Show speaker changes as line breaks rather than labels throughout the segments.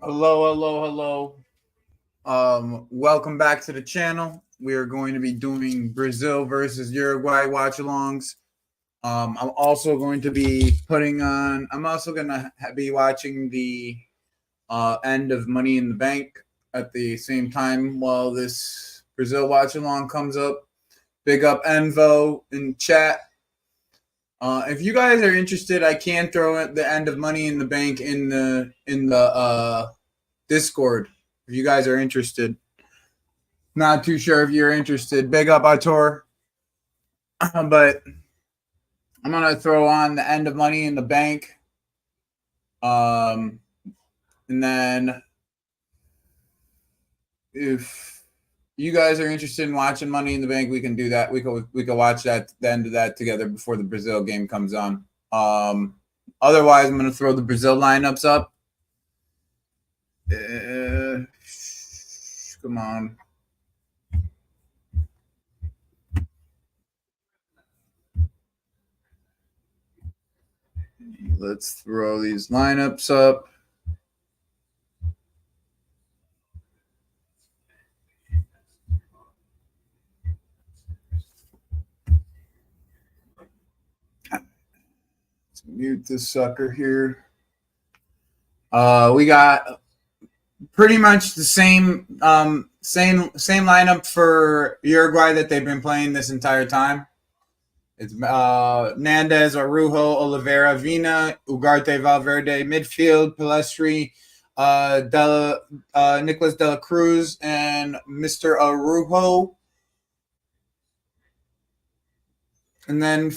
Hello, hello, hello. Welcome back to the channel. We are going to be doing Brazil versus Uruguay watch-alongs. I'm also going to be I'm also going to be watching the end of Money in the Bank at the same time while this Brazil watch-along comes up. Big up Envo in chat. If you guys are interested, I can throw the end of Money in the Bank in the Discord. If you guys are interested, not too sure if you're interested. Big up Artur, but I'm gonna throw on the end of Money in the Bank, and then if you guys are interested in watching Money in the Bank, we can do that. We could watch the end of that together before the Brazil game comes on. Otherwise, I'm gonna throw the Brazil lineups up. Come on. Let's throw these lineups up. Let's mute this sucker here. We got pretty much the same lineup for Uruguay that they've been playing this entire time. It's Nandez, Araujo, Oliveira, Vina, Ugarte, Valverde, midfield, Palestri, Nicolas de la Cruz, and Mr. Araujo. And then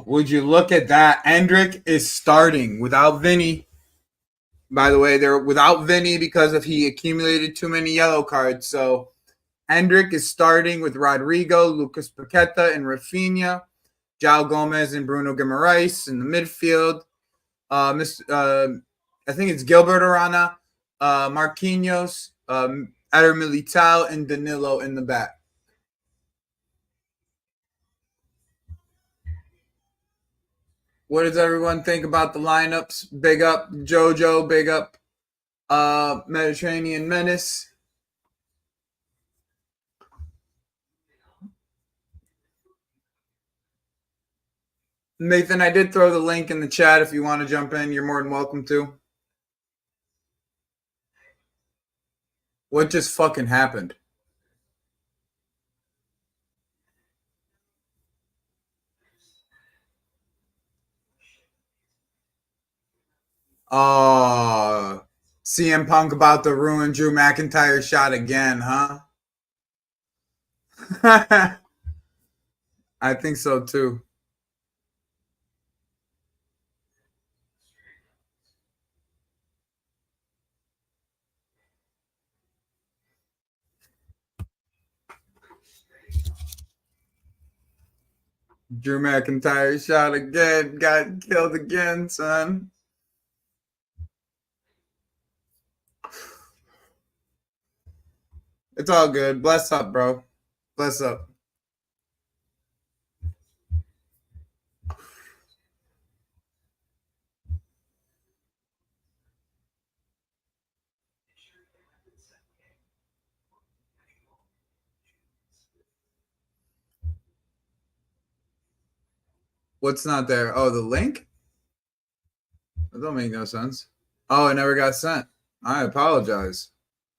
would you look at that? Endrick is starting without Vinny. By the way, they're without Vinny because he accumulated too many yellow cards. So Endrick is starting with Rodrigo, Lucas Paqueta, and Rafinha. João Gomez and Bruno Guimaraes in the midfield. I think it's Gilbert Arana, Marquinhos, Eder Militao, and Danilo in the back. What does everyone think about the lineups? Big up Jojo, big up Mediterranean Menace. Nathan, I did throw the link in the chat. If you want to jump in, you're more than welcome to. What just fucking happened? Oh, CM Punk about to ruin Drew McIntyre's shot again, huh? I think so too. Drew McIntyre shot again, got killed again, son. It's all good. Bless up, bro. Bless up. What's not there? Oh, the link? That don't make no sense. Oh, it never got sent. I apologize.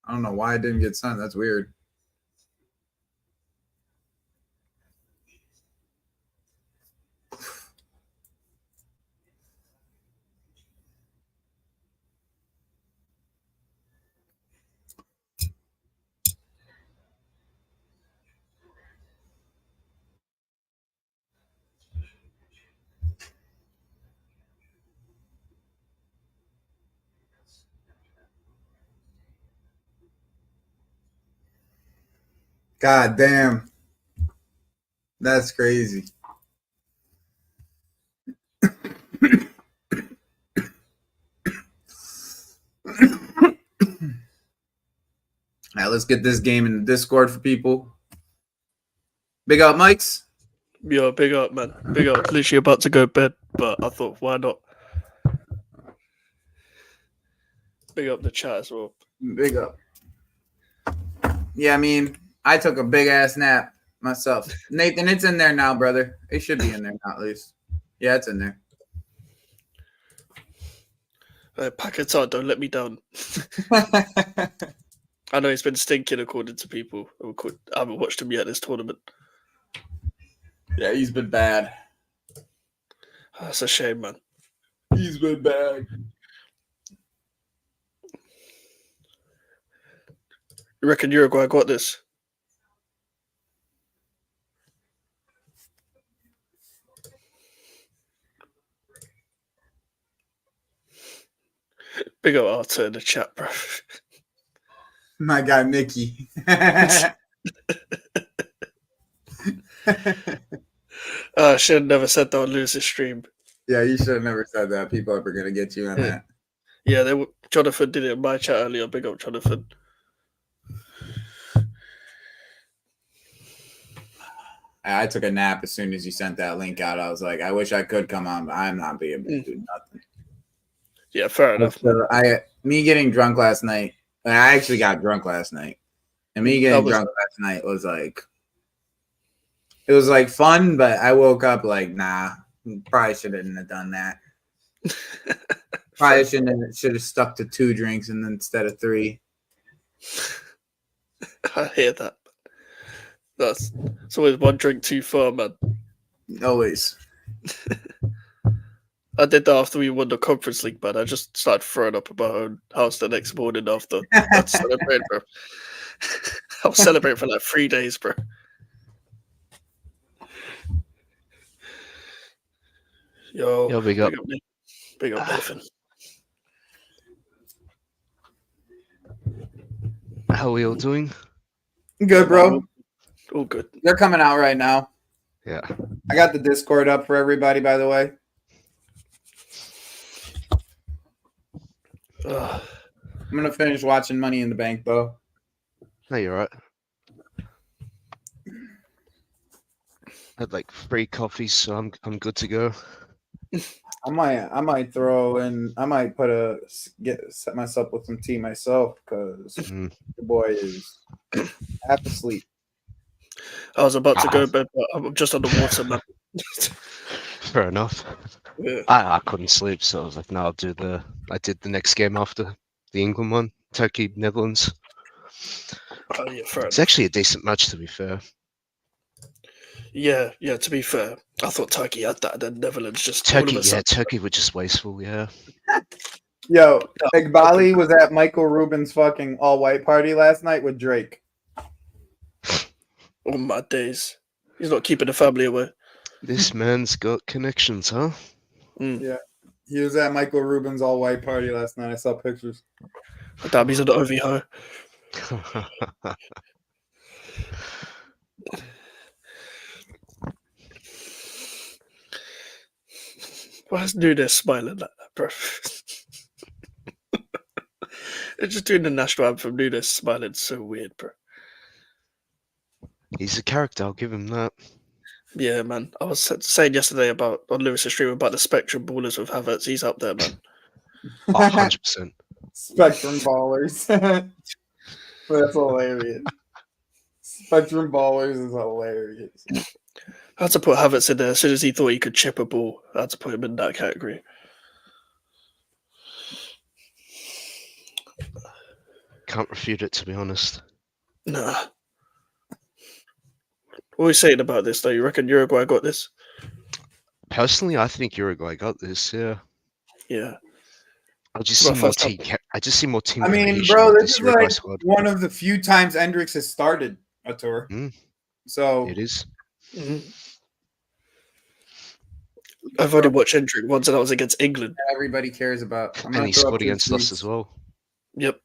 I don't know why it didn't get sent. That's weird. God damn. That's crazy. All right, let's get this game in the Discord for people. Big up, Mikes.
Yeah, big up, man. Big up. Literally about to go to bed, but I thought, why not? Big up the chat as well.
Big up. Yeah, I mean, I took a big ass nap myself. Nathan, it's in there now, brother. It should be in there now, at least. Yeah, it's in there.
Packets on, don't let me down. I know he's been stinking according to people. I haven't watched him yet this tournament.
Yeah, he's been bad.
That's a shame, man.
He's been bad.
You reckon Uruguay got this? Big up Arthur in the chat, bro.
My guy Mickey.
I should have never said that on Lewis's stream.
Yeah, you should have never said that. People are going to get you on that.
Yeah, Jonathan did it in my chat earlier. Big up, Jonathan.
I took a nap as soon as you sent that link out. I was like, I wish I could come on, but I'm not being able to do nothing.
Yeah, fair enough.
Me getting drunk last night. I actually got drunk last night, and me getting drunk last night was like, it was like fun, but I woke up like, nah, probably shouldn't have done that. Probably should have stuck to 2 drinks and instead of 3.
I hear that. It's always 1 drink too far, man.
Always.
I did that after we won the Conference League, man. I just started throwing up in my own house the next morning after. I'd celebrate, bro. I'll celebrate for like 3 days, bro. Yo,
big up.
Big up, Nathan.
How are we all doing?
Good, bro.
All good.
They're coming out right now.
Yeah.
I got the Discord up for everybody, by the way. I'm gonna finish watching Money in the Bank, though.
No, you're right. I had like 3 coffees, so I'm good to go.
I might set myself with some tea myself because the boy is half asleep.
I was about to go to bed, but I'm just on the water, man.
Fair enough.
Yeah.
I couldn't sleep, so I was like, no, I did the next game after the England one, Turkey, Netherlands.
Oh, yeah, fair
It's
enough.
actually a decent match, to be fair.
Yeah, to be fair, I thought Turkey had that, and then Netherlands just
Turkey were just wasteful, yeah.
Yo, Igbali was at Michael Rubin's fucking all-white party last night with Drake.
Oh my days. He's not keeping the family away.
This man's got connections, huh?
Yeah. He was at Michael Rubin's all-white party last night. I saw pictures.
Damn, he's an OVO. Why is Nunes smiling like that, bro? They're just doing the national anthem. Nunes smiling so weird, bro.
He's a character, I'll give him that.
Yeah, man. I was saying yesterday on Lewis's stream about the Spectrum ballers with Havertz. He's up there, man.
100%.
Spectrum ballers. That's hilarious. Spectrum ballers is hilarious.
I had to put Havertz in there as soon as he thought he could chip a ball. I had to put him in that category.
Can't refute it, to be honest.
Nah. What are we saying about this, though? You reckon Uruguay got this?
Personally, I think Uruguay got this, yeah.
Yeah.
I just see more team.
I mean, bro, this is like one of the few times Hendricks has started a tour. So
it is.
Mm-hmm. I've only watched Hendrick once, and that was against England.
Everybody cares about.
And he scored against us as well.
Yep,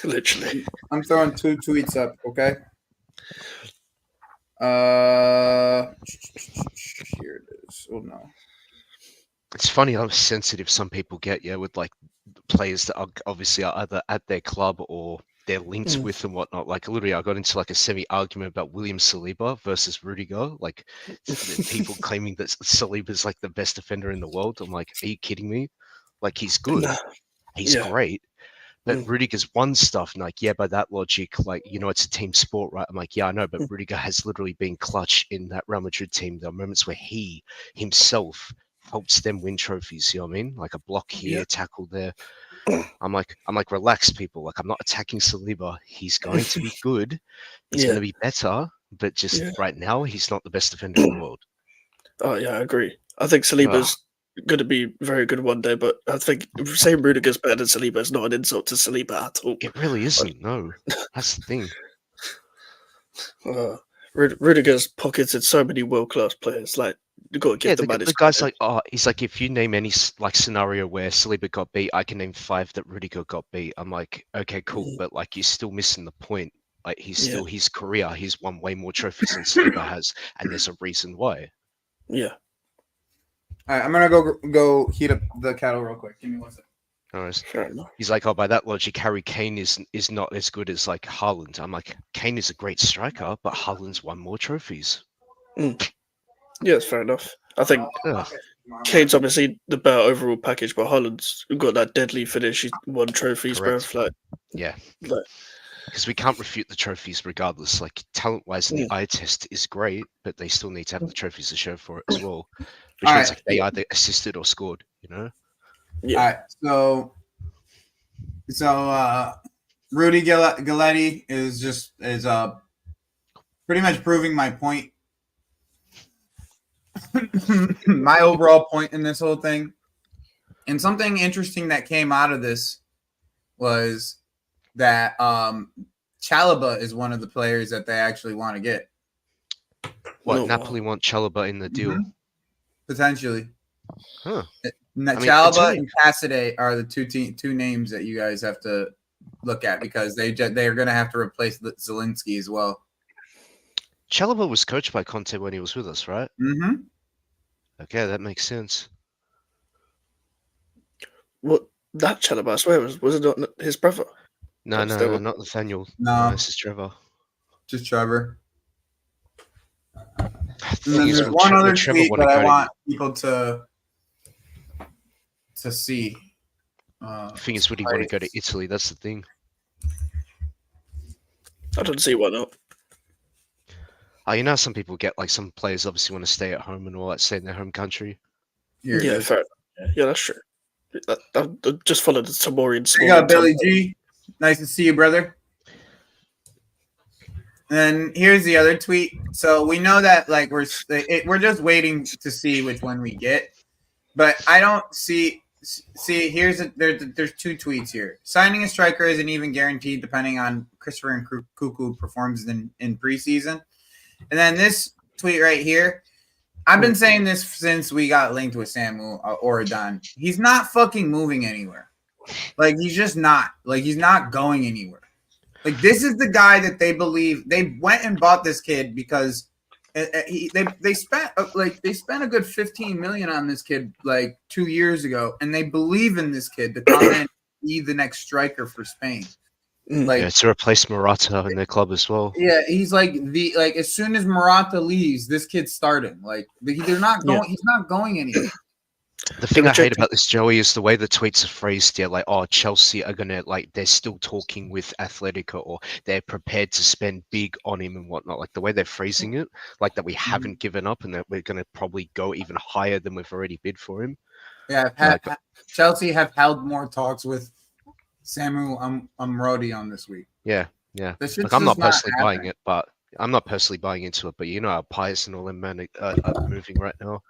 literally.
I'm throwing 2 tweets up, okay? Here it is. Oh no.
It's funny how sensitive some people get, with like players that are obviously either at their club or they're linked with and whatnot. Like literally, I got into like a semi-argument about William Saliba versus Rudiger. Like people claiming that Saliba's like the best defender in the world. I'm like, are you kidding me? Like he's good, he's great, But Rudiger's won stuff, and like, yeah, by that logic, like, you know, it's a team sport, right? I'm like, yeah, I know, but Rudiger has literally been clutch in that Real Madrid team. There are moments where he himself helps them win trophies. You know what I mean? Like a block here, tackle there. I'm like, relax, people. Like, I'm not attacking Saliba. He's going to be good. He's going to be better, but just right now, he's not the best defender in the world.
Oh yeah, I agree. I think Saliba's going to be very good one day, but I think saying Rudiger's better than Saliba is not an insult to Saliba at all.
It really isn't. No, that's the thing.
Rudiger's pocketed so many world-class players. Like, you got to give the man his
the guy's
credit.
like, he's like, if you name any like scenario where Saliba got beat, I can name 5 that Rudiger got beat. I'm like, okay, cool, but like, you're still missing the point. Like, he's still his career. He's won way more trophies than Saliba has, and there's a reason why.
Yeah.
All right, I'm gonna go heat up the kettle real quick. Give me 1 second.
Nice.
Fair enough.
He's like, by that logic, Harry Kane is not as good as like Haaland. I'm like, Kane is a great striker, but Haaland's won more trophies.
Yeah, it's fair enough. I think Kane's obviously the better overall package, but Haaland's got that deadly finish. He's won trophies, bro. Like,
because we can't refute the trophies regardless. Like, talent-wise, the eye test is great, but they still need to have the trophies to show for it as well. Which means like they either assisted or scored, you know?
Yeah. All right, so Rudy Galletti is pretty much proving my point. My overall point in this whole thing. And something interesting that came out of this was that Chalobah is one of the players that they actually want to get.
Napoli want Chalobah in the deal?
Potentially.
Huh.
Chalobah and Cassidy are the two names that you guys have to look at because they are going to have to replace Zelensky as well.
Chalobah was coached by Conte when he was with us, right?
Mm-hmm.
Okay, that makes sense.
What that Chalobah? I swear was it not his brother?
No, not Nathaniel.
No,
this is Trevor.
Just Trevor.
And
then there's one other tweet that I want people to see.
The thing is, would he want to go to Italy? That's the thing.
I don't see why not.
You know, some people get like some players obviously want to stay at home and all that, stay in their home country.
Yeah, fair enough. Yeah, that's true. I just followed the Tamorian.
You got Billy G. Nice to see you, brother. And here's the other tweet. So we know that like we're just waiting to see which one we get, but I don't see. There's 2 tweets here. Signing a striker isn't even guaranteed, depending on Christopher and Cuckoo performs in preseason. And then this tweet right here. I've been saying this since we got linked with Samu Oradon. He's not fucking moving anywhere. Like, he's just not. Like, he's not going anywhere. Like, this is the guy that they believe. They went and bought this kid because they spent a good $15 million on this kid like 2 years ago, and they believe in this kid to come in and be the next striker for Spain. Like,
to replace Morata in their club as well.
Yeah, he's as soon as Morata leaves, this kid's starting. Like, they're not going. He's not going anywhere.
The thing I hate about this, Joey, is the way the tweets are phrased here. Like, Chelsea are gonna they're still talking with Atletico, or they're prepared to spend big on him and whatnot. Like the way they're phrasing it, like that we haven't given up and that we're gonna probably go even higher than we've already bid for him.
Yeah, Chelsea have held more talks with Samu Amrodi on this week.
Yeah. Like, I'm not personally buying it, but I'm not personally buying into it. But you know how Pius and all them men are moving right now.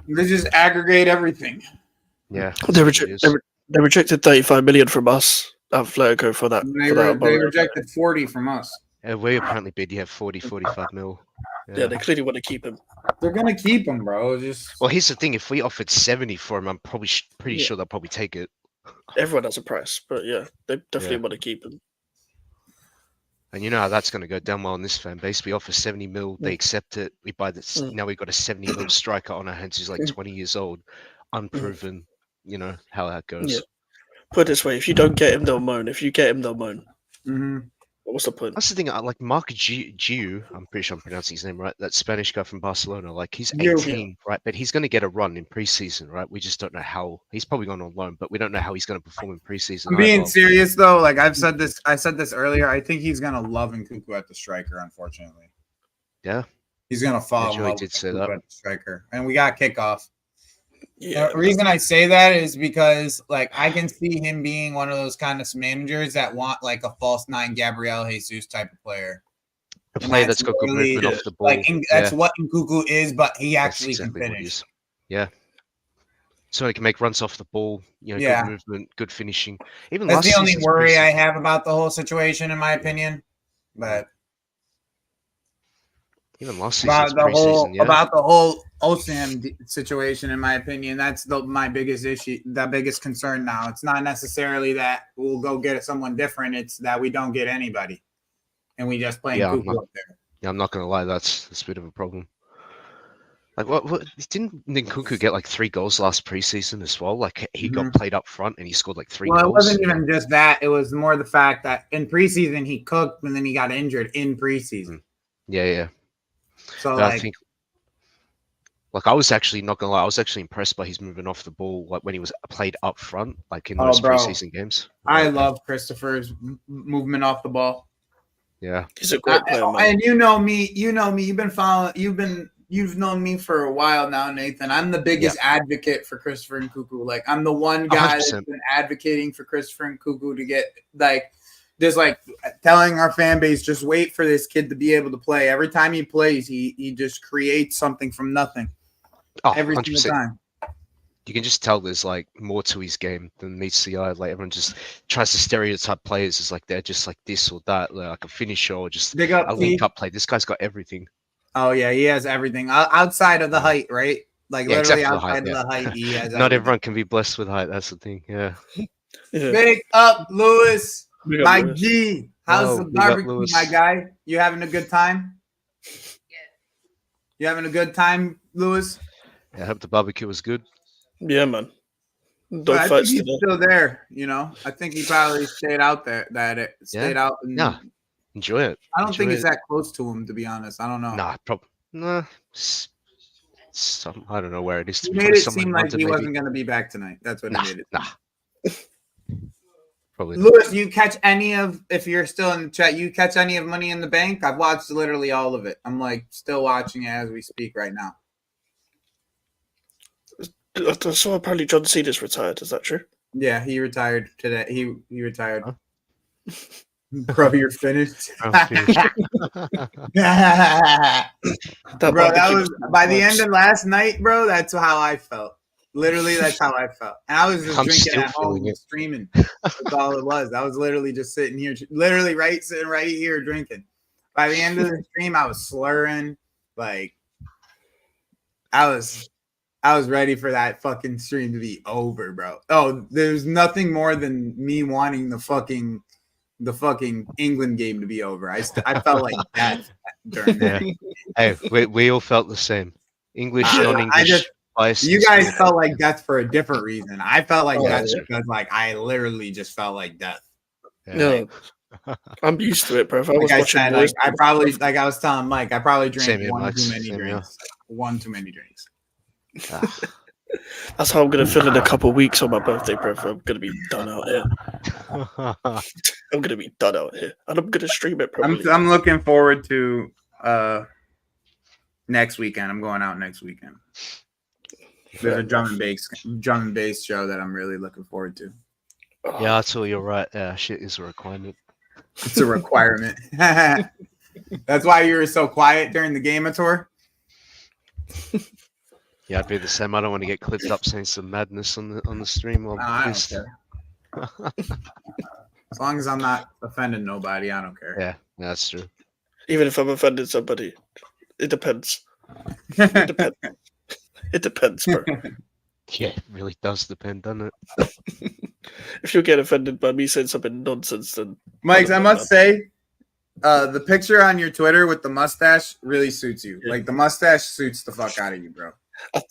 They just aggregate everything.
Yeah,
they rejected 35 million from us at Atletico for that.
They rejected 40 from us.
We apparently bid 45 mil.
Yeah, they clearly want to keep him.
They're gonna keep him, bro.
Well, here's the thing: if we offered 70 for him, I'm probably pretty sure they'll probably take it.
Everyone has a price, but yeah, they definitely want to keep him.
And you know how that's going to go down well in this fan base. We offer 70 mil, they accept it. We buy this. Now we've got a 70 mil striker on our hands who's like 20 years old, unproven. You know how that goes.
Yeah. Put it this way: if you don't get him, they'll moan. If you get him, they'll moan.
Mm-hmm.
What's the point?
That's the thing. Like Mark Giu, I'm pretty sure I'm pronouncing his name right. That Spanish guy from Barcelona. Like he's
Giu.
18, right? But he's going to get a run in preseason, right? We just don't know how. He's probably gone on loan, but we don't know how he's going to perform in preseason.
I'm being serious though. Like I said this earlier. I think he's gonna love Nkunku at the striker. Unfortunately,
Yeah,
he's gonna fall in
Joey
love
did
with
say
Nkunku
that.
at the striker. And we got kickoff.
Yeah.
The reason I say that is because like I can see him being one of those kind of managers that want like a false nine Gabriel Jesus type of player.
A player that's got good
literally-
movement off the ball.
Like that's
Yeah,
what Nkunku is, but he
that's
actually
exactly
can
what he
finish.
is. Yeah. So he can make runs off the ball. You know,
Yeah.
good movement, good finishing. Even
That's
last
the only
season's
worry I
preseason-
have about the whole situation, in my opinion. But
Even last season's
about
preseason,
the whole Osam situation, in my opinion, that's my biggest issue, the biggest concern now. It's not necessarily that we'll go get someone different; it's that we don't get anybody, and we just play Nkunku up there.
Yeah, I'm not gonna lie, that's a bit of a problem. Like, what didn't Nkunku get like 3 goals last preseason as well? Like, he got played up front and he scored like 3
Well,
goals.
it wasn't even just that; it was more the fact that in preseason he cooked, and then he got injured in preseason.
Yeah.
So
But I think, like, I was actually not gonna lie, I was actually impressed by his movement off the ball, like when he was played up front, like in those preseason games.
I love Christopher's movement off the ball.
Yeah,
He's a great player, man.
And you know me. You've been following. You've known me for a while now, Nathan. I'm the biggest advocate for Christopher Nkunku. Like I'm the one guy
100%.
that's been advocating for Christopher Nkunku to get just telling our fan base, just wait for this kid to be able to play. Every time he plays, he just creates something from nothing. Every
100%.
single time.
You can just tell there's like more to his game than meets the eye. Like everyone just tries to stereotype players as like they're just like this or that, like a finisher or just
Big up,
a link up play. This guy's got everything.
Oh yeah, he has everything outside of the height, right? Like literally outside of the height, he has.
Not
everything.
everyone can be blessed with height. That's the thing. Yeah.
Big up, Lewis.
Big up,
My
Lewis.
G. How's the
Big up,
barbecue,
Lewis.
my guy? You having a good time? You having a good time, Lewis?
I hope the barbecue was good.
Yeah, man.
But
Dog
I think
fights
he's
today.
still there. I think he probably stayed out there. Stayed out. And
Yeah. Enjoy it.
I don't think
Enjoy
it's
it.
that close to him, to be honest. I don't know.
Nah. I don't know where it is.
He
To be
made
honest.
it
Somewhere
seem
in
like
London,
he
maybe.
wasn't going to be back tonight. That's what he made it.
Nah. Probably.
Lewis, you catch any of, if you're still in the chat, you catch any of Money in the Bank? I've watched literally all of it. I'm still watching it as we speak right now.
So apparently John Cena's retired. Is that true?
Yeah, he retired today. He retired.
Huh?
Bro, you're finished.
I'm finished.
That
Bro, that
barbecue
was by the end of last night, bro. That's how I felt. Literally, that's how I felt. And I was just
I'm
drinking
still
at home,
feeling it.
streaming. That's all it was. I was literally just sitting here, sitting right here drinking. By the end of the stream, I was slurring. Like, I was ready for that fucking stream to be over, bro. Oh, there's nothing more than me wanting the fucking England game to be over. I felt like that during that.
Hey, we all felt the same. English, non-English.
You guys felt like death for a different reason. I felt like
Oh,
death
yeah.
because I literally just felt like death.
No, I'm used to it, bro. If I was
Like I
watching
said,
boys,
I probably, like I was telling Mike, I probably drank
Same here,
one
Max.
too many
Same here.
drinks. One too many drinks.
that's how I'm gonna feel in a couple of weeks on my birthday, bro. I'm gonna be done out here. I'm gonna be done out here, and I'm gonna stream it probably.
I'm looking forward to next weekend. I'm going out next weekend. There's a drum and bass show that I'm really looking forward to.
Yeah, that's all you're right. Shit is a requirement.
It's a requirement. That's why you were so quiet during the game tour.
Yeah, I'd be the same. I don't want to get clipped up saying some madness on the stream. While
I don't
pissed.
care. As long as I'm not offending nobody, I don't care.
Yeah, that's true.
Even if I'm offending somebody, it depends. It depends. It depends, bro.
Yeah, it really does depend, doesn't it?
If you get offended by me saying something nonsense, then
Mike, I must say, the picture on your Twitter with the mustache really suits you.
Yeah.
Like the mustache suits the fuck out of you, bro.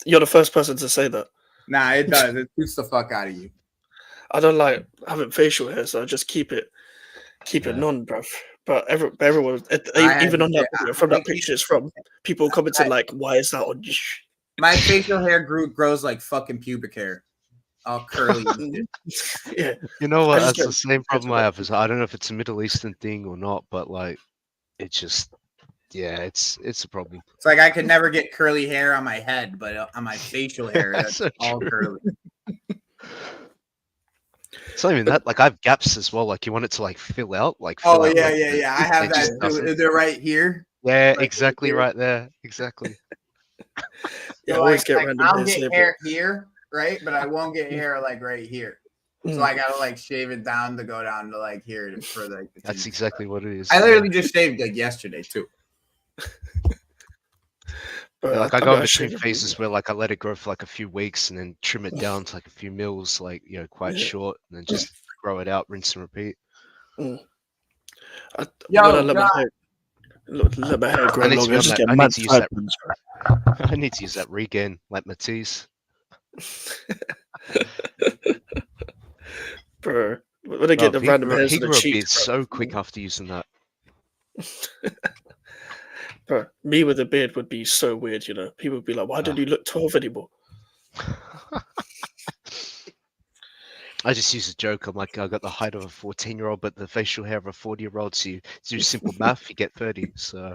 you're the first person to say that.
Nah, it does. It suits the fuck out of you.
I don't like having facial hair, so I just keep it
Yeah.
non, bruv. But everyone, even on that video, from that picture, it's from people commenting like, "Why is that on you?"
My facial hair grows like fucking pubic hair, all curly and shit.
Yeah,
You know what?
I just
That's
get
the same problem I
like-
have. Is I don't know if it's a Middle Eastern thing or not, but like, it just, yeah, it's a problem.
It's like I could never get curly hair on my head, but on my facial hair, that's
So
all
true.
curly.
It's not even that. Like, I have gaps as well. Like, you want it to like fill out, like fill
Oh
out.
yeah,
like,
yeah,
the-
yeah. I have
it just
that too.
doesn't.
They're right here.
Yeah,
right
exactly
here.
right there. Exactly.
Yeah, I
So,
always get
like,
random
I'll
hair
get
snippets.
hair here, right? But I won't get hair like right here. So
Mm.
I gotta like shave it down to go down to like here for like. The
That's
chin.
exactly what it is.
I literally just shaved like yesterday too.
But
Yeah, like I
I
go
mean,
in
I
between
should-
phases where like I let it grow for like a few weeks and then trim it down to like a few mils, like quite
Yeah.
short, and then just grow it out, rinse and repeat.
when I
Yo,
let my hair, let my hair grow
I need to
long,
be
I
on
just
that.
get
I need
mad
to use that.
sideburns.
I need to use that regain like Matisse.
Bro, when I get the random hairs
he
on the
grew a
cheeks,
beard
bro.
so quick after using that.
Bro, me with a beard would be so weird, you know. People would be like, "Why don't you look 12 anymore?"
I just use a joke. I'm like, I got the height of a 14-year-old, but the facial hair of a 40-year-old. So you do simple math, you get 30. So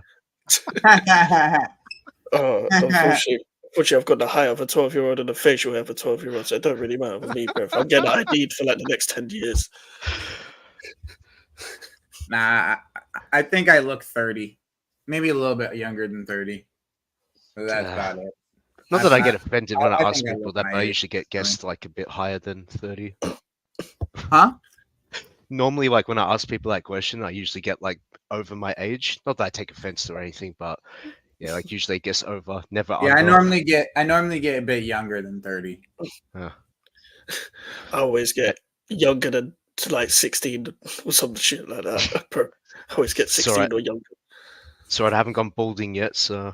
Unfortunately, I've got the height of a 12-year-old and the facial hair of a 12-year-old, so it don't really matter for me, bro. If I'm getting ID'd for like the next 10 years.
nah, I think I look 30, maybe a little bit younger than 30. But that's about it.
not that I get offended when I
I
ask
think I
people
look
that, but
my
I
age.
usually get guessed like a bit higher than 30.
Huh?
Normally, like when I ask people that question, I usually get like over my age. Not that I take offense or anything, but yeah, like usually guess over, never
Yeah,
under.
I normally get a bit younger than 30.
I always get younger than like 16 or some shit like that. Bro, I always get 16
alright.
or younger.
So I haven't gone balding yet, so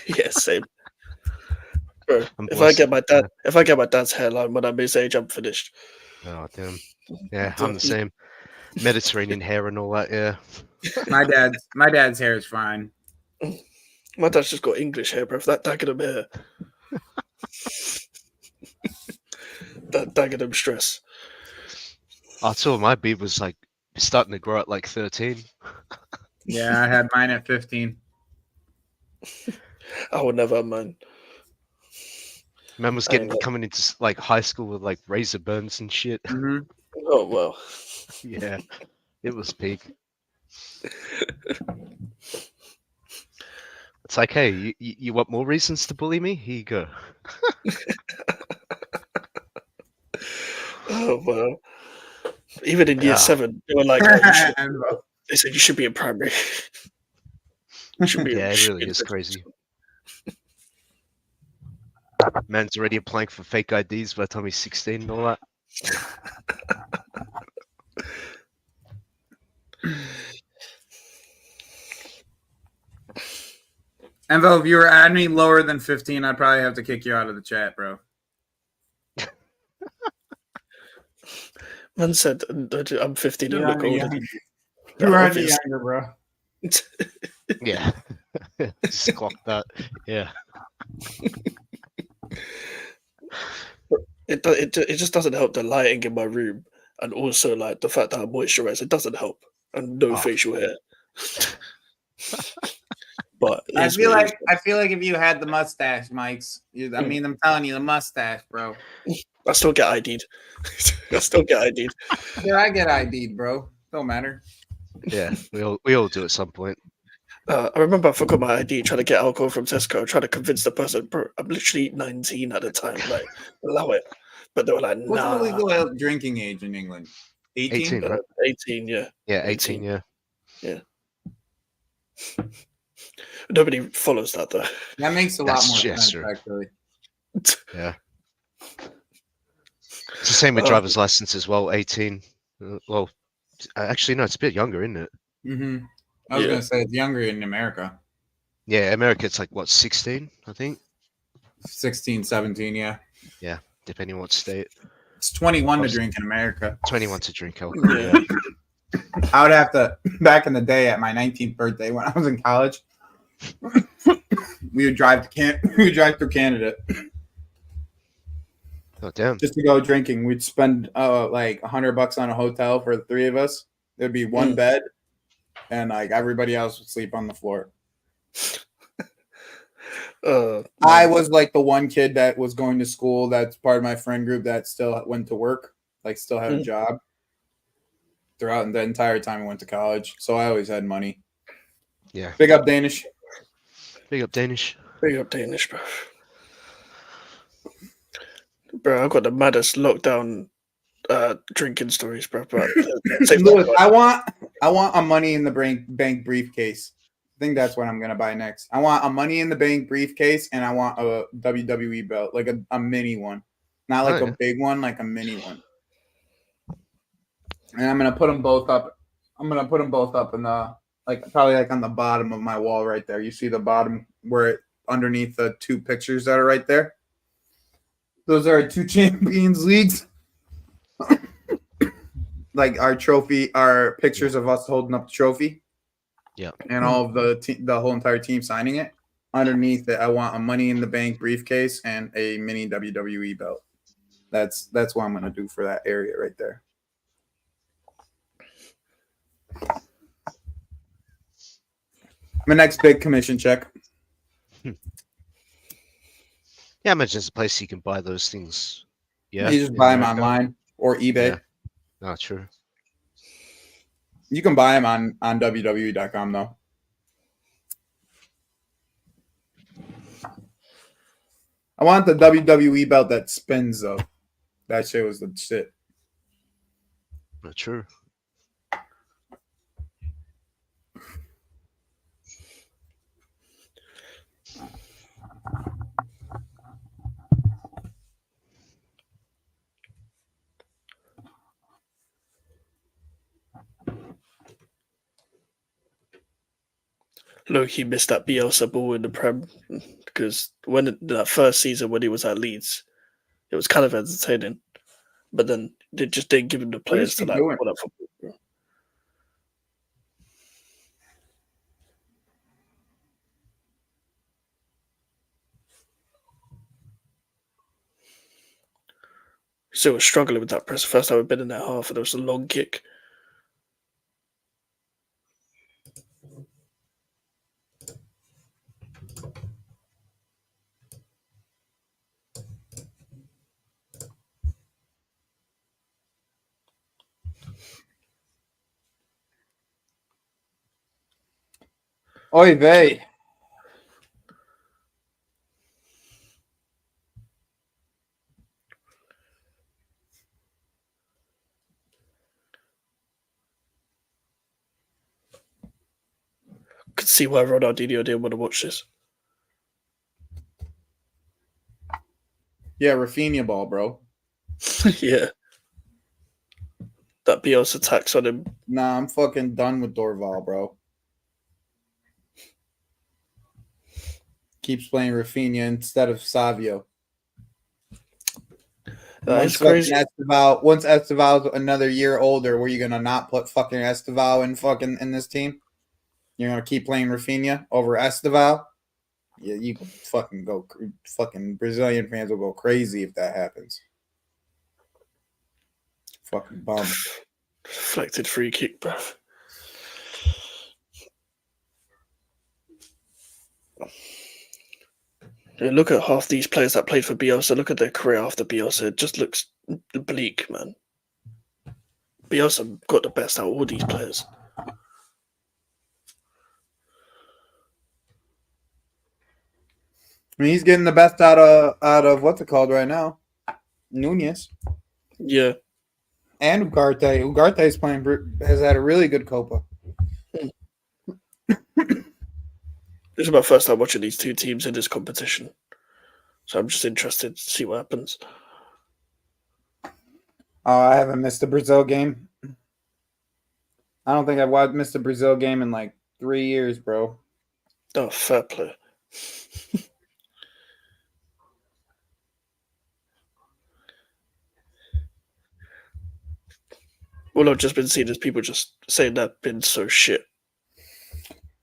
Yeah, same. Bro,
I'm
if I get
blessed.
my dad's hairline when I'm his age, I'm finished.
Oh damn. Yeah, I'm the same. Mediterranean hair and all that. Yeah.
My dad's hair is fine.
My dad's just got English hair, bro. That Dagenham hair. That Dagenham stress.
I saw my beard was like starting to grow at like 13.
Yeah, I had mine at 15.
I would never have mine.
Man was coming into like high school with like razor burns and shit.
Mm-hmm.
Oh well.
Yeah, it was peak. It's like, hey, you want more reasons to bully me? Here you go.
Oh well. Even in year 7, they were like, oh, they said you should be in primary. You should be
Yeah, it
should
really
be
is
in-
crazy. Man's already applying for fake IDs by the time he's 16 and all that.
Envo, if you were any lower than 15, I'd probably have to kick you out of the chat, bro.
Man said, I'm 15 and look older than you.
You are any
Obvious.
younger, bro.
Yeah. Just clock that. Yeah.
It just doesn't help the lighting in my room, and also like the fact that I'm moisturized. It doesn't help, and no facial hair. But
I feel like if you had the mustache, Mikes, I'm telling you, the mustache, bro.
I still get ID'd. I still get ID'd.
Yeah, I get ID'd, bro. Don't matter.
Yeah, we all do at some point.
I remember I forgot my ID trying to get alcohol from Tesco, trying to convince the person, bro, I'm literally 19 at the time, like, allow it. But they were like,
What's
nah.
the legal drinking age in England? 18?
18, right?
18, yeah.
Yeah, 18, yeah.
Yeah. Nobody follows that, though.
That makes a lot more sense,
true.
actually.
Yeah. It's the same with driver's license as well, 18. Well, actually, no, it's a bit younger, isn't it?
Mm-hmm. I was going to say it's younger in America.
Yeah, America, it's like, what, 16, I think?
16, 17, yeah.
Yeah, depending on what state.
It's 21 to drink in America.
21 to drink alcohol, yeah.
I would have to, back in the day at my 19th birthday when I was in college, we would drive through Canada
Oh damn.
just to go drinking. We'd spend like $100 on a hotel for the three of us. There'd be one bed, and like everybody else would sleep on the floor. I was like the one kid that was going to school. That's part of my friend group that still went to work, like still had a job throughout the entire time I went to college. So I always had money.
Yeah.
Big up Danish.
Big up Danish.
Big up Danish, bro. Bro, I got the maddest lockdown drinking stories, bro. But
Lewis, I want a money in the bank briefcase. I think that's what I'm gonna buy next. I want a money in the bank briefcase, and I want a WWE belt, like a mini one, not like a big one, like a mini one. And I'm gonna put them both up. I'm gonna put them both up in the probably like on the bottom of my wall right there. You see the bottom where it underneath the two pictures that are right there. Those are our two Champions Leagues. Like our trophy, our pictures of us holding up the trophy.
Yeah.
And all of the whole entire team signing it. Underneath it, I want a Money in the Bank briefcase and a mini WWE belt. That's what I'm gonna do for that area right there. My next big commission check.
Yeah, I imagine it's a place you can buy those things. Yeah.
You just buy them online or eBay.
Yeah. Not true.
You can buy them on WWE.com though. I want the WWE belt that spins though. That shit was the shit.
Not true.
Look, he missed that Bielsa ball in the Prem because when that first season when he was at Leeds, it was kind of entertaining, but then they just didn't give him the players to like pull that football. Bro. So was struggling with that press. First time I've been in that half, and there was a long kick.
Oy vey.
Could see why Ronaldinho didn't want to watch this.
Yeah, Rafinha ball, bro.
Yeah. That Bielsa tax on him.
Nah, I'm fucking done with Dorval, bro. Keeps playing Rafinha instead of Savio.
It's crazy.
Once Esteval's another year older, were you gonna not put fucking Esteval in this team? You're gonna keep playing Rafinha over Esteval? Yeah, you can fucking go. Fucking Brazilian fans will go crazy if that happens. Fucking bum.
Deflected free kick, bro. Yeah, look at half these players that played for Bielsa. Look at their career after Bielsa. It just looks bleak, man. Bielsa got the best out of all these players.
I mean, he's getting the best out of what's it called right now, Nunez.
Yeah.
And Ugarte. Ugarte's has had a really good Copa.
This is my first time watching these two teams in this competition. So I'm just interested to see what happens.
Oh, I haven't missed a Brazil game. I don't think I've missed a Brazil game in like 3 years, bro.
Oh, fair play. All I've just been seeing is people just saying that been so shit.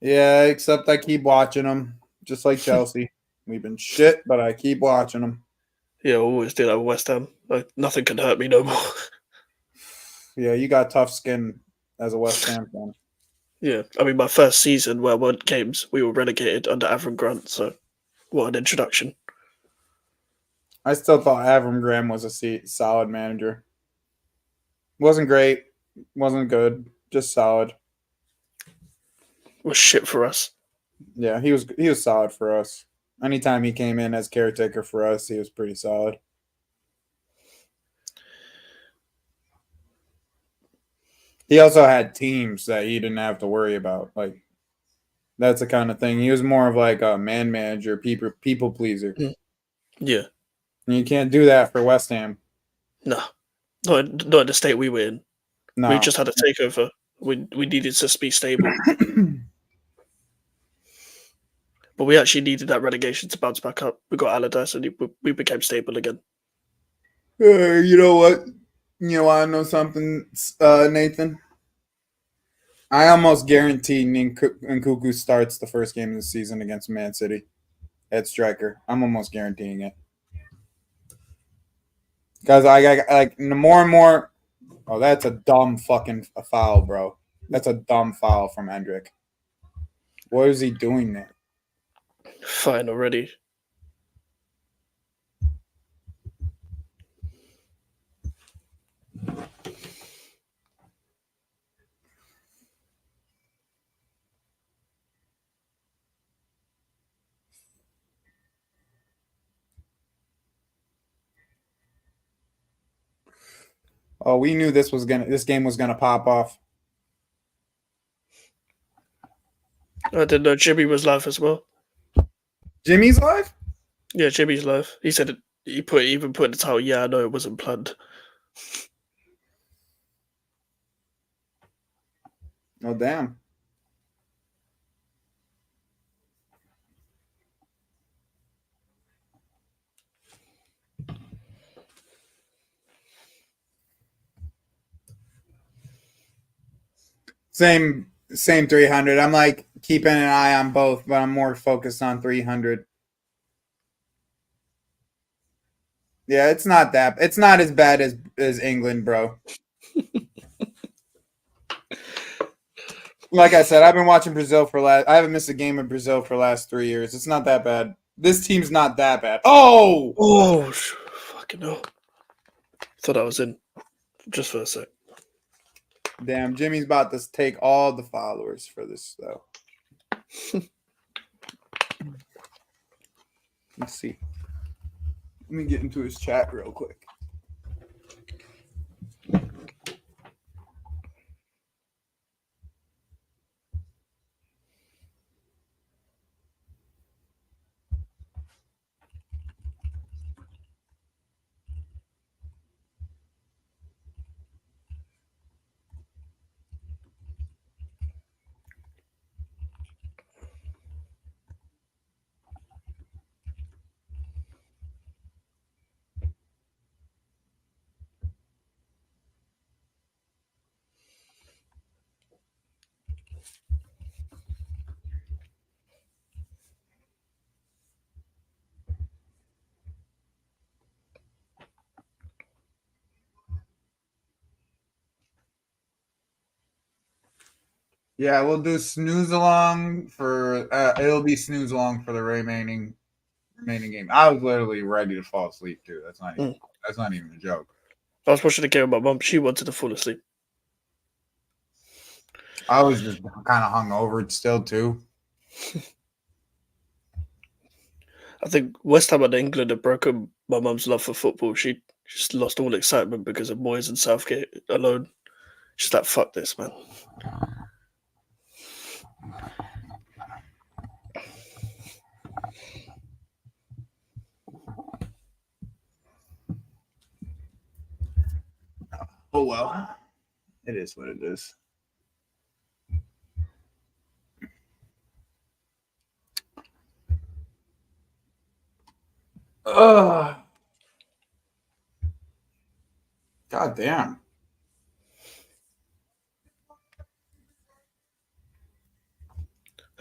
Yeah, except I keep watching them, just like Chelsea. We've been shit, but I keep watching them.
Yeah, I always do that with West Ham. Like nothing can hurt me no more.
Yeah, you got tough skin as a West Ham fan.
Yeah, I mean, my first season where I won games, we were relegated under Avram Grant. So, what an introduction!
I still thought Avram Graham was a solid manager. Wasn't great, wasn't good, just solid.
Was shit for us.
Yeah, he was solid for us. Anytime he came in as caretaker for us, he was pretty solid. He also had teams that he didn't have to worry about. Like that's the kind of thing. He was more of like a man manager, people pleaser.
Yeah,
And you can't do that for West Ham.
no, not in the state we were in.
No.
We just had a takeover. We needed to be stable, but we actually needed that relegation to bounce back up. We got Allardyce, and we became stable again.
You know what? You want to know something, Nathan? I almost guarantee Nkunku starts the first game of the season against Man City at striker. I'm almost guaranteeing it. Because I like more and more. Oh, that's a dumb fucking foul, bro. That's a dumb foul from Hendrick. What is he doing there?
Fine already.
Oh, we knew this game was gonna pop off.
I didn't know Jimmy was live as well.
Jimmy's live?
Yeah, Jimmy's live. He said it. He even put in the title. Yeah, I know it wasn't planned.
Oh damn. Same 300. I'm like keeping an eye on both, but I'm more focused on 300. Yeah, it's not as bad as England, bro. Like I said, I've been watching Brazil I haven't missed a game of Brazil for the last 3 years. It's not that bad. This team's not that bad. Oh!
Oh, fucking no. Thought I was in just for a sec.
Damn, Jimmy's about to take all the followers for this though. Let's see. Let me get into his chat real quick. Yeah, we'll do snooze along for it'll be snooze along for the remaining game. I was literally ready to fall asleep too. That's not even a joke.
I was watching the game with my mum. She wanted to fall asleep.
I was just kind of hungover still too.
I think West Ham and England have broken my mum's love for football. She just lost all excitement because of Moyes and Southgate alone. She's like, fuck this, man.
Oh well, it is what it is. God damn.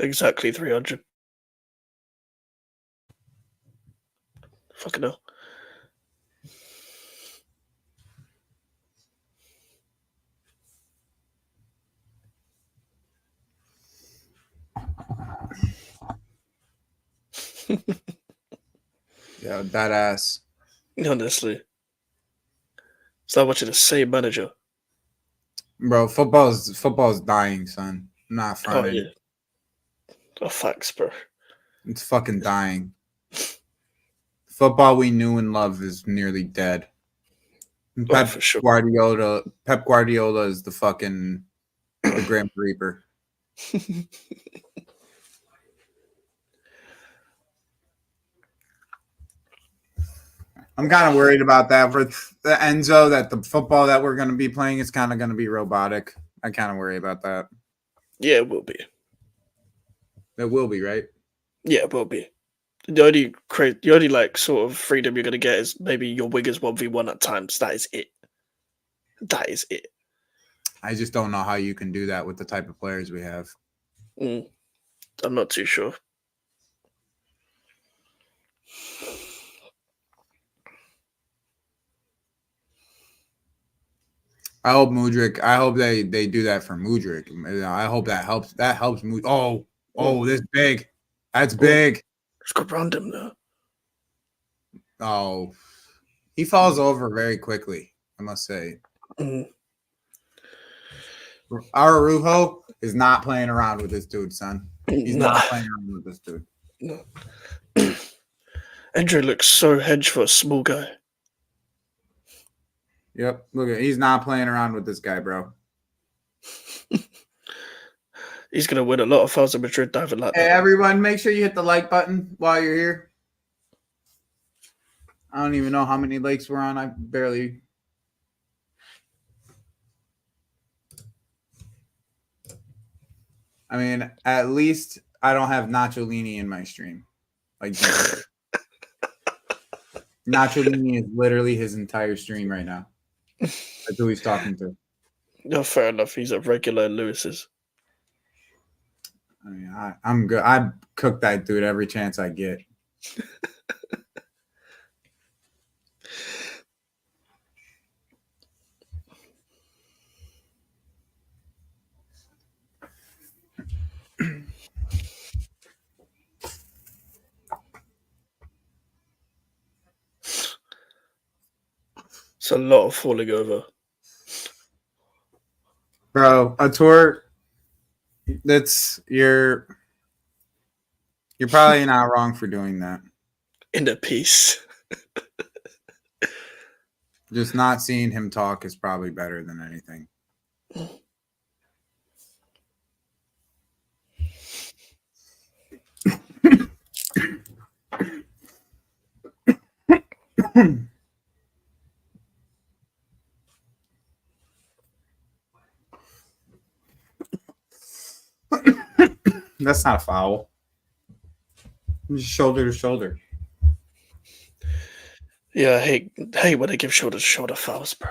Exactly 300. Fucking hell.
Yeah, that ass.
Honestly. It's like watching the same manager.
Bro, football's dying, son. I'm not
Oh,
fronting.
yeah. Oh, facts, bro.
It's fucking dying. Football we knew and loved is nearly dead.
Oh, for sure.
Pep Guardiola is the fucking the Grim Reaper. I'm kind of worried about that for the Enzo, that the football that we're going to be playing is kind of going to be robotic. I kind of worry about that.
Yeah, it will be.
It will be, right?
Yeah, it will be. The only like sort of freedom you're gonna get is maybe your wingers 1v1 at times. That is it. That is it.
I just don't know how you can do that with the type of players we have.
I'm not too sure.
I hope they do that for Mudryk. I hope that helps. That helps Mudryk. Oh, this big. That's big.
Let's go round him though.
Oh, he falls over very quickly, I must say. Our Arujo is not playing around with this dude, son. He's not playing around with this dude.
No. Andre looks so hedged for a small guy.
Yep. Look at he's not playing around with this guy, bro.
He's gonna win a lot of fouls in Madrid diving like
Hey,
that.
everyone, make sure you hit the like button while you're here. I don't even know how many likes we're on. I barely. I mean, at least I don't have Nacholini in my stream. Like, Nacholini is literally his entire stream right now. That's who he's talking to.
No, fair enough. He's a regular in Lewis's.
I mean, I'm good. I cook that dude every chance I get.
It's a lot of falling over.
Bro, a tour you're probably not wrong for doing that.
In a piece.
Just not seeing him talk is probably better than anything. That's not a foul. Just shoulder to shoulder.
Yeah, I hate when they give shoulder to shoulder fouls, bro.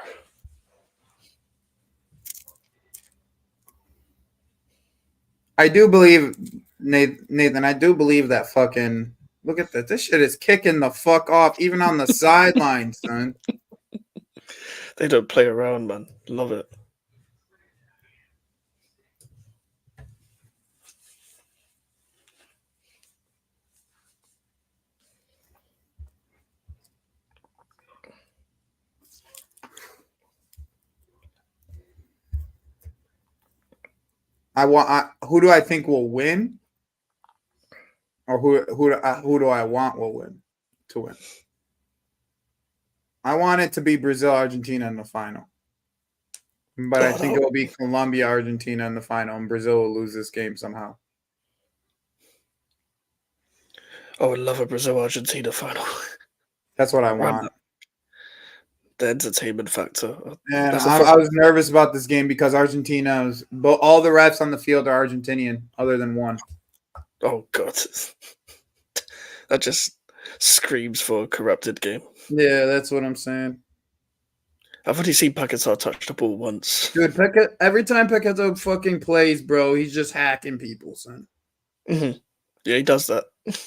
I do believe, Nathan, I do believe that fucking look at that. This shit is kicking the fuck off, even on the sideline, son.
They don't play around, man. Love it.
Who do I think will win, or who do I want will win to win? I want it to be Brazil Argentina in the final, but I think it will be Colombia Argentina in the final, and Brazil will lose this game somehow.
I would love a Brazil Argentina final.
That's what I want.
The entertainment factor.
And I was nervous about this game because Argentina's, but all the refs on the field are Argentinian, other than one.
Oh god, that just screams for a corrupted game.
Yeah, that's what I'm saying.
I've only seen Paquetá touch the ball once.
Dude, every time Paquetá fucking plays, bro, he's just hacking people, son.
Yeah, he does that.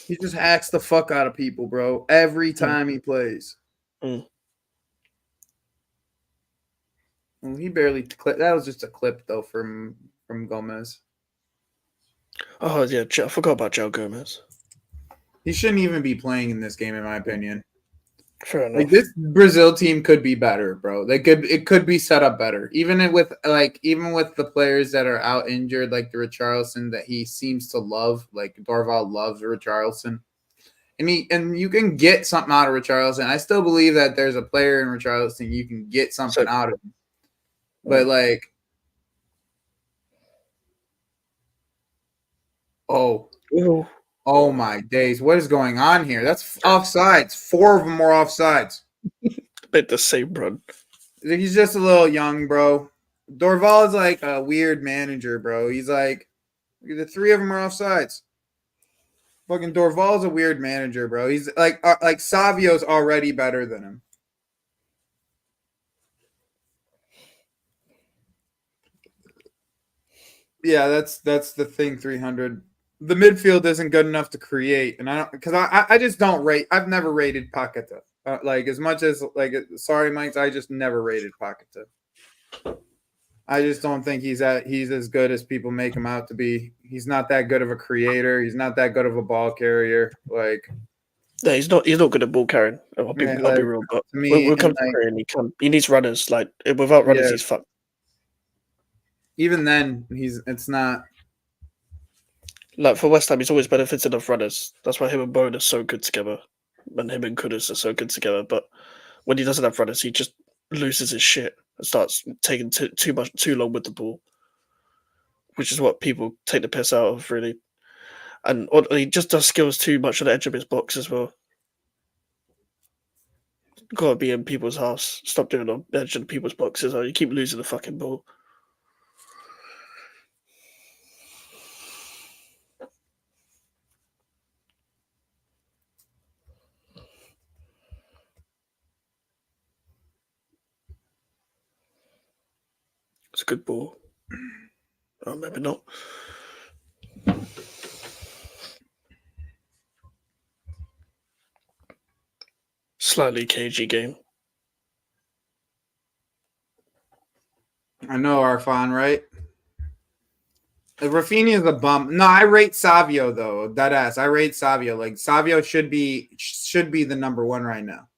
He just hacks the fuck out of people, bro. Every time he plays.
Mm.
Well, he barely clipped. That was just a clip though from Gomez.
Oh yeah, I forgot about Joe Gomez.
He shouldn't even be playing in this game, in my opinion.
Fair enough.
Like this Brazil team could be better, bro. It could be set up better. Even with the players that are out injured, like the Richarlison that he seems to love, like Dorval loves Richarlison. And you can get something out of Richarlison. I still believe that there's a player in Richarlison you can get something out of him. But like, oh my days, what is going on here? That's offsides. 4 of them are offsides.
Bit the same run.
He's just a little young, bro. Dorval is like a weird manager, bro. He's like, the 3 of them are offsides. Fucking Dorval's a weird manager, bro. He's like Savio's already better than him. Yeah, that's the thing. 300. The midfield isn't good enough to create, and I just don't rate. I've never rated Paqueta. Like as much as sorry, Mike, I just never rated Paqueta. I just don't think he's as good as people make him out to be. He's not that good of a creator. He's not that good of a ball carrier. Like,
yeah, he's not good at ball carrying. I'll be real, but we'll come to carrying. He needs runners. Like without runners, he's fucked.
Even then, it's not.
Like for West Ham, he's always benefited of runners. That's why him and Bowen are so good together, and him and Kudus are so good together. But when he doesn't have runners, he just loses his shit and starts taking too long with the ball, which is what people take the piss out of, really. And he just does skills too much on the edge of his box as well. Gotta be in people's house. Stop doing on the edge of people's boxes, or you keep losing the fucking ball. It's a good ball. Oh, maybe not. Slightly cagey game.
I know, Arfan, right? Rafinha is a bum. No, I rate Savio though. That ass. I rate Savio. Like Savio should be the number 1 right now.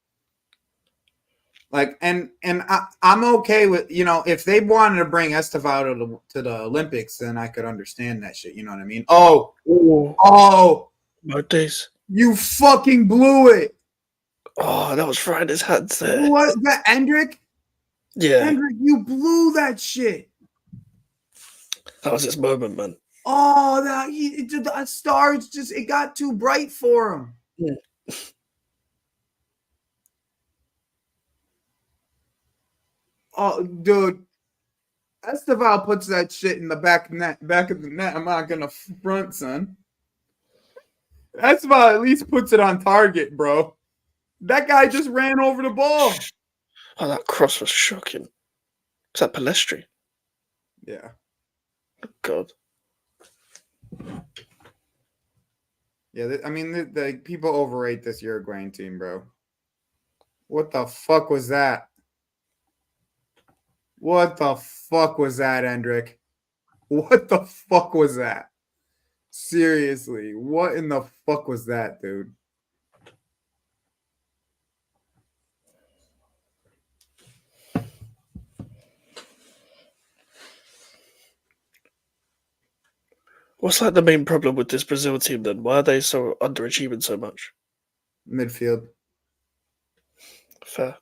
Like and I'm okay with if they wanted to bring Estevao to the Olympics, then I could understand that shit. You know what I mean? Oh,
Birthdays.
You fucking blew it.
Oh, that was right in his hands there.
What? That Endrick?
Yeah.
Endrick, you blew that shit.
That was his moment, man.
Oh, the stars it got too bright for him.
Yeah.
Oh, dude. Estevao puts that shit in the back of the net. I'm not gonna front, son. Estevao at least puts it on target, bro. That guy just ran over the ball.
Oh, that cross was shocking. Is that Palestri?
Yeah.
Oh, God.
Yeah, I mean, the people overrate this Uruguayan team, bro. What the fuck was that? What the fuck was that, Endrick? What the fuck was that? Seriously, what in the fuck was that, dude?
What's like the main problem with this Brazil team then? Why are they so underachieving so much?
Midfield.
Fair.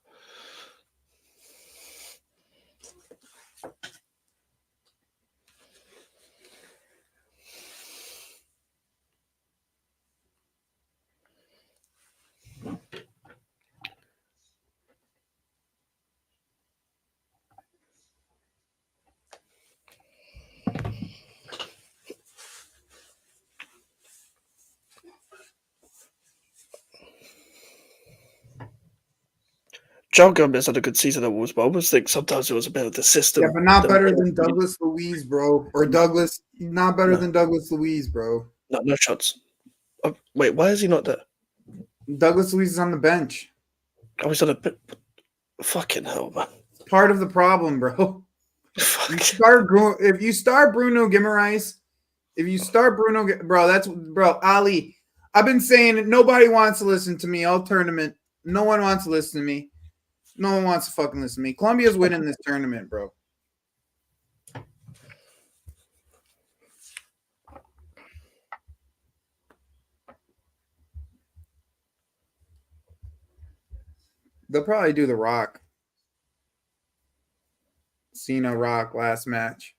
Joe Gomez had a good season at Wolves, but I almost think sometimes it was a bit of the system.
Yeah, but not better than Douglas Luiz, bro. Or Douglas, not better than Douglas Luiz, bro.
No, no shots. Oh, wait, why is he not there?
Douglas Luiz is on the bench.
Oh, he's on a bit. Fucking hell, man.
Part of the problem, bro.
Fuck.
If you start Bruno Guimaraes, bro, that's bro Ali. I've been saying it. Nobody wants to listen to me all tournament. No one wants to listen to me. No one wants to fucking listen to me. Colombia's winning this tournament, bro. They'll probably do the Rock. Cena Rock last match.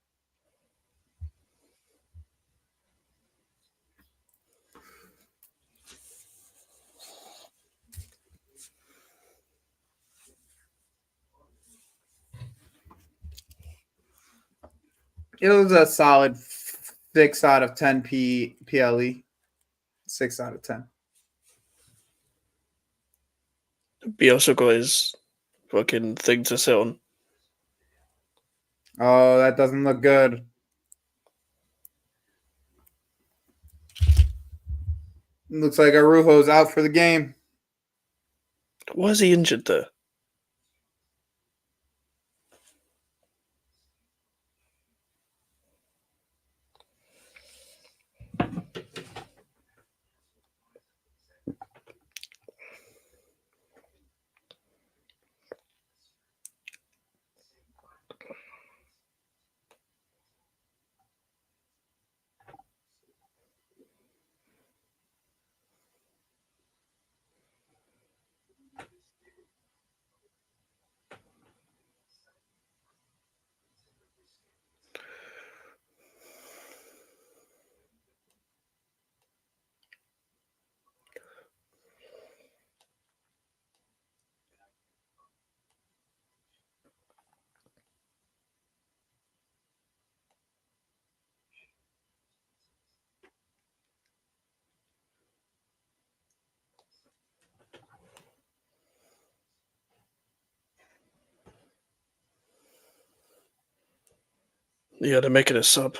It was a solid 6 out of 10 PLE. 6 out of 10.
Bielsa got his fucking thing to sit on.
Oh, that doesn't look good. Looks like Araujo's out for the game.
Why is he injured there? Yeah, they're making a sub.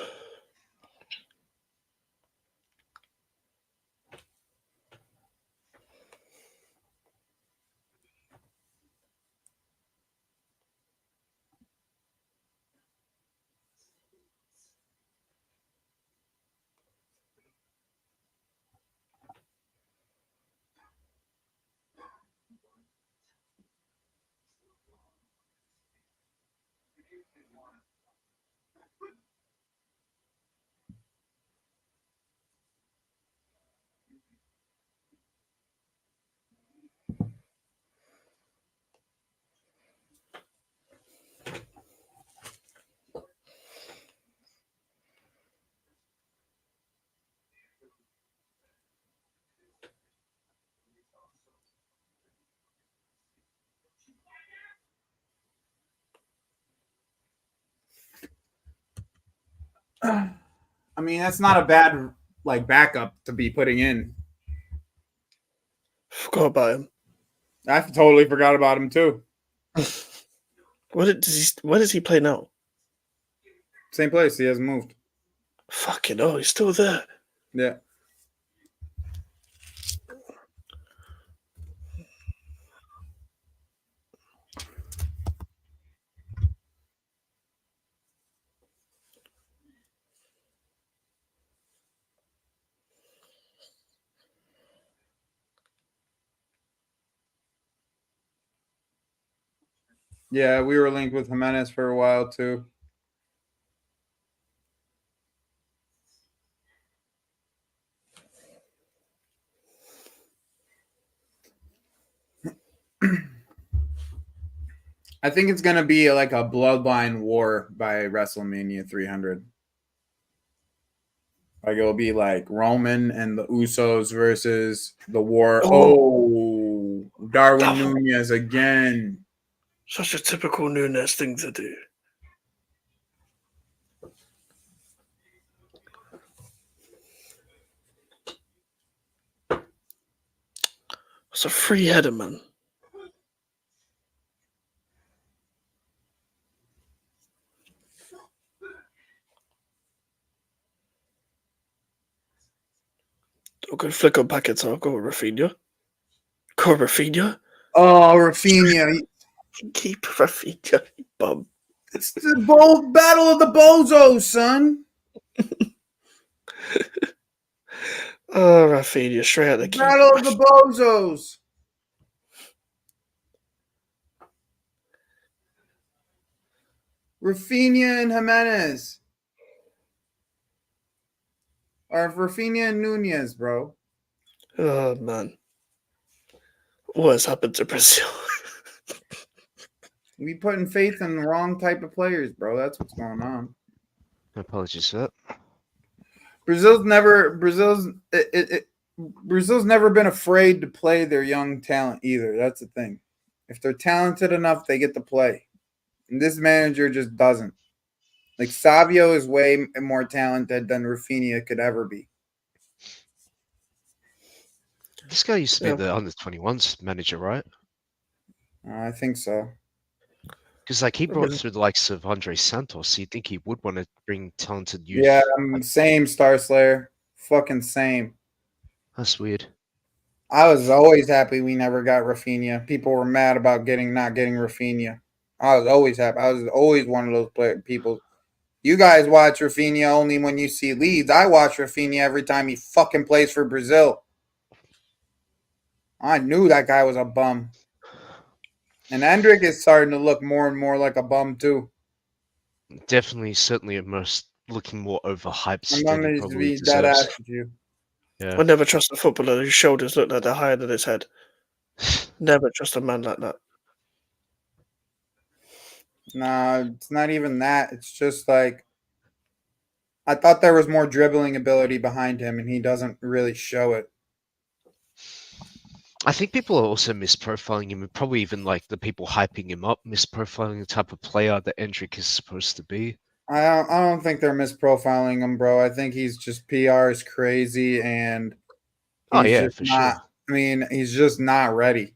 I mean, that's not a bad backup to be putting in.
Forgot about him.
I totally forgot about him too.
Where does he play now?
Same place. He hasn't moved.
Fucking oh, he's still there.
Yeah. Yeah, we were linked with Jimenez for a while too. I think it's gonna be like a bloodline war by WrestleMania 300. Like it'll be like Roman and the Usos versus the War. Oh, Darwin Nunez again.
Such a typical Nunes thing to do. It's a free header, man. Okay, flick on packets. I'll go with Rafinha. Go with Rafinha.
Oh, Rafinha.
Keep Rafinha, you bum.
It's the battle of the bozos, son.
Oh, Rafinha, straight out the keeper.
Battle of the bozos. Rafinha and Jimenez. Or Rafinha and Nunez, bro.
Oh, man. What has happened to Brazil?
We putting faith in the wrong type of players, bro. That's what's going on.
Apologies for that.
Brazil's never been afraid to play their young talent either. That's the thing. If they're talented enough, they get to play. And this manager just doesn't. Like Savio is way more talented than Rafinha could ever be.
This guy used to be the under-21s manager, right?
I think so.
Because like he brought through the likes of Andre Santos, so you'd think he would want to bring talented youth.
Yeah, same Star Slayer. Fucking same.
That's weird.
I was always happy we never got Rafinha. People were mad about not getting Rafinha. I was always happy. I was always one of those people. You guys watch Rafinha only when you see Leeds. I watch Rafinha every time he fucking plays for Brazil. I knew that guy was a bum. And Hendrick is starting to look more and more like a bum too.
Definitely, certainly looking more overhyped
I'm
than he
going to
probably
be dead
deserves.
ass with you.
Yeah.
I never trust a footballer whose shoulders look like they're higher than his head. Never trust a man like that.
Nah, it's not even that. It's just like I thought there was more dribbling ability behind him, and he doesn't really show it.
I think people are also misprofiling him, and probably even like the people hyping him up, misprofiling the type of player that Endrick is supposed to be.
I don't think they're misprofiling him, bro. I think he's just PR is crazy, and he's just not.
Sure.
I mean, he's just not ready.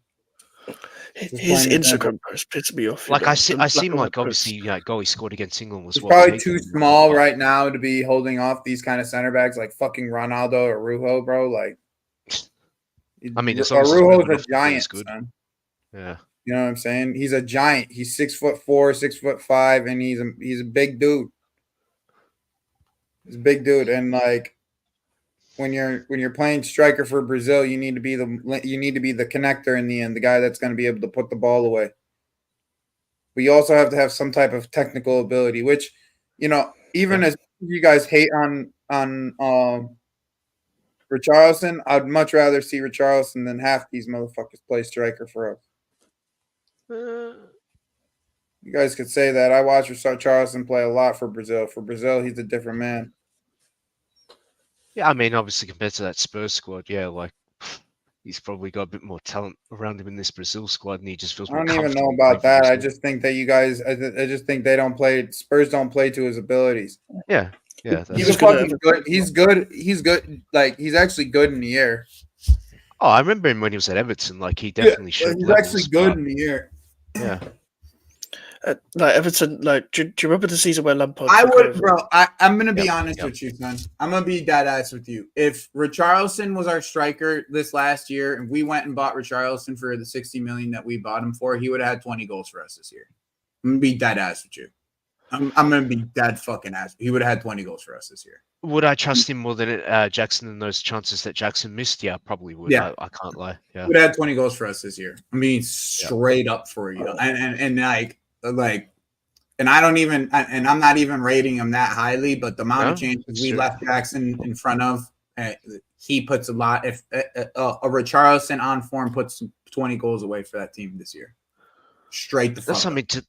His Instagram post pissed me off.
Like I see him like obviously, goal he scored against England was
he's probably
taken,
too small right now to be holding off these kind of center backs like fucking Ronaldo or Araujo, bro. Like,
I mean,
Araujo's a giant, son.
Yeah.
You know what I'm saying? He's a giant. He's 6'4", 6'5", and he's a big dude. He's a big dude, and like when you're playing striker for Brazil, you need to be the connector in the end, the guy that's going to be able to put the ball away. But you also have to have some type of technical ability, which even as you guys hate on Richarlison, I'd much rather see Richarlison than half these motherfuckers play striker for us. You guys could say that. I watch Richarlison play a lot for Brazil. For Brazil, he's a different man.
Yeah, I mean, obviously compared to that Spurs squad, yeah, like he's probably got a bit more talent around him in this Brazil squad, and he just feels more comfortable. I don't even know
about that. I just think that you guys, I just think they don't play. Spurs don't play to his abilities.
Yeah.
He's fucking good. He's good. He's good. Like he's actually good in the air.
Oh, I remember him when he was at Everton. Like he definitely showed.
He's actually good in the air.
Yeah.
Like Everton, like do you remember the season where Lampard?
I'm gonna be honest with you, son. I'm gonna be dead ass with you. If Richarlison was our striker this last year, and we went and bought Richarlison for the 60 million that we bought him for, he would have had 20 goals for us this year. I'm gonna be dead ass with you. I'm gonna be dead fucking ass. He would have had 20 goals for us this year.
Would I trust him more than Jackson in those chances that Jackson missed? Yeah, probably would. Yeah. I can't lie. Yeah,
he would have had 20 goals for us this year. I mean, straight up for you, and like, and I don't even, and I'm not even rating him that highly, but the amount of chances we left Jackson in front of, he puts a lot. If a Richarlison on form puts 20 goals away for that team this year, straight the fuck.
That's something to.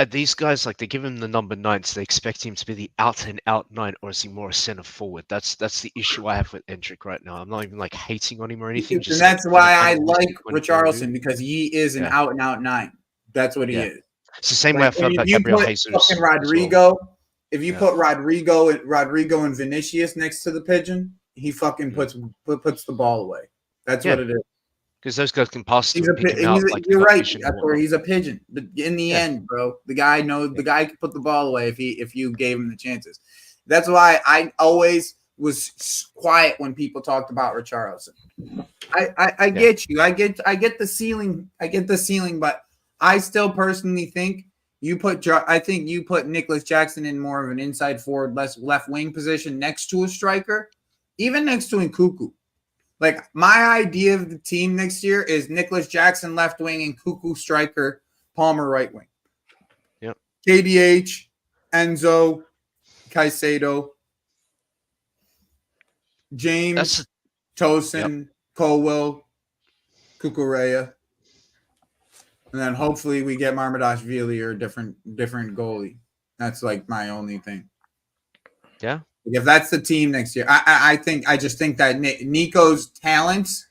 These guys, like they give him the number 9, so they expect him to be the out and out 9, or is he more a center forward? That's the issue I have with Endrick right now. I'm not even like hating on him or anything.
And that's why I like Richarlison, because he is an out and out 9. That's what he is.
It's the same way I felt about Gabriel Jesus.
Fucking Rodrigo, if you put Rodrigo and Vinicius next to the pigeon, he fucking puts the ball away. That's what it is.
Because those guys can pass.
You're right. That's where he's a pigeon. But in the end, bro, the guy can put the ball away if you gave him the chances. That's why I always quiet when people talked about Richarlison. I get you. I get the ceiling. I get the ceiling, but I still personally think you put Nicholas Jackson in more of an inside forward, less left wing position next to a striker, even next to Nkuku. Like, my idea of the team next year is Nicholas Jackson left wing and Nkuku striker, Palmer right wing.
Yep.
KDH, Enzo, Caicedo, James, Tosin, Colwell, Cucurella. And then hopefully we get Marmadashvili or a different goalie. That's like my only thing.
Yeah.
If that's the team next year, I just think that Nico's talents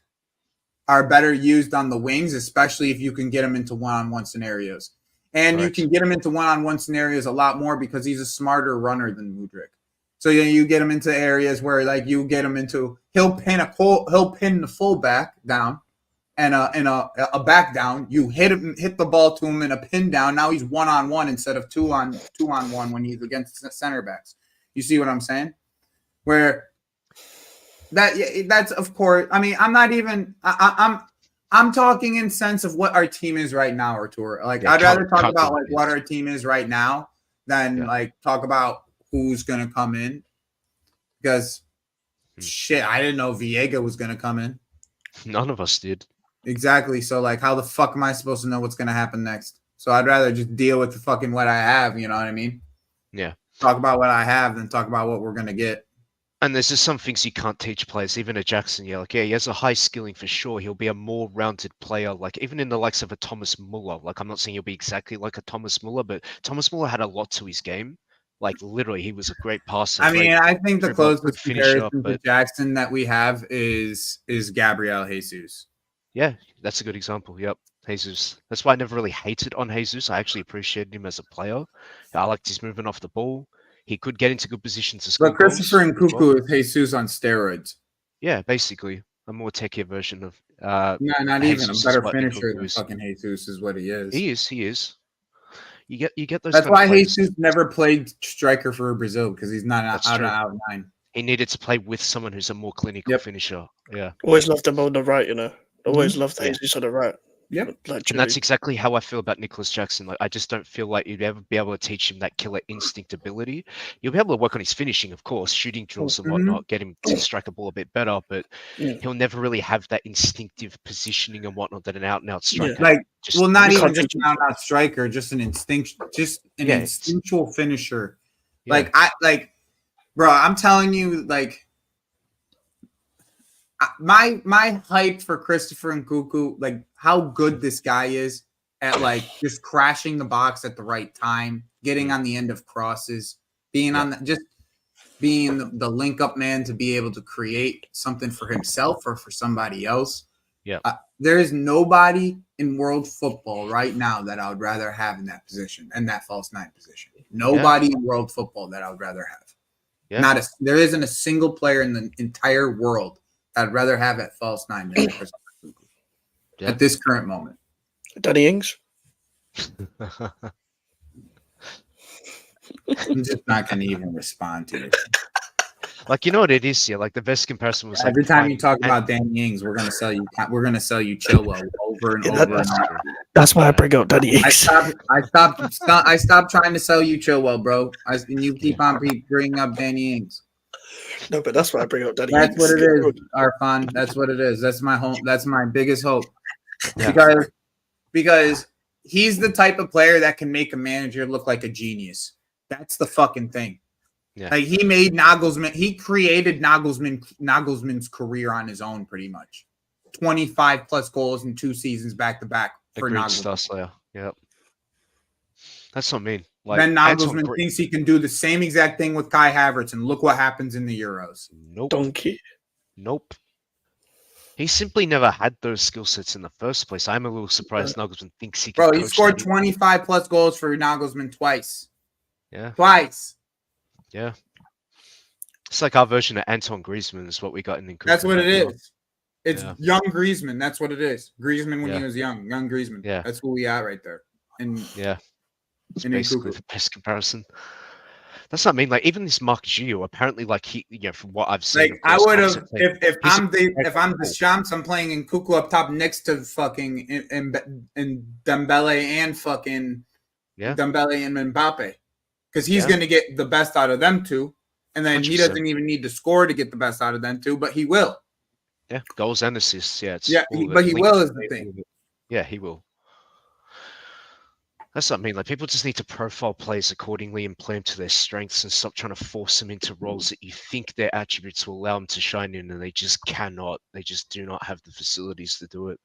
are better used on the wings, especially if you can get him into one-on-one scenarios. And
Correct.
You can get him into one-on-one scenarios a lot more because he's a smarter runner than Mudryk. So you get him into areas where like you get him into he'll pin the fullback down and a back down. You hit the ball to him in a pin down. Now he's one-on-one instead of two on one when he's against center backs. You see what I'm saying? Where that's of course. I mean, I'm not even. I'm talking in sense of what our team is right now, Artur. Like, I'd rather talk about like what our team is right now than like talk about who's gonna come in. Because shit, I didn't know Viega was gonna come in.
None of us did.
Exactly. So like, how the fuck am I supposed to know what's gonna happen next? So I'd rather just deal with the fucking what I have. You know what I mean?
Yeah.
Talk about what I have than talk about what we're gonna get.
And there's just some things you can't teach players, even a Jackson. Yeah, like, yeah, he has a high skilling for sure. He'll be a more rounded player, like even in the likes of a Thomas Muller. Like, I'm not saying he'll be exactly like a Thomas Muller, but Thomas Muller had a lot to his game. Like, literally, he was a great passer.
I mean, I think the closest
finisher,
comparison to Jackson that we have is Gabriel Jesus.
Yeah, that's a good example. Yep, Jesus. That's why I never really hated on Jesus. I actually appreciated him as a player. I liked his movement off the ball. He could get into good positions to score.
But Christopher Nkuku is Jesus on steroids.
Yeah, basically a more techier version of.
Not even a better finisher than fucking Jesus is what he is.
He is. You get those.
That's why Jesus never played striker for Brazil, because he's not out of nine.
He needed to play with someone who's a more clinical finisher. Yeah.
Always loved him on the right, you know. Always loved Jesus on the right.
Yep.
And that's exactly how I feel about Nicholas Jackson. Like, I just don't feel like you'd ever be able to teach him that killer instinct ability. You'll be able to work on his finishing, of course, shooting drills and whatnot, get him to strike a ball a bit better, but he'll never really have that instinctive positioning and whatnot that an out-and-out striker.
Like, not even just an out-and-out striker, just an instinctual finisher. Yeah. Bro, I'm telling you, like, my hype for Christopher Nkuku, like how good this guy is at like just crashing the box at the right time, getting on the end of crosses, being being the link up man to be able to create something for himself or for somebody else.
Yeah,
there is nobody in world football right now that I would rather have in that position and that false nine position. Nobody in world football that I would rather have. Yeah. There isn't a single player in the entire world I'd rather have at false nine than Christopher Nkuku at this current moment.
Danny Ings?
I'm just not going to even respond to it.
Like, you know what it is here? Like, the best comparison was
every time you talk about Danny Ings, we're going to sell you. We're going to sell you Chilwell over and over and over.
That's why I bring up Danny Ings.
I stopped trying to sell you Chilwell, bro. And you keep on bringing up Danny Ings.
No, but that's why I bring up Danny.
That's what it is, Arfan. That's what it is. That's my home. That's my biggest hope. Yeah. Because he's the type of player that can make a manager look like a genius. That's the fucking thing. Yeah. Like, he made Nagelsmann. He created Nagelsmann's career on his own, pretty much. 25 plus goals in 2 seasons back to back for Nagelsmann.
Yep. That's what I mean. Like,
then Nagelsmann thinks he can do the same exact thing with Kai Havertz, and look what happens in the Euros.
Nope.
Donkey.
Nope. He simply never had those skill sets in the first place. I'm a little surprised Nagelsmann thinks he can.
Bro, he scored 25 plus goals for Nagelsmann twice.
Yeah.
Twice.
Yeah. It's like our version of Antoine Griezmann is what we got in the.
That's what it is. It's young Griezmann. That's what it is. Griezmann when he was young. Young Griezmann.
Yeah.
That's who we are right there. And
it's basically the best comparison. That's what I mean. Like even this Mark Gio, apparently, like he, from what I've seen,
Like
of
I
course,
would have
opposite team,
if
he's
if I'm Deschamps, I'm playing in Kuku up top next to fucking in Dembele and fucking
yeah,
Dembele and Mbappe, because he's
Yeah.
going to get the best out of them two, and then he
100%.
doesn't even need to score to get the best out of them two, but he will.
Yeah, goals and assists. Yeah, it's
Yeah,
all of
but
it.
he will is the thing.
Yeah, he will. That's what I mean. Like people just need to profile players accordingly and play them to their strengths and stop trying to force them into roles that you think their attributes will allow them to shine in, and they just cannot. They just do not have the facilities to do it,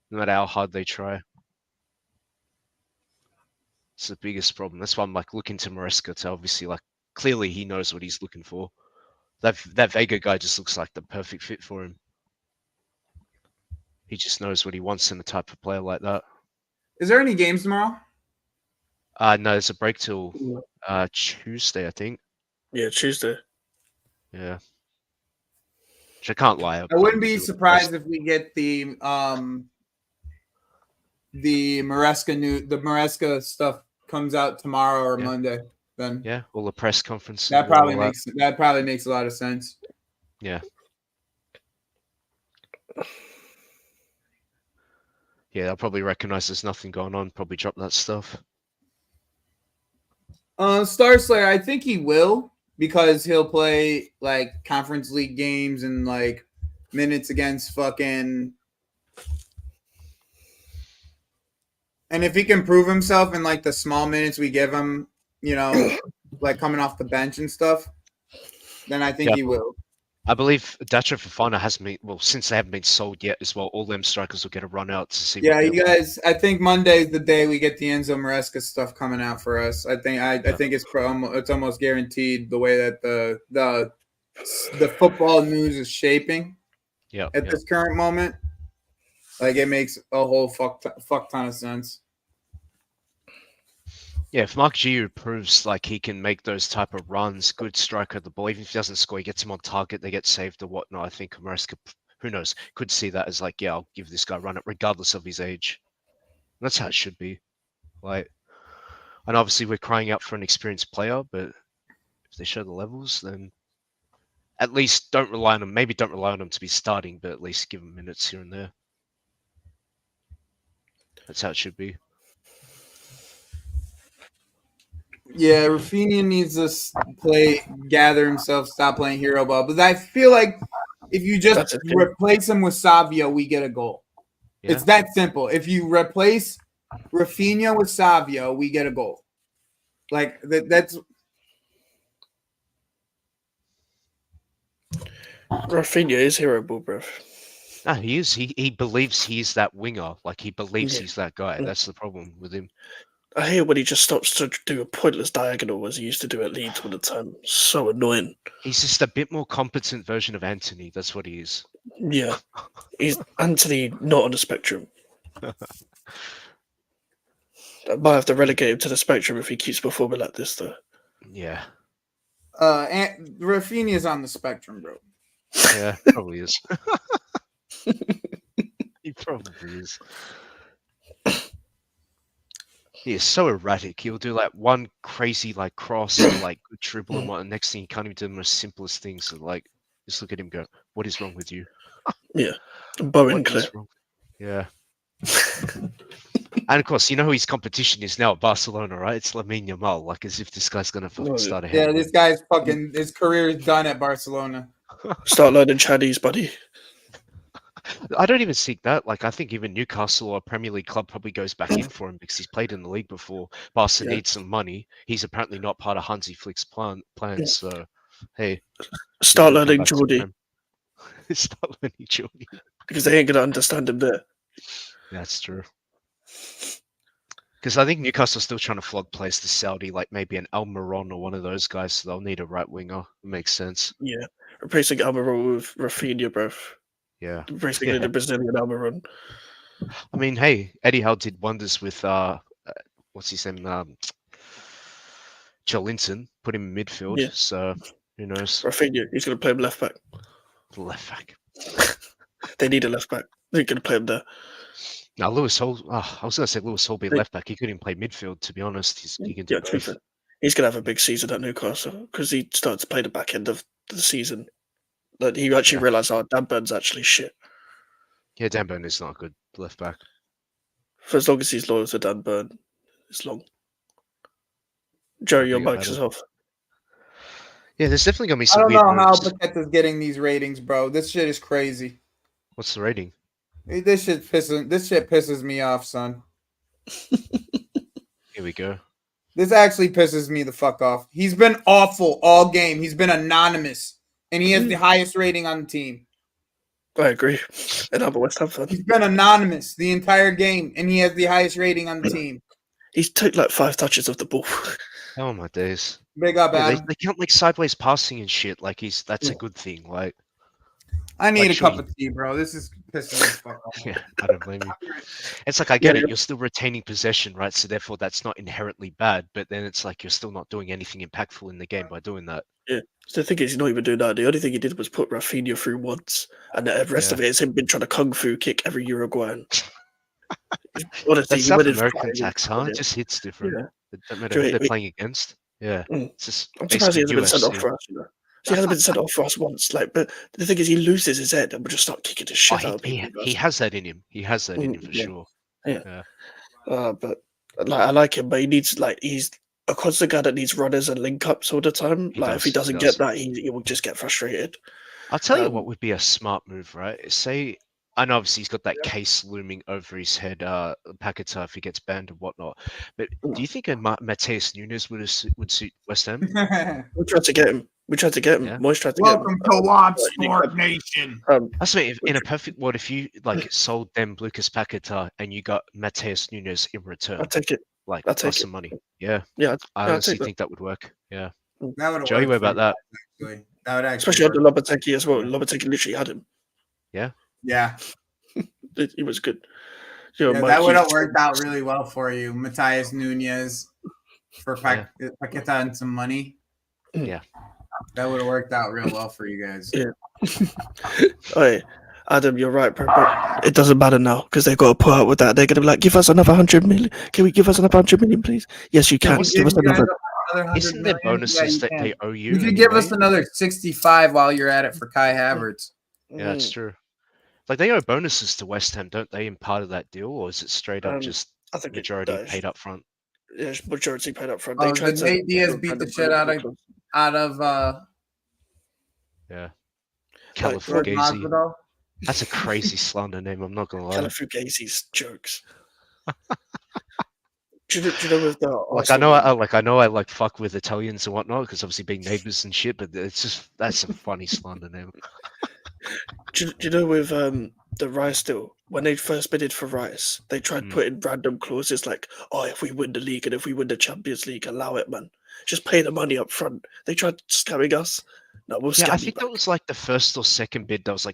no matter how hard they try. It's the biggest problem. That's why I'm like looking to Maresca to obviously like clearly he knows what he's looking for. That Vega guy just looks like the perfect fit for him. He just knows what he wants in a type of player like that.
Is there any games tomorrow?
No, there's a break till Tuesday, I think.
Yeah, Tuesday.
Yeah. Which I can't lie.
I wouldn't be surprised if we get the Maresca stuff comes out tomorrow or Monday. Then
yeah, all the press conference.
That probably makes a lot of sense.
Yeah. Yeah, they'll probably recognize there's nothing going on. Probably drop that stuff.
Star Slayer, I think he will because he'll play like conference league games and like minutes against fucking. And if he can prove himself in like the small minutes we give him, like coming off the bench and stuff, then I think he will.
I believe Dacho Fofana hasn't been, well, since they haven't been sold yet as well, all them strikers will get a run out to see.
Yeah, you guys, I think Monday's the day we get the Enzo Maresca stuff coming out for us. I think it's almost guaranteed the way that the football news is shaping at this current moment. Like it makes a whole fuck ton of sense.
Yeah, if Mark Giroud proves like he can make those type of runs, good striker of the ball, even if he doesn't score, he gets him on target, they get saved or whatnot. I think Maresca, who knows, could see that as like, yeah, I'll give this guy a run it regardless of his age. And that's how it should be. Like, and obviously we're crying out for an experienced player, but if they show the levels, then at least don't rely on them. Maybe don't rely on them to be starting, but at least give them minutes here and there. That's how it should be.
Yeah, Rafinha needs to gather himself, stop playing hero ball. But I feel like if you just replace him with Savio, we get a goal. Yeah. It's that simple. If you replace Rafinha with Savio, we get a goal. Like that's.
Rafinha is hero ball, bro.
No, he is. He believes he's that winger. Like he believes he's that guy. That's the problem with him.
I hate when he just stops to do a pointless diagonal as he used to do at Leeds all the time. So annoying.
He's just a bit more competent version of Anthony. That's what he is.
Yeah. He's Anthony not on the spectrum. I might have to relegate him to the spectrum if he keeps performing like this, though.
Yeah.
Rafinha's on the spectrum, bro.
Yeah, probably is. He probably is. He is so erratic. He'll do like one crazy like cross or like good dribble and what. And next thing you can't even do the most simplest things. So like, just look at him go. What is wrong with you?
Yeah, Bowen Claire.
Yeah. And of course, you know who his competition is now at Barcelona, right? It's Lamine Yamal. Like as if this guy's gonna fucking start ahead.
Yeah, this guy's fucking his career is done at Barcelona.
Start learning Chinese, buddy.
I don't even see that. Like, I think even Newcastle or a Premier League club probably goes back in for him because he's played in the league before. Barca needs some money. He's apparently not part of Hansi Flick's plans. So, hey.
Start learning Geordie.
Start learning Geordie.
Because they ain't going to understand him there.
That's true. Because I think Newcastle's still trying to flog players to Saudi, like maybe an Almiron or one of those guys. So they'll need a right winger. It makes sense.
Yeah. Replacing Almiron with Rafinha, bro.
Yeah.
Basically the Brazilian Almiron.
I mean, hey, Eddie Howe did wonders with what's his name? Joelinton, put him in midfield. Yeah. So who knows?
Rafinha, he's going to play him left back.
Left back.
They need a left back. They're going to play him there.
Now, Lewis Hall. I was going to say Lewis Hall be left back. He couldn't even play midfield, to be honest. He can do both.
He's gonna have a big season at Newcastle because he started to play the back end of the season. That he actually
Yeah.
realised, Dan Burn's actually shit.
Yeah, Dan Burn is not a good left back.
For as long as he's loyal to Dan Burn, it's long. Joe, your
bigger
mic's
battle.
off.
Yeah, there's definitely gonna be
I
some
don't
weird
know how
moves.
Paqueta's getting these ratings, bro. This shit is crazy.
What's the rating?
This shit pisses me off, son.
Here we go.
This actually pisses me the fuck off. He's been awful all game. He's been anonymous, and he has the highest rating on the team.
I agree. And I'm a West Ham fan.
He's been anonymous the entire game, and he has the highest rating on the team.
He's took like 5 touches of the ball.
Oh my days.
Big up,
Yeah,
Adam.
they count like sideways passing and shit. Like that's a good thing. Like,
I need
like,
a
sure,
cup of tea, bro. This is pissing me the fuck off.
yeah, I don't blame you. It's like I get it. You're still retaining possession, right? So therefore, that's not inherently bad. But then it's like you're still not doing anything impactful in the game by doing that.
Yeah. So the thing is, he's not even doing that. The only thing he did was put Rafinha through once, and the rest of it is him been trying to kung fu kick every Uruguayan. Honestly,
That's South American tax, huh? It just hits different.
Yeah.
It don't matter who they're playing against. Yeah. It's just
I'm surprised he hasn't been sent
basically
off for us. He hasn't been sent off for us once. Like, but the thing is, he loses his head and will just start kicking the shit out of people.
He has that in him. He has that in him for sure.
Yeah. But like, I like him, but he needs he's a constant guy that needs runners and link ups all the time. If he doesn't get that, he will just get frustrated.
I'll tell you what would be a smart move, right? Say, I know obviously he's got that case looming over his head, Paqueta, if he gets banned and whatnot. But do you think a Mateus Nunes would suit West Ham?
We tried to get him.
Yeah.
Moise tried to
Welcome
get him.
to Watch Sport Nation.
That's what, in a perfect world, if you sold them Lucas Paqueta and you got Mateus Nunes in return,
I'll take it.
Like
I'll take
some money. Yeah.
Yeah.
I honestly think that would work. Yeah.
That would
Joey, what about that?
Actually. That would actually
especially under Lopetegui as well. Lopetegui literally had him.
Yeah.
Yeah.
He was good.
That would have worked out really well for you, Matthias Nunez, for Paqueta and some money.
Yeah.
That would have worked out real well for you guys.
Yeah. Hey, Adam, you're right, bro. But it doesn't matter now because they've got to put out with that. They're going to be like, give us another 100 million. Can we give us another 100 million, please? Yes, you can. Give us another.
Isn't there bonuses that they owe you?
You could give us another 65 while you're at it for Kai Havertz.
Yeah, that's true. Like they owe bonuses to West Ham, don't they? In part of that deal, or is it straight up just
I think
majority paid up front?
Yeah, majority paid up front.
Oh, did Nate Diaz beat the shit out of
Califugazi. That's a crazy slander name. I'm not gonna lie.
Califugazi's jokes. Do you know with the
I know I fuck with Italians and whatnot because obviously being neighbors and shit, but that's a funny slander name.
Do you know with the Rice deal, when they first bidded for Rice, they tried putting random clauses like, oh, if we win the league and if we win the Champions League, allow it, man. Just pay the money up front. They tried scamming us. No, we'll scam
I think that was like the first or second bid that was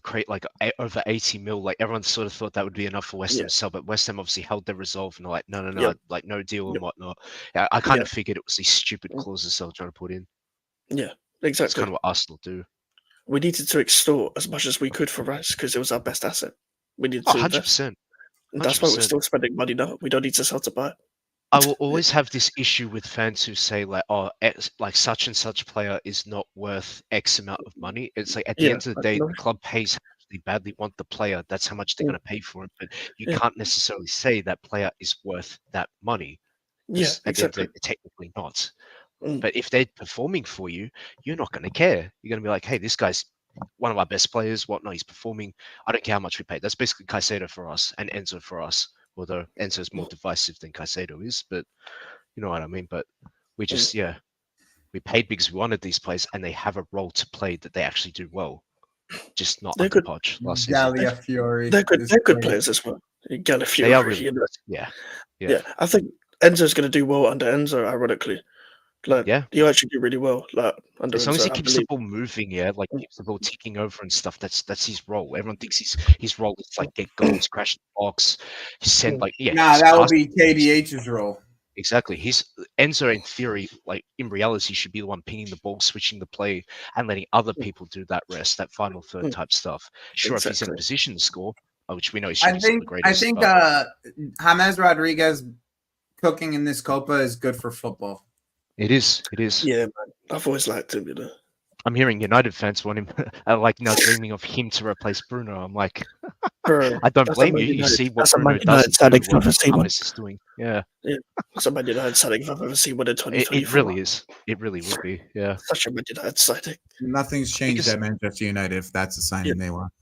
over 80 mil. Like everyone sort of thought that would be enough for West Ham to sell, but West Ham obviously held their resolve and they're like, no, like no deal and whatnot. Yeah, I kind of figured it was these stupid clauses they were trying to put in.
Yeah, exactly.
That's kind of what Arsenal do.
We needed to extort as much as we could for Rice because it was our best asset. We needed to
100%.
And that's why we're still spending money now. We don't need to sell to buy.
I will always have this issue with fans who say like, oh, like such and such player is not worth X amount of money. It's like at the end of the day, the club pays how much they badly want the player. That's how much they're going to pay for it. But you can't necessarily say that player is worth that money.
Yeah,
at the end of the day, they're technically not. But if they're performing for you, you're not going to care. You're going to be like, hey, this guy's one of our best players. Whatnot, he's performing. I don't care how much we pay. That's basically Caicedo for us and Enzo for us. Although Enzo is more divisive than Caicedo is, but you know what I mean. But we just, we paid because we wanted these players, and they have a role to play that they actually do well. Just not under Poch last
season.
They're good players as well. Galafiori,
they are really good. Yeah.
I think Enzo's going to do well under Enzo. Ironically, he'll actually do really well. Under
as long
Enzo,
as he keeps the ball moving, keeps the ball ticking over and stuff. That's his role. Everyone thinks his role is like get goals, crash the box, send
that would be KDH's role.
Exactly. Enzo in theory, like in reality, should be the one pinging the ball, switching the play, and letting other people do that rest, that final third type stuff. Sure, if he's in a position to score, which we know he's the greatest.
I think James Rodriguez cooking in this Copa is good for football.
It is. It is.
Yeah, man. I've always liked him, you know.
I'm hearing United fans want him, are like now dreaming of him to replace Bruno. I'm like,
Bro,
I don't
that's a
blame
Man
you. You
United.
see what
That's a
Bruno
Man United
doesn't do,
signing if I've
what
ever seen one.
James is doing. Yeah,
Yeah, that's a Man United signing if I've ever seen one in
it
2024.
really is. It really would be. Yeah,
Such a Man United signing.
Nothing's changed
because
at Manchester United if that's the signing they want.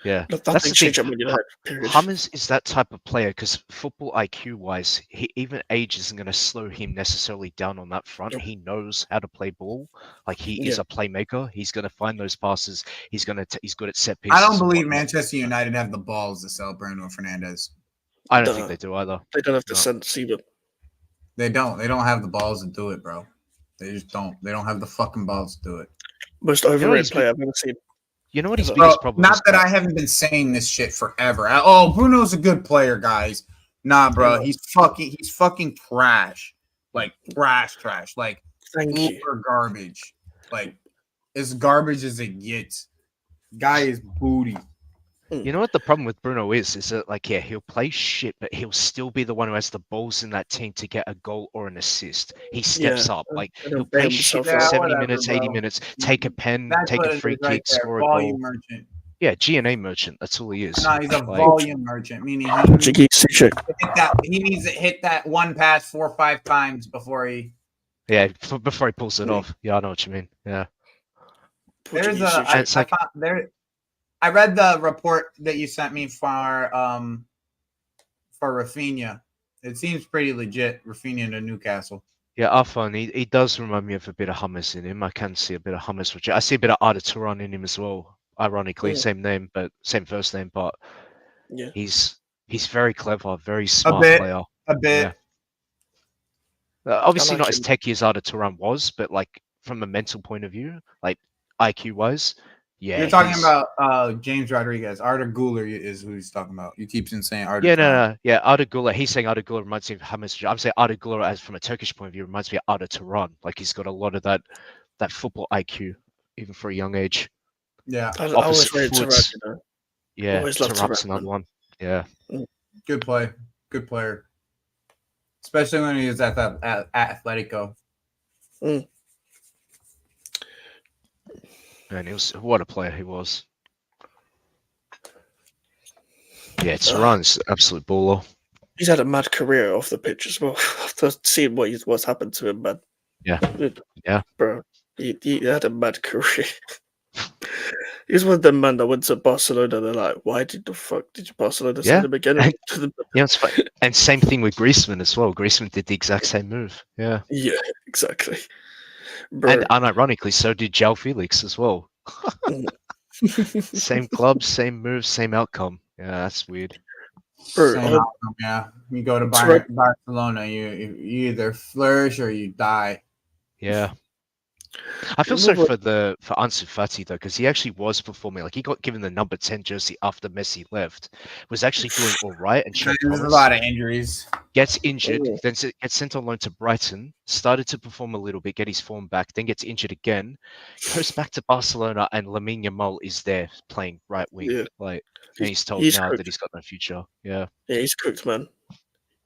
yeah, that's
Nothing
the thing.
changed at Man United, period.
Hummers is that type of player because football IQ wise, even age isn't going to slow him necessarily down on that front.
Nope.
He knows how to play ball. Like he is
Yeah.
a playmaker. He's going to find those passes. He's good at set
I
pieces.
don't
and
believe
whatnot.
Manchester United have the balls to sell Bruno Fernandes.
I don't think
Nah.
they do either.
They don't have to
No.
send Seaman.
They don't. They don't have the balls to do it, bro. They just don't. They don't have the fucking balls to do it.
Most
know what
overrated
his
player I've ever seen.
You know what his
Bro,
biggest problem
Not
is?
that I haven't been saying this shit forever. Oh, Bruno's a good player, guys. Nah, bro. He's fucking trash. Like trash. Like
Thank you.
uber garbage. Like as garbage as it gets. Guy is booty.
You know what the problem with Bruno is that like, yeah, he'll play shit, but he'll still be the one who has the balls in that team to get a goal or an assist. He steps up, like he'll play shit for
Yeah,
70
whatever,
minutes, 80
bro.
minutes, take a pen,
That's
take
what
a
it
free
is right
kick,
there.
score a
Volume
goal.
merchant.
Yeah, G&A merchant. That's all he is.
No, he's a
Like,
volume merchant, meaning
Jiggy Suchek.
he needs to hit that one pass 4 or 5 times before he.
yeah, before he pulls it off. Yeah, I know what you mean. Yeah.
There's
Portuguese
a.
Suchek.
It's like-
I found there. I read the report that you sent me for Rafinha. It seems pretty legit. Rafinha to Newcastle.
Yeah, Arfan, he does remind me of a bit of Hummus in him. I can see a bit of Hummus, which I see a bit of Arda Turan in him as well. Ironically,
Yeah.
same name, but same first name. But
Yeah.
he's very clever, very smart player.
A bit.
Obviously
like
not as
him.
techy as Arda Turan was, but like from a mental point of view, like IQ wise, yeah.
You're talking about James Rodriguez. Arda Güler is who he's talking about. You keep saying Arda.
Yeah,
Turan.
no. Yeah, Arda Güler. He's saying Arda Güler reminds me of Hummus. I'm saying Arda Güler, as from a Turkish point of view, reminds me of Arda Turan. Like he's got a lot of that football IQ, even for a young age.
Yeah,
I always
Opposite
rated
foot.
Turan, you know.
Yeah,
Always loved
Turan's
Turan,
another
man.
one. Yeah.
good player, especially when he was at Atletico.
And he was what a player he was. Yeah, Turan's absolute baller.
He's had a mad career off the pitch as well. After seeing what's happened to him, man.
Yeah. Yeah.
Bro, he had a mad career. He's one of them man that went to Barcelona. They're like, why did the fuck did you Barcelona sign him again?
Yeah, it's fine. And same thing with Griezmann as well. Griezmann did the exact same move. Yeah.
Yeah, exactly. Bro.
And unironically, so did João Felix as well. Same club, same move, same outcome. Yeah, that's weird.
Bro,
Yeah, you go to Barcelona, you either flourish or you die.
Yeah. I feel sorry for Ansu Fati though, because he actually was performing. Like he got given the number 10 jersey after Messi left, was actually doing all right and showed
There's
promise.
a lot of injuries.
Gets injured, then gets sent on loan to Brighton, started to perform a little bit, get his form back, then gets injured again, goes back to Barcelona, and Lamine Yamal is there playing right wing.
Yeah.
Like, and he's told now that he's got no future. Yeah.
Yeah, he's cooked, man.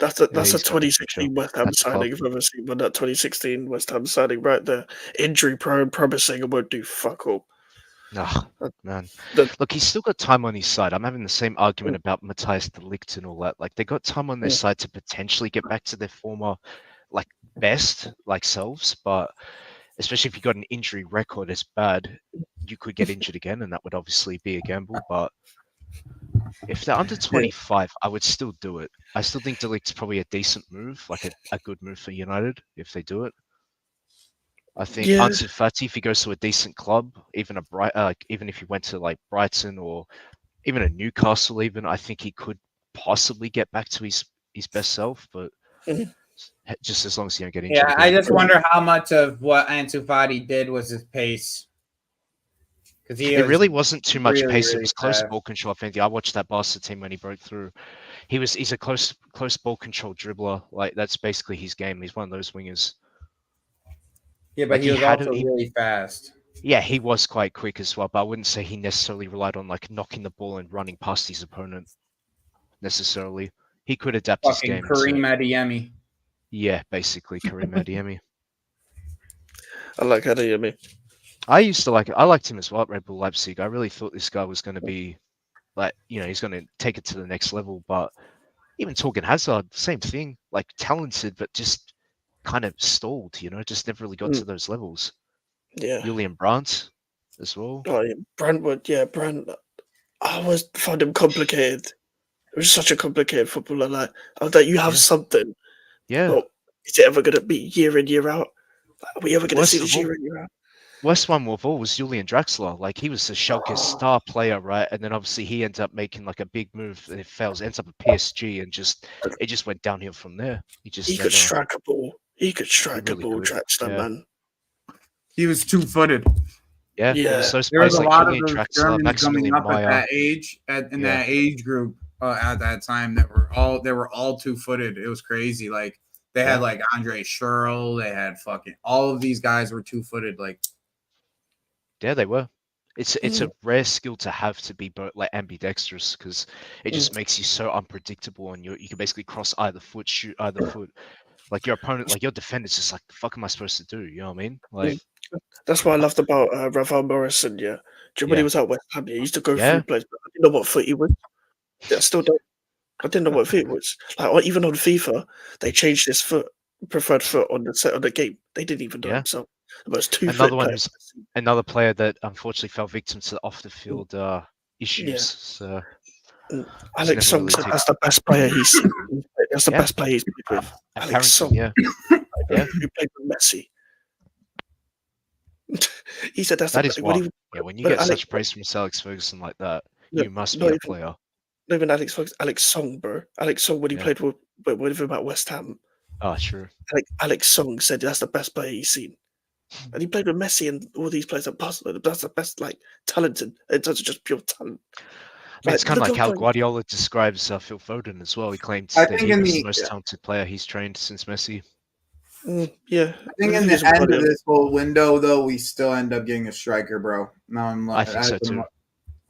That's a
he's got no
2016
future.
West Ham
That's
signing. If I've ever seen one, that 2016 West Ham signing right there. Injury prone, promising, and won't do fuck all.
Oh, man. Look, he's still got time on his side. I'm having the same argument about Matthias de Ligt and all that. Like, they got time on their side to potentially get back to their former, like, best, like, selves. But especially if you got an injury record as bad, you could get injured again, and that would obviously be a gamble. But if they're under 25, I would still do it. I still think de Ligt's probably a decent move, like a good move for United if they do it. I think Ansu Fati, if he goes to a decent club, even even if he went to like Brighton or even a Newcastle, even I think he could possibly get back to his best self. But just as long as he don't get injured.
Yeah, I just wonder how much of what Ansu Fati did was his pace. Because
it really wasn't too much pace.
really
It was close
fast.
ball control. I think I watched that Barca team when he broke through. He's a close ball control dribbler. Like that's basically his game. He's one of those wingers.
Yeah, but
Like,
he was also really fast.
Yeah, he was quite quick as well, but I wouldn't say he necessarily relied on like knocking the ball and running past his opponent necessarily. He could adapt his game.
Kareem Adeyemi.
Yeah, basically Kareem Adeyemi.
I like Adeyemi.
I liked him as well at Red Bull Leipzig. I really thought this guy was going to be like, he's going to take it to the next level. But even Torgan Hazard, same thing, like talented, but just kind of stalled, just never really got to those levels.
Yeah.
Julian Brandt as well.
Oh, yeah. Brandt. I always found him complicated. It was such a complicated footballer. Like, you have something.
Yeah.
But is it ever going to be year in, year out? Are we ever going to see this
Worst of all-
year in, year out?
Worst one of all was Julian Draxler. Like, he was the Schalke's star player, right? And then obviously he ends up making like a big move and it fails, ends up at PSG, and it just went downhill from there.
He could strike a ball. He could strike a
really
ball,
could.
Draxler,
Yeah.
man.
He was 2-footed.
Yeah,
Yeah.
it was those
There was
players
a
like
lot of
Julian
those
Draxler,
Germans coming
Maximilian
up at
Meyer.
that age, in that age group at that time that were all 2-footed. It was crazy. Like they had like Andre Schurrle, they had fucking all of these guys were 2-footed. Like,
yeah, they were. It's a rare skill to have, to be both like ambidextrous, because it just makes you so unpredictable, and you can basically cross either foot, shoot either foot. Like your opponent, like your defender's just like, the fuck am I supposed to do? You know what I mean? Like,
that's what I loved about Rafael Morrison. Yeah, do you know when he was at West Ham? He used to go through plays, but I didn't know what foot he was. Yeah, I still don't. I didn't know what foot it was. Like even on FIFA, they changed his preferred foot on the game. They didn't even know himself. But it's 2
another
foot
one
players.
who's another player that unfortunately fell victim to the off the field issues.
Yeah.
So
Alex Song said that's the best player he's seen. That's the best player he's played with. Alex Song.
Yeah.
Who played with Messi. He said that's
that
the
is
best.
what. When you get such praise from Sir Alex Ferguson like that, you must be a player.
Not even Alex Ferguson, Alex Song, bro. Alex Song, when he played with him at West Ham.
Oh, true.
Alex Song said that's the best player he's seen. And he played with Messi and all these players at Barcelona. That's the best, like, talented. It's just pure talent.
I mean, it's kind of like how Guardiola describes Phil Foden as well. He claims
I
that
think
he was the most talented player he's trained since Messi.
Yeah.
I think in the end of this whole window, though, we still end up getting a striker, bro. No,
I think so too.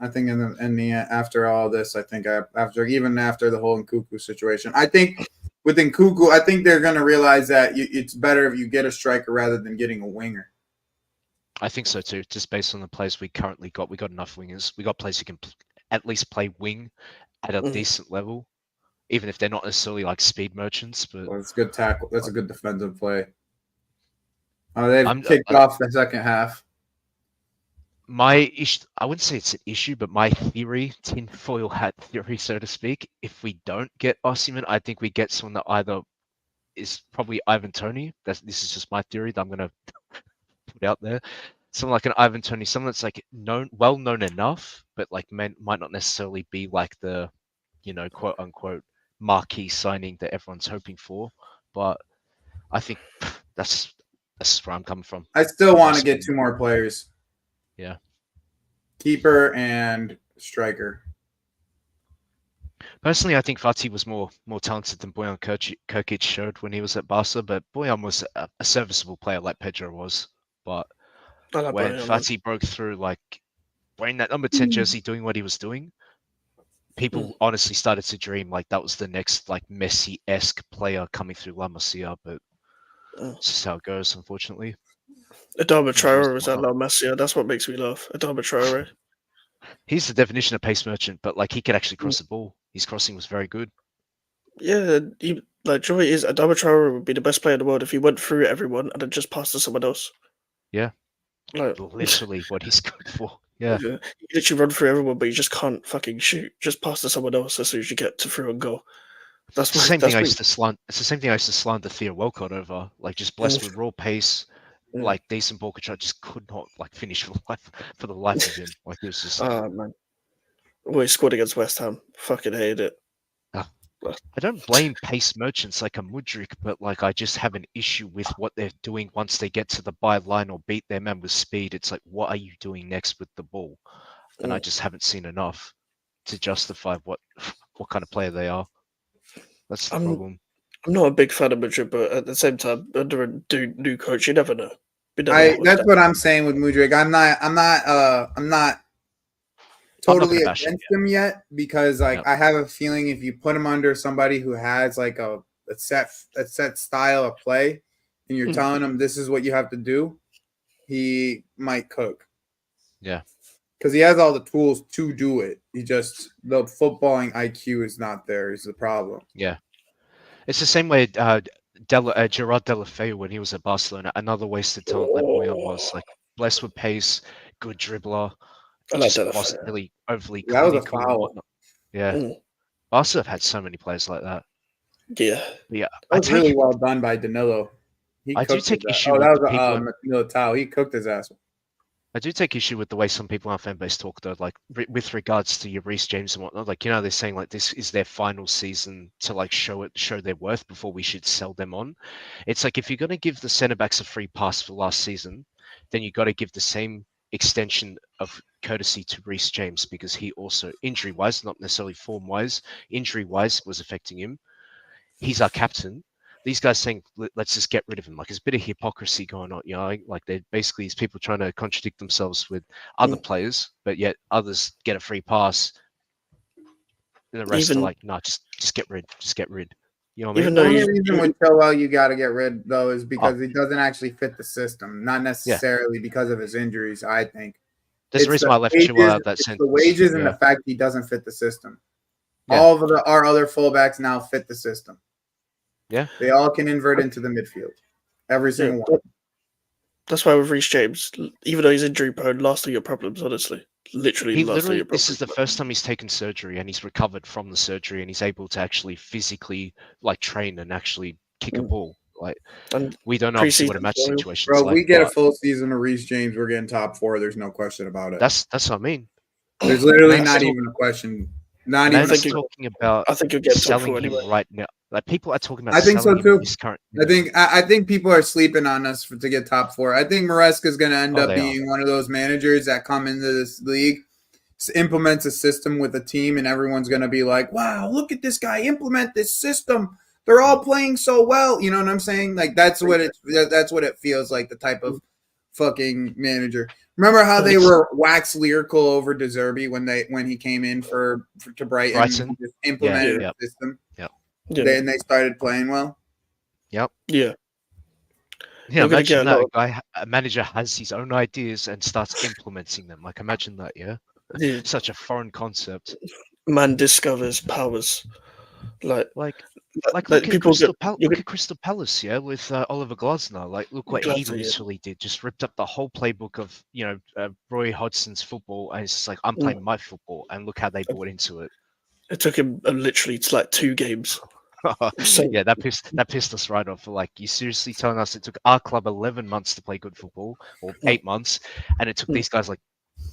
I think in the after all this, I think after the whole Nkunku situation, I think with Nkunku, I think they're going to realize that it's better if you get a striker rather than getting a winger.
I think so too. Just based on the players we currently got, we got enough wingers. We got players who can at least play wing at a decent level, even if they're not necessarily like speed merchants. But
it's good tackle. That's a good defensive play. They've kicked off the second half.
My issue, I wouldn't say it's an issue, but my theory, tinfoil hat theory, so to speak, if we don't get Osimhen, I think we get someone that either is probably Ivan Toney. This is just my theory that I'm going to put out there. Someone like an Ivan Toney, someone that's like well known enough, but like might not necessarily be like the, quote unquote marquee signing that everyone's hoping for. But I think that's where I'm coming from.
I still want to get 2 more players.
Yeah.
Keeper and striker.
Personally, I think Fati was more talented than Bojan Krkić showed when he was at Barca, but Bojan was a serviceable player like Pedro was. But when Fati broke through, like wearing that number 10 jersey, doing what he was doing, people honestly started to dream like that was the next like Messi-esque player coming through La Masia, but it's just how it goes, unfortunately.
Adama Traore was at La Masia. That's what makes me laugh. Adama Traore.
He's the definition of pace merchant, but like he could actually cross the ball. His crossing was very good.
Yeah, Joy is Adama Traore would be the best player in the world if he went through everyone and then just passed to someone else.
Yeah.
Like
literally what he's good for. Yeah.
You literally run through everyone, but you just can't fucking shoot. Just pass to someone else as soon as you get through and go.
It's the same thing I used to slander Theo Walcott over. Like just blessed with raw pace, like decent ball control, just could not like finish for the life of him. Like it was just.
Oh man. Well, he scored against West Ham. Fucking hated it.
I don't blame pace merchants like a Mudryk, but like I just have an issue with what they're doing once they get to the byline or beat their man with speed. It's like, what are you doing next with the ball? And I just haven't seen enough to justify what kind of player they are. That's the problem.
I'm not a big fan of Mudryk, but at the same time, under a new coach, you never know.
That's what I'm saying with Mudryk. I'm not totally against him yet because like I have a feeling if you put him under somebody who has like a set style of play and you're telling him this is what you have to do, he might cook.
Yeah.
Because he has all the tools to do it. He just the footballing IQ is not there. Is the problem.
Yeah. It's the same way Gerard Deulofeu when he was at Barcelona. Another wasted talent like Boyan was. Like blessed with pace, good dribbler.
I
He
like
just
that.
wasn't really overly
That was a
clinical and
foul.
whatnot. Yeah.
Mm.
Barca have had so many players like that.
Yeah.
But yeah,
That was really well done by Danilo. He
I do
cooked
take
his ass.
issue
Oh,
with
that
the
was
people.
Militao. He cooked his ass.
I do take issue with the way some people in our fan base talk, though, like with regards to your Reece James and whatnot. Like, they're saying like this is their final season to like show their worth before we should sell them on. It's like if you're going to give the centre backs a free pass for last season, then you got to give the same extension of courtesy to Reece James because he also injury wise, not necessarily form wise, injury wise was affecting him. He's our captain. These guys saying, let's just get rid of him. Like, there's a bit of hypocrisy going on, like they're basically these people trying to contradict themselves with other players, but yet others get a free pass. And the rest are like, no, just get rid. You know what I mean?
The only reason with Chilwell you got to get rid, though, is because he doesn't actually fit the system. Not necessarily because of his injuries, I think.
There's a reason why I left Chilwell out that sentence.
The wages and the fact he doesn't fit the system.
Yeah.
All of our other fullbacks now fit the system.
Yeah.
They all can invert into the midfield. Every single one.
That's why with Reece James, even though he's injury prone, last of your problems, honestly. Literally,
this is the first time he's taken surgery and he's recovered from the surgery and he's able to actually physically like train and actually kick a ball. Like, and we don't know what a match situation is like.
Bro, we get a full season of Reece James, we're getting top 4. There's no question about it.
That's what I mean.
There's literally not even a question. Not even
talking about.
I think you'll get
selling
him
anyway. Right now. Like people are talking about.
I think so too.
Current,
I think people are sleeping on us to get top 4. I think Maresca is going to end up being one of those managers that come into this league, implements a system with a team, and everyone's going to be like, "Wow, look at this guy implement this system. They're all playing so well." You know what I'm saying? Like that's what it feels like. The type of fucking manager. Remember how they were wax lyrical over De Zerbi when he came in to Brighton and just implemented the system. Then they started playing well.
Yep.
Yeah.
Yeah. Imagine that a manager has his own ideas and starts implementing them. Like imagine that. Yeah. Such a foreign concept.
Man discovers powers. Like
look at Crystal Palace, yeah, with Oliver Glasner. Like, look what he literally did. Just ripped up the whole playbook of Roy Hodgson's football, and it's just like I'm playing my football, and look how they bought into it.
It took him literally to like 2 games.
Yeah, that pissed us right off. Like, you seriously telling us it took our club 11 months to play good football, or 8 months, and it took these guys like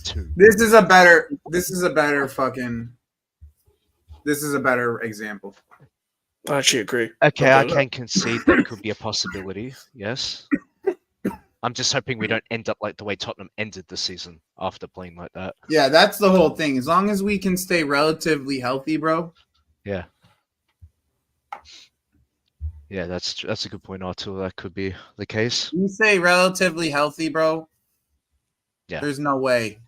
2.
This is a better example.
I actually agree.
Okay, I can concede that could be a possibility. Yes. I'm just hoping we don't end up like the way Tottenham ended the season after playing like that.
Yeah, that's the whole thing. As long as we can stay relatively healthy, bro.
Yeah. Yeah, that's a good point, Artur. That could be the case.
You say relatively healthy, bro.
Yeah.
There's no way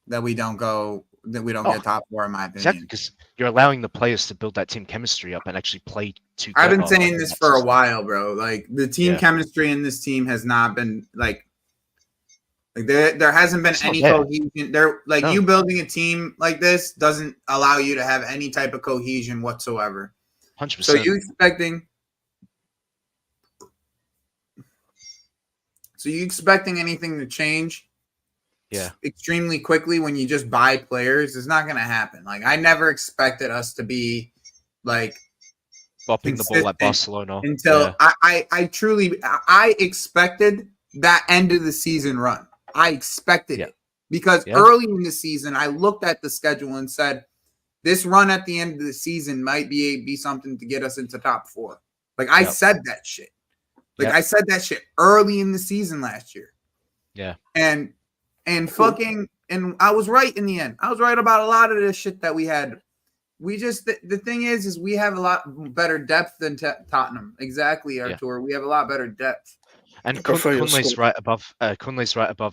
that we don't get top 4, in my opinion.
Exactly, because you're allowing the players to build that team chemistry up and actually play together.
I've been saying this for a while, bro. Like the team chemistry in this team has not been like there hasn't been any cohesion. You building a team like this doesn't allow you to have any type of cohesion whatsoever.
100%.
So you expecting anything to change?
Yeah.
Extremely quickly when you just buy players is not going to happen. Like I never expected us to be like
bopping the ball like Barcelona
until I expected that end of the season run. I expected it because early in the season I looked at the schedule and said this run at the end of the season might be something to get us into top 4. Like I said that shit. I said that shit early in the season last year.
Yeah.
And I was right in the end. I was right about a lot of this shit that we had. We just the thing is we have a lot better depth than Tottenham. Exactly, Artur. Yeah. We have a lot better depth.
And Conley's right above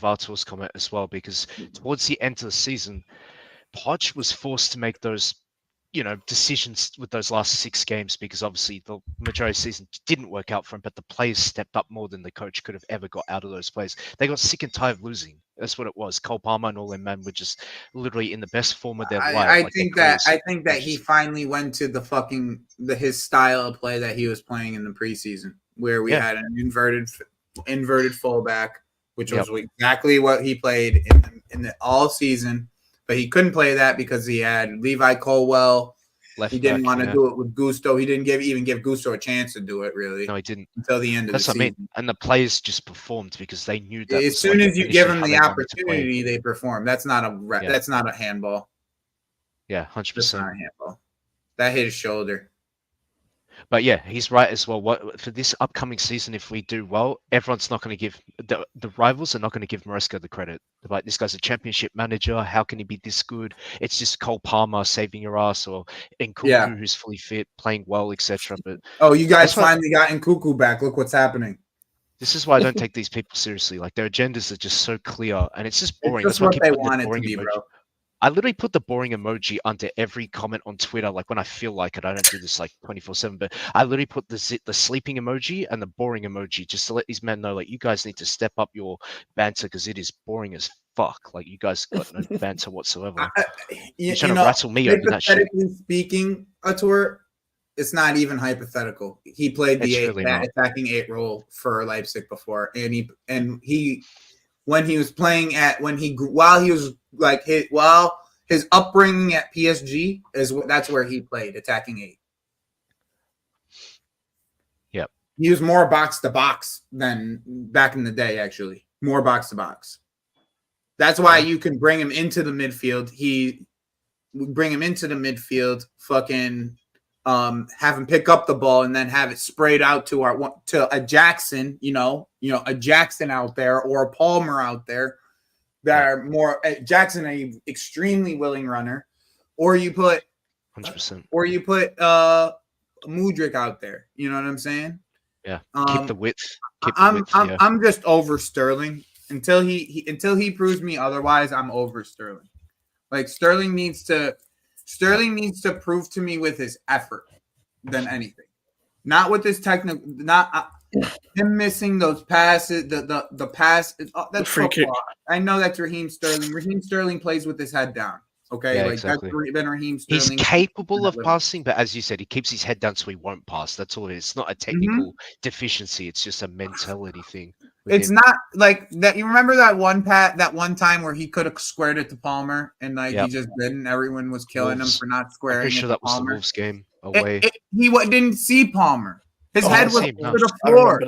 Artur's comment as well, because towards the end of the season, Poch was forced to make those decisions with those last 6 games, because obviously the majority of the season didn't work out for him, but the players stepped up more than the coach could have ever got out of those players. They got sick and tired of losing. That's what it was. Cole Palmer and all their men were just literally in the best form of their life.
I
like
think
their
that he finally went to his style of play that he was playing in the preseason, where we had an inverted fullback, which was exactly what he played in the all season. But he couldn't play that because he had Levi Colwell. He didn't want to do it with Gusto. He didn't even give Gusto a chance to do it, really.
No, he didn't.
Until the end of the season.
That's what I mean. And the players just performed because they knew that
as soon as you give them the opportunity, they perform. That's not a handball.
Yeah, 100%.
That's not a handball. That hit his shoulder.
But yeah, he's right as well. What for this upcoming season, if we do well, everyone's not going to give the rivals are not going to give Maresca the credit. They're like, this guy's a championship manager. How can he be this good? It's just Cole Palmer saving your ass, or Nkunku who's fully fit, playing well, etc. But
you guys finally got Nkunku back. Look what's happening.
This is why I don't take these people seriously. Like, their agendas are just so clear, and it's just boring.
It's just what they want it to be, bro.
I literally put the boring emoji under every comment on Twitter, like when I feel like it. I don't do this like 24/7, but I literally put the sleeping emoji and the boring emoji just to let these men know, like, you guys need to step up your banter because it is boring as fuck. Like, you guys got no banter whatsoever. You're trying to rattle me over that shit.
Hypothetically speaking, Atur, it's not even hypothetical. He played the attacking 8 role for Leipzig before, and he when he was playing his upbringing at PSG that's where he played attacking 8.
Yep.
He was more box to box than back in the day, actually. More box to box. That's why you can bring him into the midfield. Fucking have him pick up the ball and then have it sprayed out to a Jackson, a Jackson out there or a Palmer out there that are more Jackson, a extremely willing runner, or you put
100%,
or you put Mudryk out there. You know what I'm saying?
Yeah, keep the width.
I'm just over Sterling until he proves me otherwise. I'm over Sterling. Like Sterling needs to prove to me with his effort than anything, not with his technical, not him missing those passes. The pass. That's free kick. I know that's Raheem Sterling. Raheem Sterling plays with his head down. Okay,
exactly.
That's been Raheem Sterling.
He's capable of passing, but as you said, he keeps his head down so he won't pass. That's all it is. It's not a technical deficiency. It's just a mentality thing.
It's not like that. You remember that one time where he could have squared it to Palmer and he just didn't. Everyone was killing him for not squaring.
I'm pretty sure that was the Wolves game away.
He didn't see Palmer. His head was to the floor.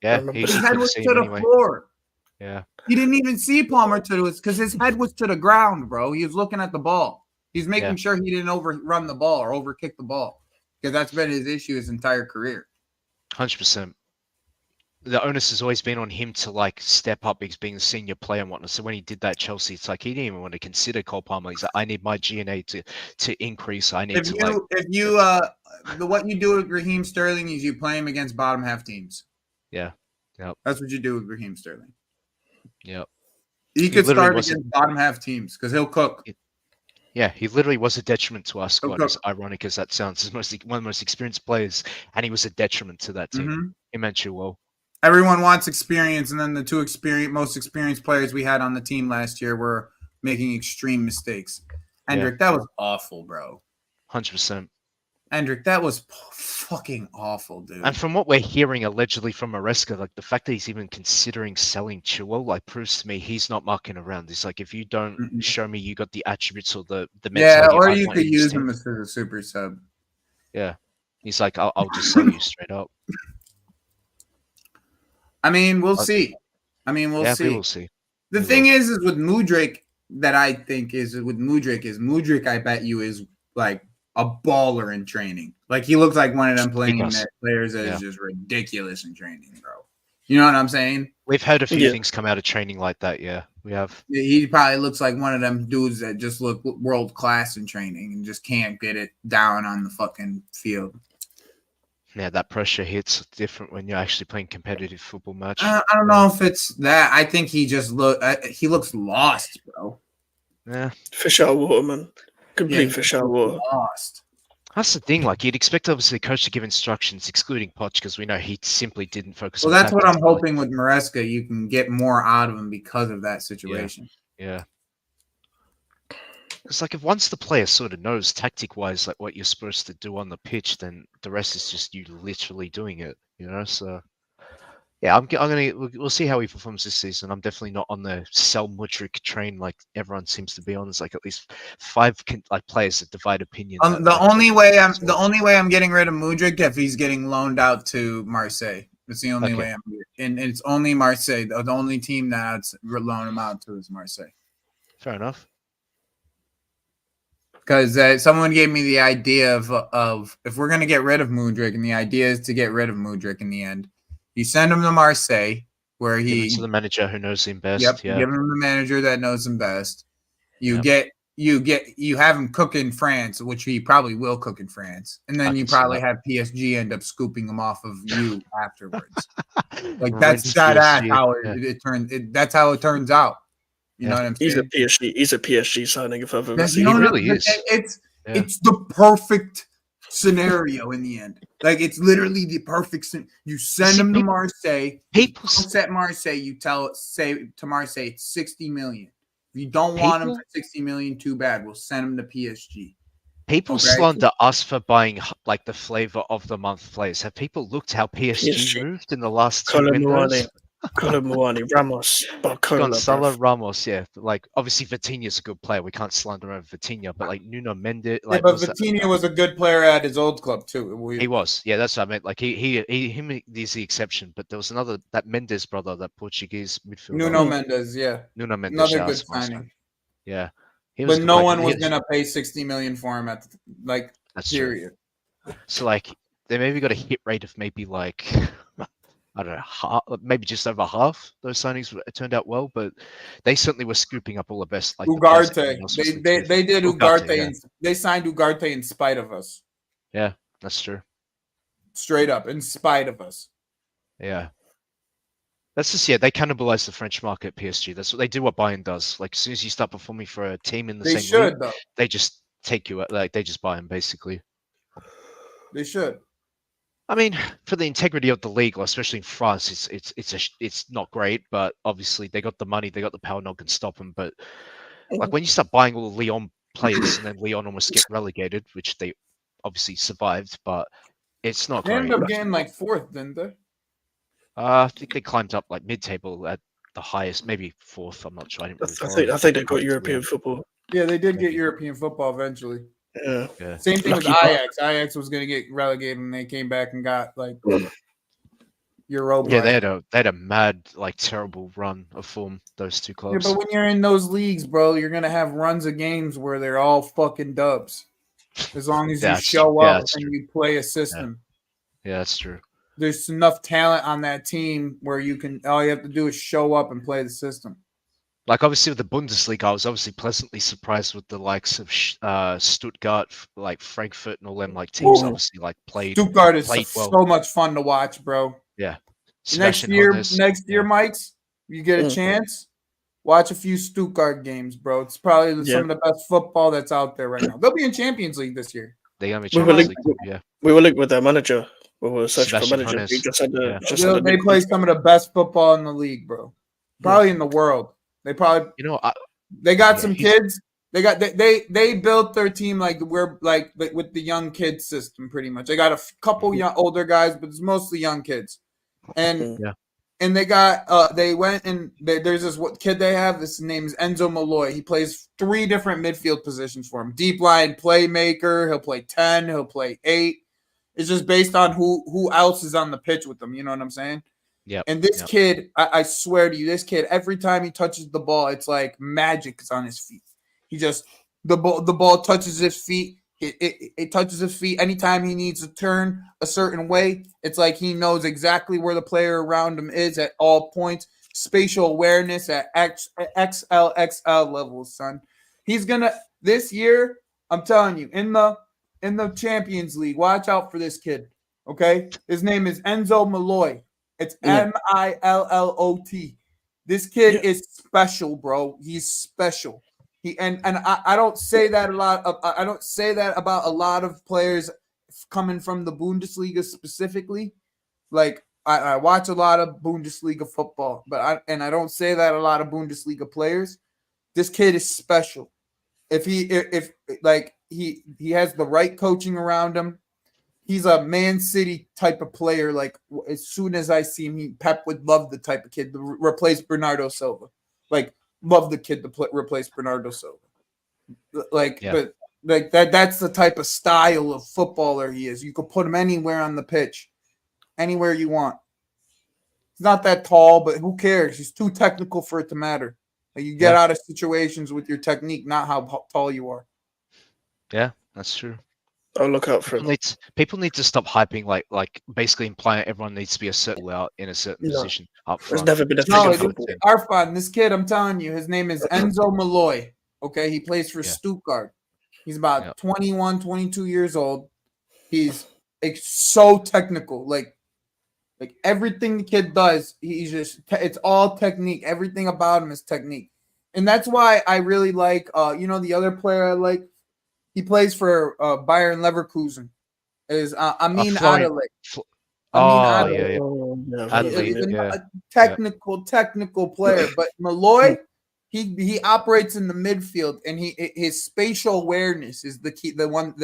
Yeah,
his head was to the floor.
Yeah.
He didn't even see Palmer because his head was to the ground, bro. He was looking at the ball. He's making sure he didn't overrun the ball or overkick the ball because that's been his issue his entire career.
100%. The onus has always been on him to step up because being a senior player and whatnot. So when he did that at Chelsea, it's like he didn't even want to consider Cole Palmer. He's like, I need my GNA to increase. I need what you do with Raheem Sterling is you play him against bottom half teams. Yeah. Yep.
That's what you do with Raheem Sterling.
Yep.
He could start against bottom half teams because he'll cook.
Yeah, he literally was a detriment to our squad. As ironic as that sounds, he's one of the most experienced players, and he was a detriment to that team. He meant you well.
Everyone wants experience, and then the two most experienced players we had on the team last year were making extreme mistakes. Hendrick, that was awful, bro.
100%.
Hendrick, that was fucking awful, dude.
And from what we're hearing allegedly from Maresca, the fact that he's even considering selling Chilwell, proves to me he's not mucking around. It's like, if you don't show me you got the attributes or the mentality,
or you could use him as a super sub.
Yeah, he's like, I'll just sell you straight up.
I mean, we'll see.
We will see.
The thing is with Mudryk that I think is with Mudryk, I bet you is a baller in training. He looks like one of them players that is just ridiculous in training, bro. You know what I'm saying?
We've heard a few things come out of training like that. Yeah, we have.
He probably looks like one of them dudes that just look world class in training and just can't get it down on the fucking field.
Yeah, that pressure hits different when you're actually playing competitive football match.
I don't know if it's that. I think he just he looks lost, bro.
Yeah,
fish out of water, man. Complete fish out of water.
Lost.
That's the thing. Like you'd expect, obviously, the coach to give instructions, excluding Poch, because we know he simply didn't focus
Well,
on.
that's what
tactics,
I'm
but, like,
hoping with Maresca. You can get more out of him because of that situation.
Yeah. Because like if once the player sort of knows tactic wise like what you're supposed to do on the pitch, then the rest is just you literally doing it. So yeah, I'm gonna we'll see how he performs this season. I'm definitely not on the sell Mudryk train like everyone seems to be on. There's like at least five like players that divide opinion. That,
The
like,
only way I'm getting rid of Mudryk if he's getting loaned out to Marseille. It's the only way and it's only Marseille. The only team that's loan him out to is Marseille.
Fair enough.
Because someone gave me the idea of if we're gonna get rid of Mudryk, and the idea is to get rid of Mudryk in the end, you send him to Marseille where
Give it to the manager who knows him best.
give him the manager that knows him best. You
Yep.
you have him cook in France, which he probably will cook in France, and then you probably have PSG end up scooping him off of you afterwards. Like that's
PSG,
how it turns. That's how it turns out. You know what I'm
He's
saying?
He's a PSG signing if I've ever
You
seen
know,
him.
really is.
It's the perfect scenario in the end. Like it's literally the perfect. You send him to Marseille.
People
Set Marseille. You say to Marseille it's 60 million. If you don't want him for 60 million, too bad. We'll send him to PSG.
People slander us for buying like the flavor of the month players. Have people looked how PSG moved in the last 2 windows?
Colomwani, Ramos, Barcola,
Gonzalo Ramos, yeah. Like obviously Vitinha's a good player. We can't slander over Vitinha, but like Nuno Mendes, like
but Vitinha was a good player at his old club too.
He was, yeah. That's what I meant. Like him is the exception, but there was another that Mendes brother, that Portuguese midfielder.
Nuno Mendes, yeah.
Nuno Mendes,
another good signing.
Yeah,
but no one was gonna pay 60 million for him at
that's
period.
True. So like they maybe got a hit rate of maybe like I don't know, maybe just over half. Those signings turned out well, but they certainly were scooping up all the best. Like
Ugarte, they did Ugarte,
yeah.
and they signed Ugarte in spite of us.
Yeah, that's true.
Straight up, in spite of us.
Yeah. That's just they cannibalize the French market. PSG. That's what they do. What Bayern does. Like as soon as you start performing for a team in the same league, they just take you. Like they just buy them basically.
They should.
I mean, for the integrity of the league, especially in France, it's not great. But obviously, they got the money, they got the power. No one can stop them. But like when you start buying all the Lyon players, and then Lyon almost get relegated, which they obviously survived, but it's not great.
They ended up getting like fourth, didn't they?
I think they climbed up like mid-table at the highest, maybe fourth. I'm not sure.
I think they got European football.
Yeah, they did get European football eventually.
Yeah.
Same thing with Ajax. Ajax was going to get relegated, and they came back and got like Europa.
Yeah, they had a mad, like terrible run of form. Those two clubs.
Yeah, but when you're in those leagues, bro, you're gonna have runs of games where they're all fucking dubs. As long as you show up and you play a system.
Yeah, that's true.
There's enough talent on that team where all you have to do is show up and play the system.
Like obviously with the Bundesliga, I was obviously pleasantly surprised with the likes of Stuttgart, like Frankfurt, and all them like teams. Obviously, like played.
Stuttgart is so much fun to watch, bro.
Yeah.
Next year, Mike's, you get a chance, watch a few Stuttgart games, bro. It's probably some of the best football that's out there right now. They'll be in Champions League this year.
They gonna be Champions League. Yeah.
We were linked with their manager. We were searching for manager.
They play some of the best football in the league, bro. Probably in the world. They probably, they got some kids. They built their team like with the young kids system, pretty much. They got a couple older guys, but it's mostly young kids. And they got they went and there's this kid they have. This name is Enzo Malloy. He plays 3 different midfield positions for him. Deep line playmaker. He'll play 10. He'll play 8. It's just based on who else is on the pitch with them. You know what I'm saying?
Yeah.
And this kid, I swear to you, this kid, every time he touches the ball, it's like magic is on his feet. He just the ball touches his feet. It touches his feet. Anytime he needs to turn a certain way, it's like he knows exactly where the player around him is at all points. Spatial awareness at XL levels, son. He's gonna this year. I'm telling you, in the Champions League, watch out for this kid. Okay, his name is Enzo Malloy. It's Millot. This kid is special, bro. He's special. I don't say that a lot. I don't say that about a lot of players coming from the Bundesliga specifically. Like I watch a lot of Bundesliga football, but I don't say that a lot of Bundesliga players. This kid is special. If he has the right coaching around him, he's a Man City type of player. Like as soon as I see him, Pep would love the type of kid to replace Bernardo Silva. Like love the kid to replace Bernardo Silva. But like that's the type of style of footballer he is. You could put him anywhere on the pitch, anywhere you want. He's not that tall, but who cares? He's too technical for it to matter. Like you get out of situations with your technique, not how tall you are.
Yeah, that's true.
I'll look out for him.
People need to stop hyping like basically implying everyone needs to be a certain out in a certain position up front.
There's never been a thing in football.
Arfan, this kid, I'm telling you, his name is Enzo Malloy. Okay, he plays for Stuttgart. He's about 21, 22 years old. He's so technical. Like everything the kid does, he's just it's all technique. Everything about him is technique. And that's why I really like the other player I like, he plays for Bayern Leverkusen, is Amin Adalik. A technical player, but Malloy, he operates in the midfield, and his spatial awareness is the key. The one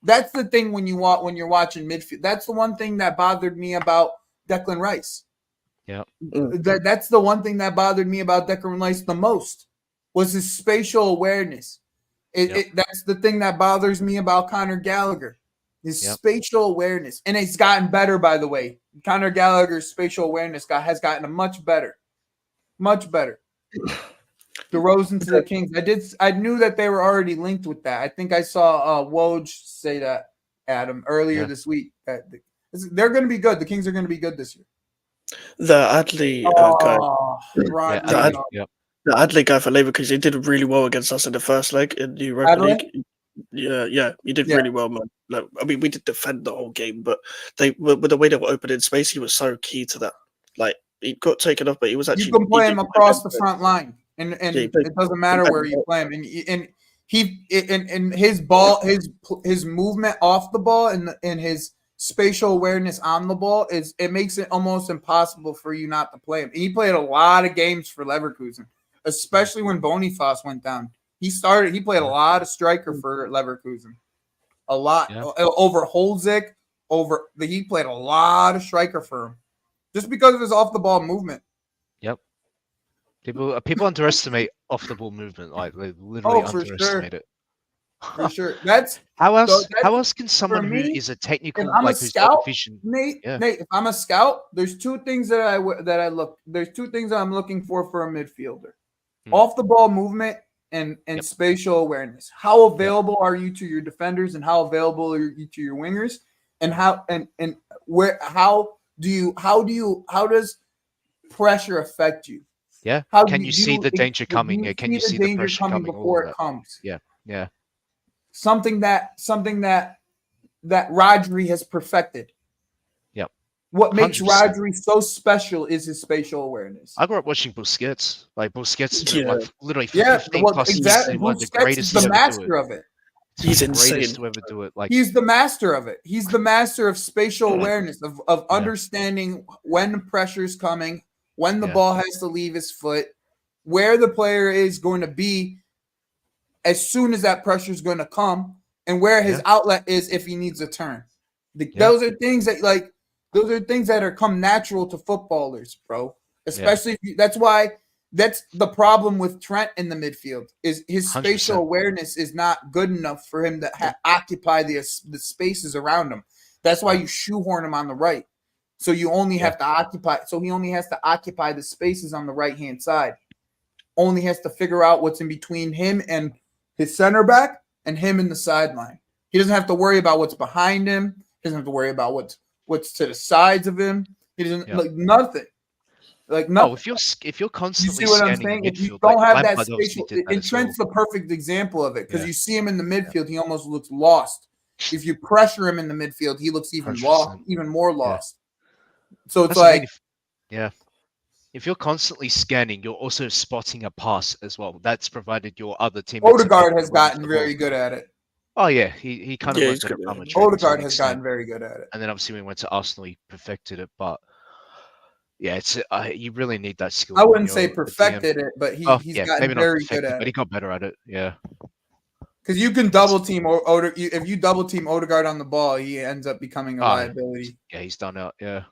that's the thing when you're watching midfield. That's the one thing that bothered me about Declan Rice.
Yeah,
that's the one thing that bothered me about Declan Rice the most was his spatial awareness. That's the thing that bothers me about Conor Gallagher. His spatial awareness, and it's gotten better, by the way. Conor Gallagher's spatial awareness has gotten much better. DeRozan to the Kings. I knew that they were already linked with that. I think I saw Woj say that, Adam, earlier this week. That they're going to be good. The Kings are going to be good this year.
The Adley guy. The Adley guy for Leverkusen, he did really well against us in the first leg in the Europa League. Yeah, he did really well, man. Like, I mean, we did defend the whole game, but with the way they were opening space, he was so key to that. Like, he got taken off, but he was actually.
You can play him across the front line, and it doesn't matter where you play him. And his ball, his movement off the ball, and his spatial awareness on the ball it makes it almost impossible for you not to play him. And he played a lot of games for Leverkusen, especially when Boniface went down. He played a lot of striker for Leverkusen. A lot. Over Holzik, he played a lot of striker for him. Just because of his off the ball movement.
Yep. People underestimate off the ball movement. Like they literally underestimate it.
For sure. That's
how else can someone who is a technical who's got vision?
Nate, if I'm a scout, there's two things there's two things that I'm looking for a midfielder. Off the ball movement and spatial awareness. How available are you to your defenders, and how available are you to your wingers, and how does pressure affect you?
Yeah. Can you see the danger coming? Yeah. Can you see the pressure coming
before it comes?
Yeah. Yeah.
Something that Rodri has perfected.
Yep.
What makes 100%. Rodri so special is his spatial awareness.
I grew up watching Busquets. Like Busquets, literally 15 plus
exactly.
One of the greatest
is the master of it.
He's insane
to ever do it. Like
he's the master of it. He's the master of spatial awareness, of understanding when pressure's coming, when the ball has to leave his foot, where the player is going to be as soon as that pressure is going to come, and where his outlet is if he needs a turn. Those are things that are come natural to footballers, bro. Especially that's the problem with Trent in the midfield is his spatial 100%. Awareness is not good enough for him to occupy the spaces around him. That's why you shoehorn him on the right. So you only have to occupy. So he only has to occupy the spaces on the right hand side. Only has to figure out what's in between him and his center back and him in the sideline. He doesn't have to worry about what's behind him. He doesn't have to worry about what's to the sides of him. He doesn't nothing. Like no.
If you're constantly,
you see what I'm saying? If you don't have that spatial, and Trent's the perfect example of it because you see him in the midfield, he almost looks lost. If you pressure him in the midfield, he looks even
100%.
lost, even more lost. So it's
That's if you're constantly scanning, you're also spotting a pass as well. That's provided your other teammates.
Odegaard has gotten very good at it.
Oh yeah, he kind of
Yeah,
learned
he's
that at
good at
Parma
it.
training to
Odegaard
an
has
extent.
gotten very good at it.
And then obviously when he went to Arsenal, he perfected it. But yeah, it's you really need that skill.
I
when
wouldn't
you're
say
a DM.
perfected it, but he's
Yeah,
gotten
maybe not
very good
perfected,
at
but he
it.
got better at it. Yeah.
Because you can double team if you double team Odegaard on the ball, he ends up becoming a liability.
Yeah, he's done out. Yeah.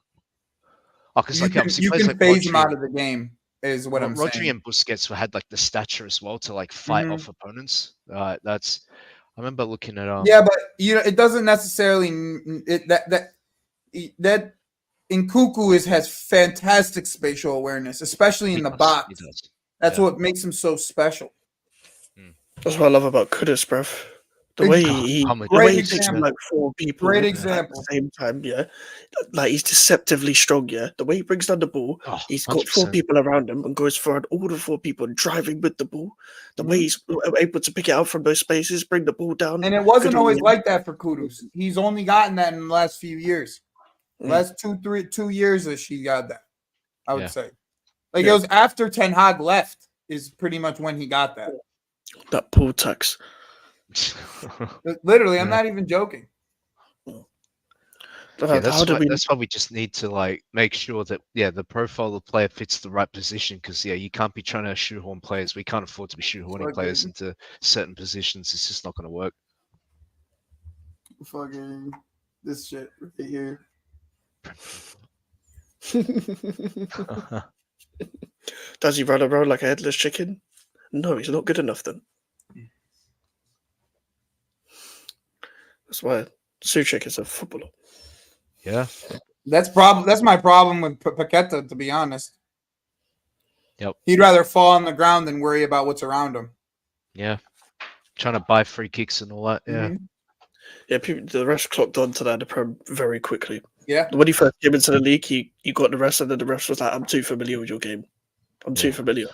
Oh, because
You
like obviously
can
players like
phase him
Rodri
out of the game, is what I'm
Rodri
saying.
and Busquets had like the stature as well to like fight off opponents. That's I remember looking at
Yeah, but it doesn't necessarily that Nkunku has fantastic spatial awareness, especially in the box.
He does.
That's what makes him so special.
That's what I love about Kudus, bruv. The way he takes like 4 people
Great
at
example.
the same time, yeah. Like he's deceptively strong, yeah. The way he brings down the ball, he's got 4 people around him and goes forward all the 4 people driving with the ball. The way he's able to pick it out from those spaces, bring the ball down.
And it wasn't always like that for Kudus. He's only gotten that in the last few years. Last 2 years that she got that, I would say. Like it was after Ten Hag left is pretty much when he got that.
That pool tax.
Literally, I'm not even joking.
Yeah, that's why we just need to like make sure that the profile of the player fits the right position, because you can't be trying to shoehorn players. We can't afford to be shoehorning players into certain positions. It's just not going to work.
Fucking this shit right here.
Does he run around like a headless chicken? No, he's not good enough then. That's why Suchek is a footballer.
Yeah.
That's my problem with Paqueta, to be honest.
Yep.
He'd rather fall on the ground than worry about what's around him.
Yeah. Trying to buy free kicks and all that. Yeah.
Yeah, the rest clocked on to that very quickly.
Yeah.
When he first came into the league, he got the rest, and then the rest was like, I'm too familiar with your game. I'm too familiar.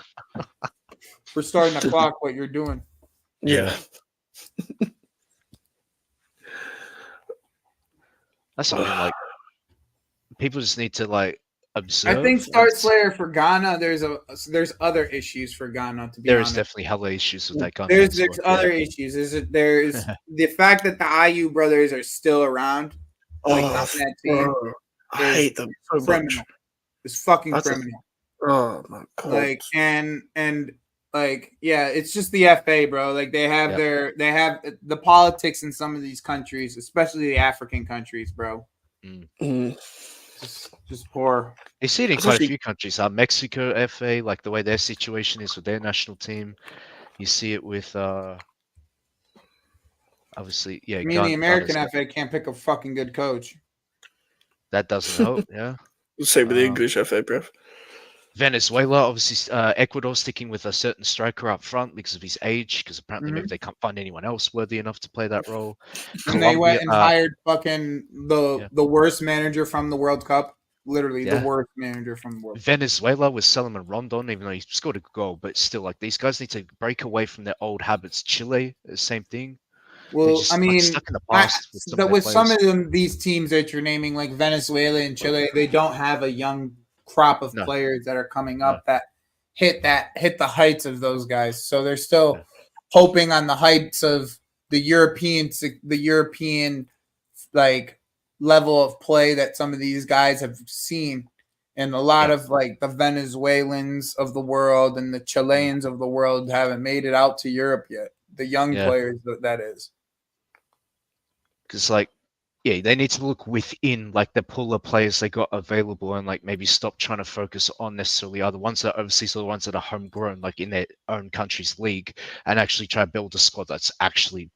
We're starting to clock what you're doing.
Yeah.
That's something like people just need to like observe.
I think Start Slayer for Ghana, there's other issues for Ghana, to be honest.
There's definitely hella issues with that Ghana.
There's other issues. There's the fact that the IU brothers are still around, like on that team.
I hate them so
criminal.
much.
It's fucking criminal.
Oh my god.
Like and like it's just the FA, bro. Like they have the politics in some of these countries, especially the African countries, bro. Just poor.
You see it in quite a few countries. Mexico FA, like the way their situation is with their national team. You see it with obviously,
I mean, the American FA can't pick a fucking good coach.
That doesn't help, yeah.
Same with the English FA, bro.
Venezuela, obviously, Ecuador sticking with a certain striker up front because of his age, because apparently maybe they can't find anyone else worthy enough to play that role.
And they went and hired fucking the worst manager from the World Cup. Literally the worst manager from the World Cup.
Venezuela with Salomon Rondon, even though he scored a goal, but still, like, these guys need to break away from their old habits. Chile, the same thing.
Well,
just,
I mean,
stuck in the past
with some of these teams that you're naming, like Venezuela and Chile, they don't have a young crop of players that are coming up that hit the heights of those guys. So they're still hoping on the heights of the European like level of play that some of these guys have seen. And a lot of like the Venezuelans of the world and the Chileans of the world haven't made it out to Europe yet. The young players, that is.
Because like, they need to look within like the pool of players they got available and like maybe stop trying to focus on necessarily other ones that are overseas or the ones that are homegrown, like in their own country's league, and actually try to build a squad that's actually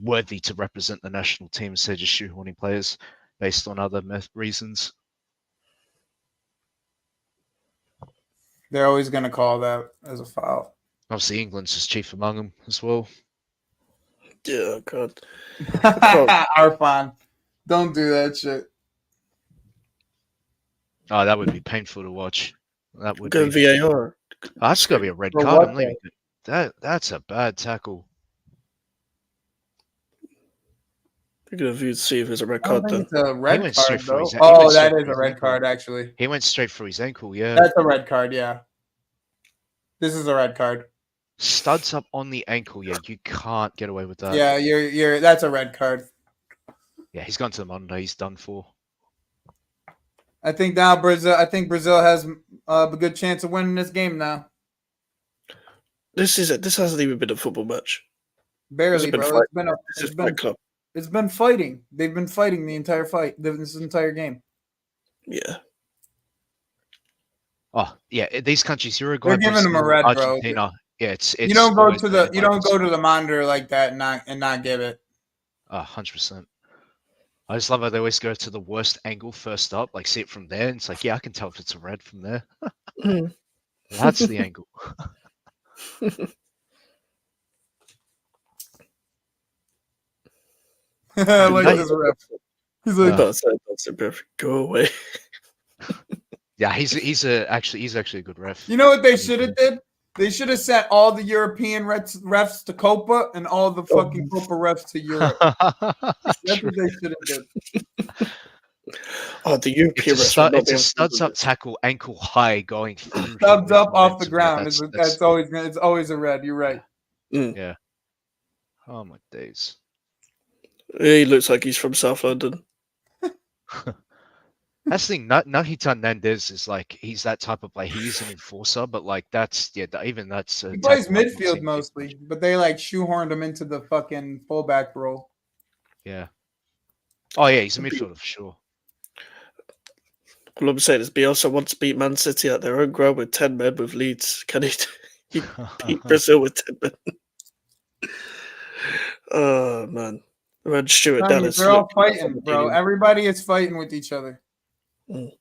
worthy to represent the national team instead of just shoehorning players based on other reasons.
They're always going to call that as a foul.
Obviously, England's just chief among them as well.
Yeah, God.
Arfan, don't do that shit.
Oh, that would be painful to watch. That would
go
be
VAR.
Oh, that's got to be a red card. That's a bad tackle.
We're gonna view to see if there's a red
I don't
card
think
then.
it's a red
went
card
straight for
though.
his- he
Oh,
went straight
that
for
is a
his
red
ankle.
card actually.
He went straight for his ankle. Yeah.
That's a red card. Yeah. This is a red card.
Studs up on the ankle. Yeah, you can't get away with that.
Yeah, you're. That's a red card.
Yeah, he's gone to the Monday. He's done for.
I think now Brazil. I think Brazil has a good chance of winning this game now.
This hasn't even been a football match.
Barely,
been
bro.
fight-
It's been a.
This
It's
is
been.
Fight Club.
It's been fighting. They've been fighting the entire fight. This entire game.
Yeah.
Oh yeah, these countries, Uruguay,
They're giving them a
Brazil,
red, bro.
Argentina. Yeah, it's.
You don't go
always
to
been
the. You don't
like
go to the monitor like that and not give it.
100%. I just love how they always go to the worst angle first up, like see it from there. And it's like, yeah, I can tell if it's a red from there.
Mm.
That's the angle.
I like
Nice.
this ref. He's like,
That's a perfect. Go away.
Yeah, he's actually a good ref.
you know what they should have did? They should have sent all the European refs to Copa and all the fucking Copa refs to Europe. That's what they should have did.
Oh, the European
It's a studs up tackle, ankle high, going through.
Thumbs
him
up
with
off the
momentum.
ground.
Yeah,
That's always it's always a red. You're right.
Yeah. Oh my days.
He looks like he's from South London.
That's the thing. Nahita Nandez is like he's that type of player. He's an enforcer, but like that's even that's.
He plays midfield mostly, but they like shoehorned him into the fucking fullback role.
Yeah. Oh yeah, he's a midfielder for sure.
All I'm saying is Bielsa wants to beat Man City at their own ground with 10 men with Leeds. Can he beat Brazil with 10 men? Oh, man. Red Stuart Dallas.
They're all fighting, bro. Everybody is fighting with each other.
Mm.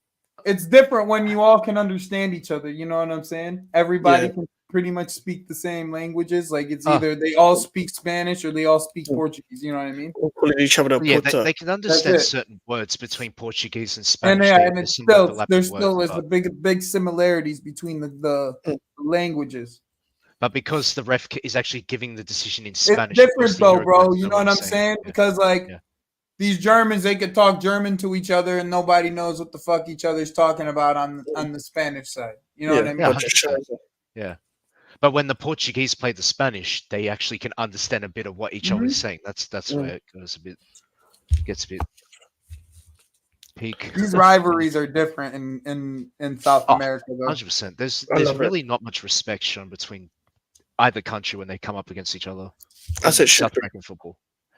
It's different when you all can understand each other. You know what I'm saying? Everybody
Yeah.
can pretty much speak the same languages. Like it's either they all speak Spanish or they all speak Portuguese. You know what I mean?
All calling each other
Yeah,
puta.
they can understand
it.
certain words between Portuguese and
And
Spanish.
yeah,
They-
and
there's
it's
some
still
overlapping
there's
words,
still is
but-
the big similarities between the languages.
But because the ref is actually giving the decision in
It's
Spanish,
different
of course, the
though, bro.
Uruguayans
You know what I'm saying? Because like
Yeah.
these Germans, they could talk German to each other, and nobody knows what the fuck each other's talking about on the Spanish side. You know what I mean?
Yeah,
Bunch of
100%.
shit.
Yeah. But when the Portuguese play the Spanish, they actually can understand a bit of what each other is saying. That's
Mm.
where it goes gets a bit peak.
These rivalries are different in South
Oh,
America, though.
100%. There's
I love it.
really not much respect shown between either country when they come up against each other.
As
in
it should
South
be.
American football.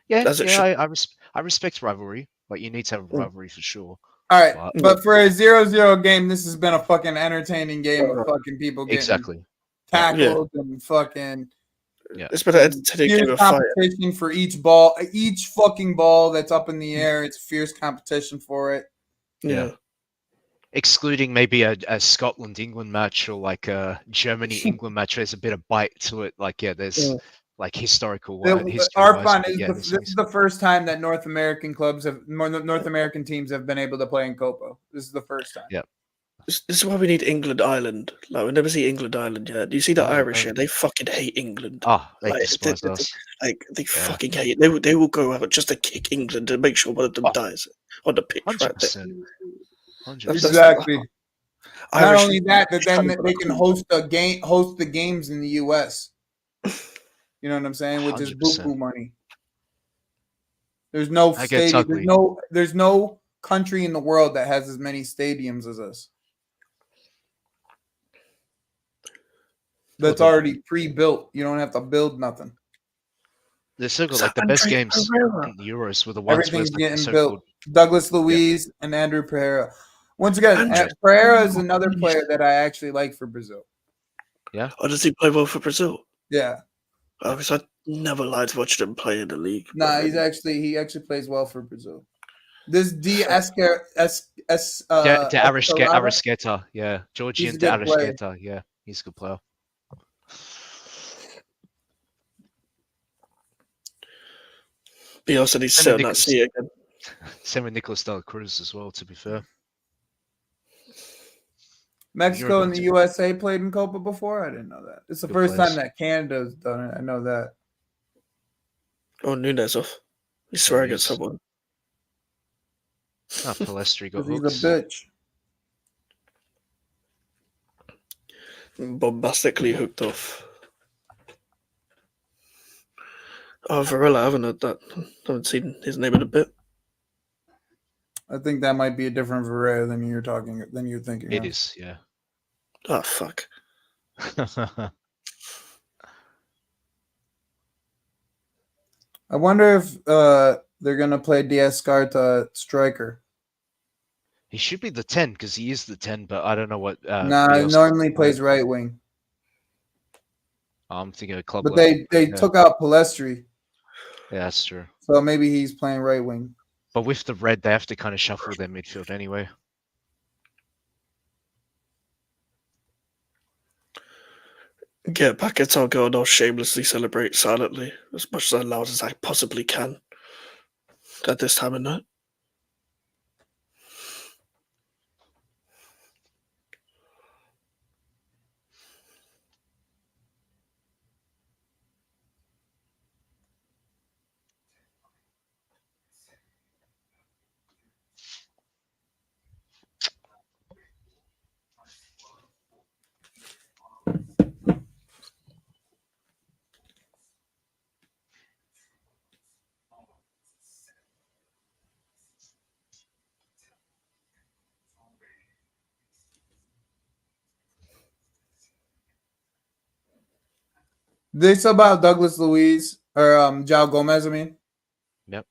Yeah,
As it
yeah,
should.
I respect rivalry. Like you need to have a rivalry for sure.
All right,
But-
but for a 0-0 game, this has been a fucking entertaining game of fucking people getting
Exactly.
tackled and fucking
It's been an entertaining
fierce
game of fire.
competition for each fucking ball that's up in the air. It's fierce competition for it.
Yeah.
Excluding maybe a Scotland England match or like a Germany England match, there's a bit of bite to it. Like there's like historical.
Arfan is
yeah,
this is the first time that North American teams have been able to play in Copa. This is the first time.
Yeah.
This is why we need England Ireland. Like we never see England Ireland yet. Do you see the
No,
Irish
no.
here? They fucking hate England.
They
Like,
despise us.
Like they fucking hate it. They will go out just to kick England and make sure one of them dies on the pitch right there.
100%. 100%.
Exactly. Not
Irish-
only that, but then they can host the games in the U.S. You know what I'm saying? Which is
100%.
boo money. There's no
That gets
stadium.
ugly.
There's no country in the world that has as many stadiums as us. That's already pre-built. You don't have to build nothing.
They're so good.
Is
Like the
that
best
Andre
games
Pereira?
in the Euros were the ones where
Everything's
it's like
getting
so
built.
called.
Douglas Luiz and Andrew Pereira. Once again,
Andrew-
Pereira is another player that I actually like for Brazil.
Oh, does he play well for Brazil?
Yeah.
Oh, because I never liked watching him play in the league.
Nah, he actually plays well for Brazil. This
De Arrascaeta, yeah. Georgian
He's a
De
good player.
Arrascaeta, yeah. He's a good player.
Bielsa needs to sit on that seat again.
Same with Nicolas de la Cruz as well, to be fair.
Mexico and the USA played in Copa before. I didn't know that. It's the
Good
first
players.
time that Canada's done it. I know that.
Oh, Nunes off. He swear against
Nunes.
someone.
Ah, Palestri got
Because he's a
hooks.
bitch.
Bombastically hooked off. Oh, Varela, I haven't heard that. I haven't seen his name in a bit.
I think that might be a different Varela than you're thinking
It
of.
is, yeah.
Oh, fuck.
I wonder if they're gonna play Diaz-Carta striker.
He should be the 10 because he is the 10, but I don't know what.
Nah, he
Bielsa
normally
played.
plays right wing.
I'm thinking of club
But
level.
they
Yeah.
took out Palestri,
Yeah, that's true.
so maybe he's playing right wing.
But with the red, they have to kind of shuffle their midfield anyway.
Get back at our girl and I'll shamelessly celebrate silently as much as loud as I possibly can at this time of night.
They sub out Douglas Luiz or João Gomez. I mean,
Yep.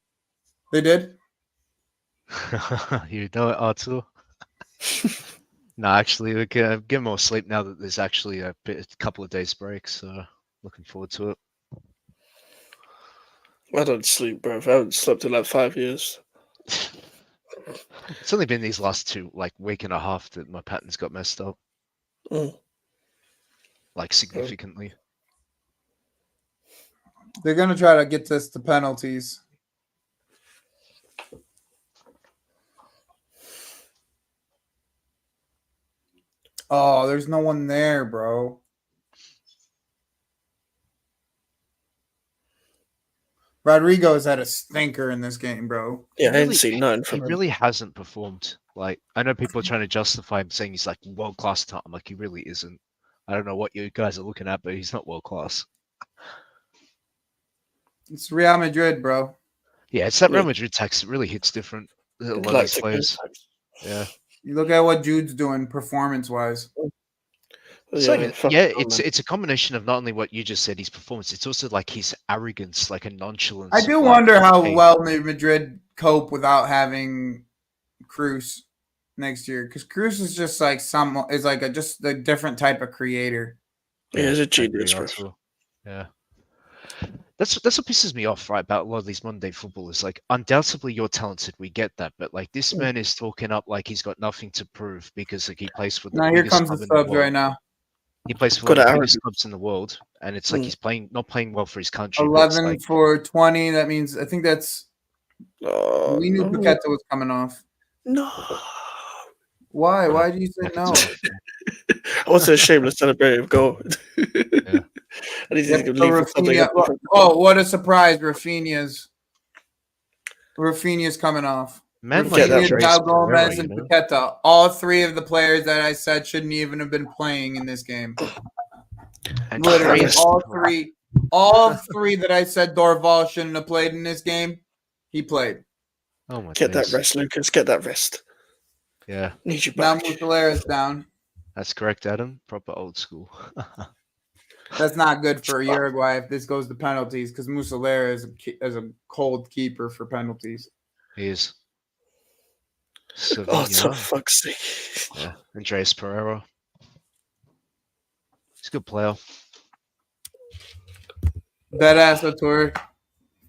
they did.
You know it, Artur. No, actually, we can get more sleep now that there's actually a couple of days break. So looking forward to it.
I don't sleep, bro. I haven't slept in like 5 years.
It's only been these last two, like week and a half, that my patterns got messed up, like significantly.
They're gonna try to get this to penalties. Oh, there's no one there, bro. Rodrigo's had a stinker in this game, bro.
Yeah, I ain't seen nothing
He
from him.
really hasn't performed. Like, I know people are trying to justify him saying he's like world class talent. I'm like, he really isn't. I don't know what you guys are looking at, but he's not world class.
It's Real Madrid, bro.
Yeah, it's that Real
Yeah.
Madrid tax. It really hits different. A lot of
Like
these
the
players.
contacts.
Yeah.
You look at what Jude's doing performance-wise.
It's
Yeah,
like,
fuck
yeah,
no, man.
it's a combination of not only what you just said, his performance. It's also like his arrogance, like a nonchalance.
I do
of, like,
wonder how
hey,
well Madrid cope without having Cruz next year, because Cruz is just like just a different type of creator.
Yeah, he's a
I agree,
genius, bro.
Artur. Yeah. That's what pisses me off, right, about a lot of these Monday footballers. Like, undoubtedly you're talented, we get that, but like this man is talking up like he's got nothing to prove because like he plays for the
Now here
biggest
comes the
club in the
subs
world.
right now.
He plays for
Got
one of the
arrogance.
biggest clubs in the world, and it's like he's not playing well for his country. But it's
11
like,
for 20. That means I think that's
Oh,
we knew
no.
Paqueta was coming off.
No.
Why? Why do you say
Never
no?
tell.
I was a shameless celebrative goal.
Yeah.
I need
Yep,
to
so
leave with something.
Rafinha, oh, what a surprise! Rafinha's coming off.
Man,
Get that
Rafinha,
right.
João Gomez,
you
and
know?
Paqueta. All three of the players that I said shouldn't even have been playing in this game.
And
Literally,
Trace-
all three that I said Dorval shouldn't have played in this game, he played.
Oh my
Get that
days.
rest, Lucas. Get that rest.
Yeah,
Need you
Now
back.
Mussolera's down.
that's correct, Adam. Proper old school.
That's not good for Uruguay if this goes to penalties, because Mussolera is a cold keeper for penalties.
He is.
Oh,
Savinho.
for fuck's sake.
Yeah, Andreas Pereira. He's a good player.
That ass tour,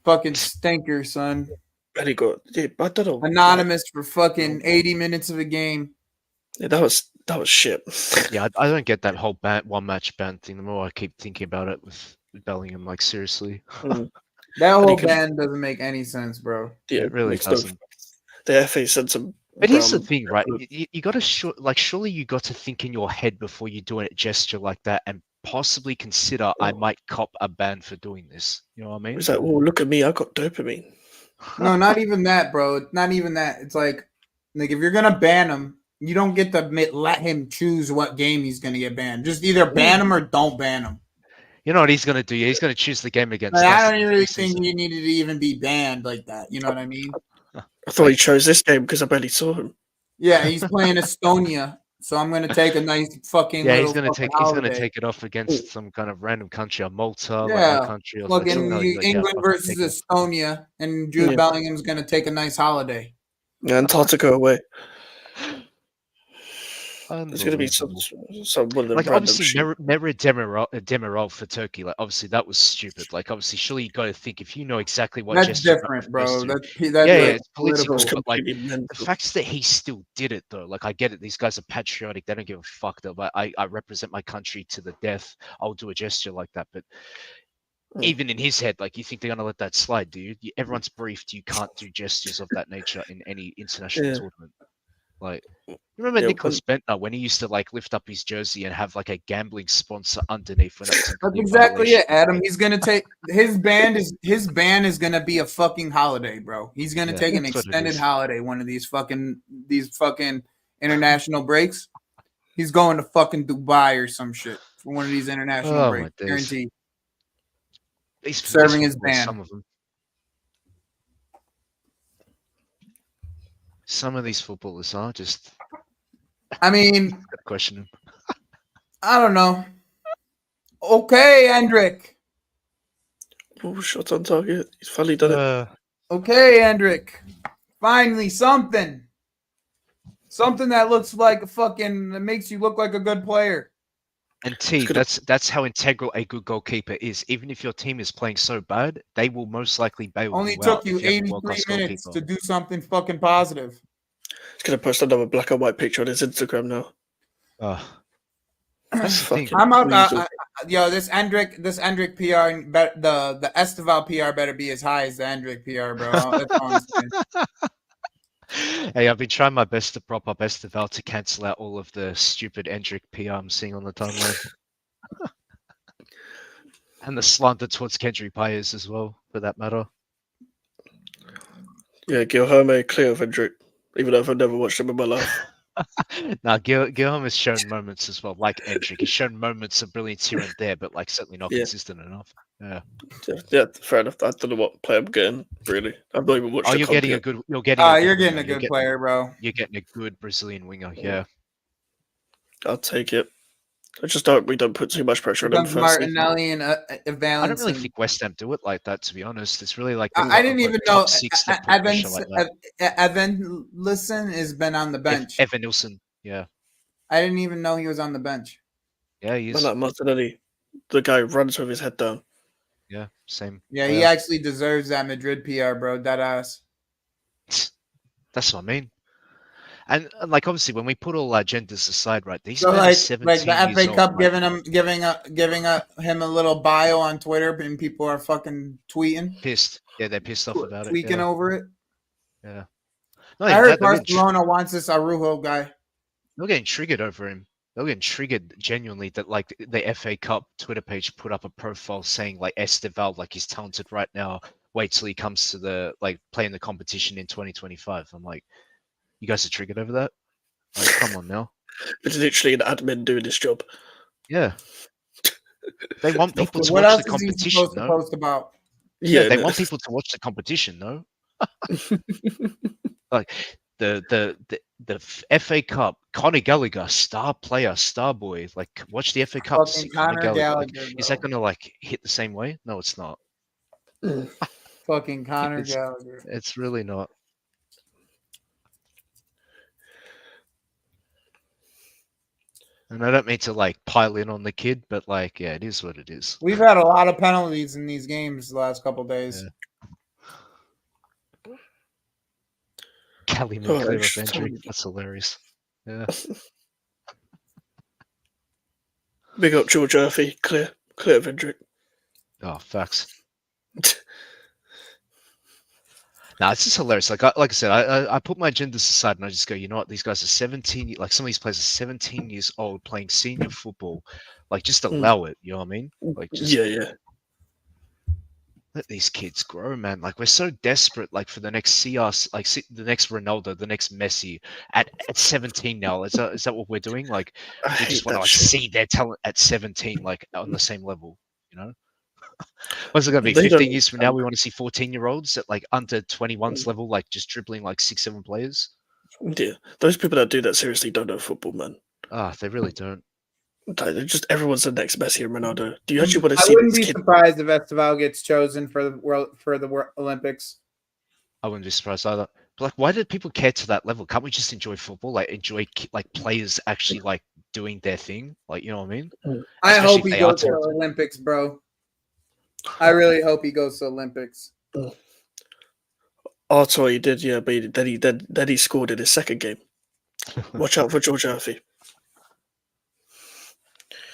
fucking stinker, son.
Very good. Yeah, I don't know.
Anonymous for fucking 80 minutes of a game.
Yeah, that was shit.
Yeah, I don't get that whole one match ban thing. The more I keep thinking about it with Bellingham, like seriously,
That whole
can-
ban doesn't make any sense, bro.
Yeah,
it really
makes no-
doesn't.
The FA said some.
But here's the
brown-
thing, right? You got to surely you got to think in your head before you do a gesture like that and possibly consider I might cop a ban for doing this. You know what I mean?
It's like, oh, look at me, I got dopamine.
No, not even that, bro. Not even that. It's like Like, if you're gonna ban him, you don't get to let him choose what game he's gonna get banned. Just either ban him or don't ban him.
You know what he's gonna do? He's gonna choose the game against
Like,
us.
I don't
in the
really
preseason.
think he needed to even be banned like that. You know what I mean?
I thought he chose this game because I barely saw him.
Yeah, he's playing Estonia, so I'm gonna take a nice fucking
Yeah,
little
he's gonna
fucking
take
holiday.
it off against some kind of random country, or Malta, like my
Yeah,
country, or like
fucking
something like that. Yeah,
England
fucking
versus
take it off.
Estonia, and Jude
Yeah.
Bellingham's gonna take a nice holiday.
Yeah, Antarctica away. There's going to be
Unbelievable.
some one of them
Like
random
obviously
shit.
Merih Demiral for Turkey. Like obviously that was stupid. Like obviously surely you got to think if you know exactly what
That's
gesture
different,
refers
bro.
to.
That's
Yeah,
like
it's political,
It's
but like
completely
the
mental.
fact that he still did it though, like I get it. These guys are patriotic. They don't give a fuck though. But I represent my country to the death. I'll do a gesture like that. But even in his head, like you think they're gonna let that slide, dude? Everyone's briefed. You can't do gestures of that nature in any international
Yeah.
tournament. Like, you remember
Yeah,
Nicholas Bentner when he used to like lift up his jersey and have like a gambling sponsor underneath when that's
That's exactly it, Adam. He's gonna take his band is gonna be a fucking holiday, bro. He's gonna take an
that's what it
extended
is.
holiday, one of these fucking international breaks. He's going to fucking Dubai or some shit for one of these international
Oh
breaks.
my days.
Guaranteed.
These
Serving his
footballers,
band.
some of them. Some of these footballers are just.
I mean,
Gotta question them.
I don't know. Okay, Hendrik.
Oh, shot on target. He's finally done it.
Okay, Hendrik. Finally, something. Something that looks like a fucking that makes you look like a good player.
And T,
gonna-
that's how integral a good goalkeeper is. Even if your team is playing so bad, they will most likely bail
Only
you
took
out
you
if you have a
83
world-class
minutes
goalkeeper.
to do something fucking positive.
He's going to post another black and white picture on his Instagram now.
That's the thing.
I'm out.
Weasel.
Yo, this Hendrik PR, the Estival PR better be as high as the Hendrik PR, bro. That's all I'm saying.
Hey, I've been trying my best to prop up Estival to cancel out all of the stupid Endrick PR I'm seeing on the timeline. And the slander towards Kendrick players as well, for that matter.
Yeah, Guilherme clear of Hendrick, even though I've never watched him in my life.
Now, Guilherme has shown moments as well, like Endrick. He's shown moments of brilliance here and there, but like certainly not
Yeah.
consistent enough. Yeah.
Yeah, fair enough. I don't know what player I'm getting, really. I've not even watched
Oh,
the
you're
comp
getting
yet.
a good. You're getting. A good
You're getting
winger.
a good player, bro.
You're getting a good Brazilian winger. Yeah.
I'll take it. I just hope we don't put too much pressure on him
Comes
first.
Martinelli and Valence.
I don't really think West Ham do it like that, to be honest. It's really like
I didn't even know
top six that put pressure like that.
Evan Listen has been on the bench.
Evan Nilsson. Yeah.
I didn't even know he was on the bench.
Yeah, he
I
is.
like Martinelli. The guy runs with his head down.
Yeah, same.
Yeah, he actually deserves that Madrid PR, bro. That ass.
That's what I mean. And like obviously, when we put all our genders aside, right? These
So
men are
like
17
the
years
FA
old,
Cup
like,
giving him a little bio on Twitter, and people are fucking tweeting,
pissed. Yeah, they're pissed off about it.
tweaking
Yeah.
over it.
Yeah.
I heard Barcelona wants this Araujo guy.
They're getting triggered over him. They're getting triggered genuinely that like the FA Cup Twitter page put up a profile saying like Esteval, like he's talented right now. Wait till he comes to the like playing the competition in 2025. I'm like, you guys are triggered over that? Like, come on now.
It's literally an admin doing this job.
Yeah. They want people to
What
watch
else
the
is he
competition,
supposed to
no?
post about?
Yeah, they
no.
want people to watch the competition, no? Like the FA Cup, Conor Gallagher, star player, star boy. Like, watch the FA Cup.
Fucking
See Conor
Conor
Gallagher. Like,
Gallagher,
is that
bro.
gonna like hit the same way? No, it's not.
Fucking Conor Gallagher.
It's really not. And I don't mean to like pile in on the kid, but like, yeah, it is what it is.
We've had a lot of penalties in these games the last couple days.
Yeah. Cali
Oh,
clear
it's
of injury.
totally-
That's hilarious. Yeah.
Big up George Murphy, clear of Hendrick.
Oh, facts. No, it's just hilarious. Like I said, I put my agendas aside and I just go, you know what? These guys are 17. Like some of these players are 17 years old playing senior football. Like just allow it. You know what I mean? Like just
Yeah.
let these kids grow, man. Like we're so desperate, like for the next CR, like the next Ronaldo, the next Messi at 17 now. Is that what we're doing? Like
I
we just
hate
want to
that
like
shit.
see their talent at 17, like on the same level, you know? What's it gonna be?
They don't
15 years from now,
understand.
we want to see 14-year-olds at like under 21's level, like just dribbling like 6, 7 players.
Yeah, those people that do that seriously don't know football, man.
Ah, they really don't.
Like, they're just everyone's the next Messi and Ronaldo. Do you actually want to
I
see
wouldn't
these
be
kids?
surprised if Esteval gets chosen for the Olympics.
I wouldn't be surprised either. But like, why do people care to that level? Can't we just enjoy football? Like, enjoy like players actually like doing their thing. Like, you know what I mean?
I
Especially
hope
if
he
they are
goes to the
talented.
Olympics, bro. I really hope he goes to Olympics.
Arthur, he did, yeah, but then he scored in his second game. Watch out for George Murphy.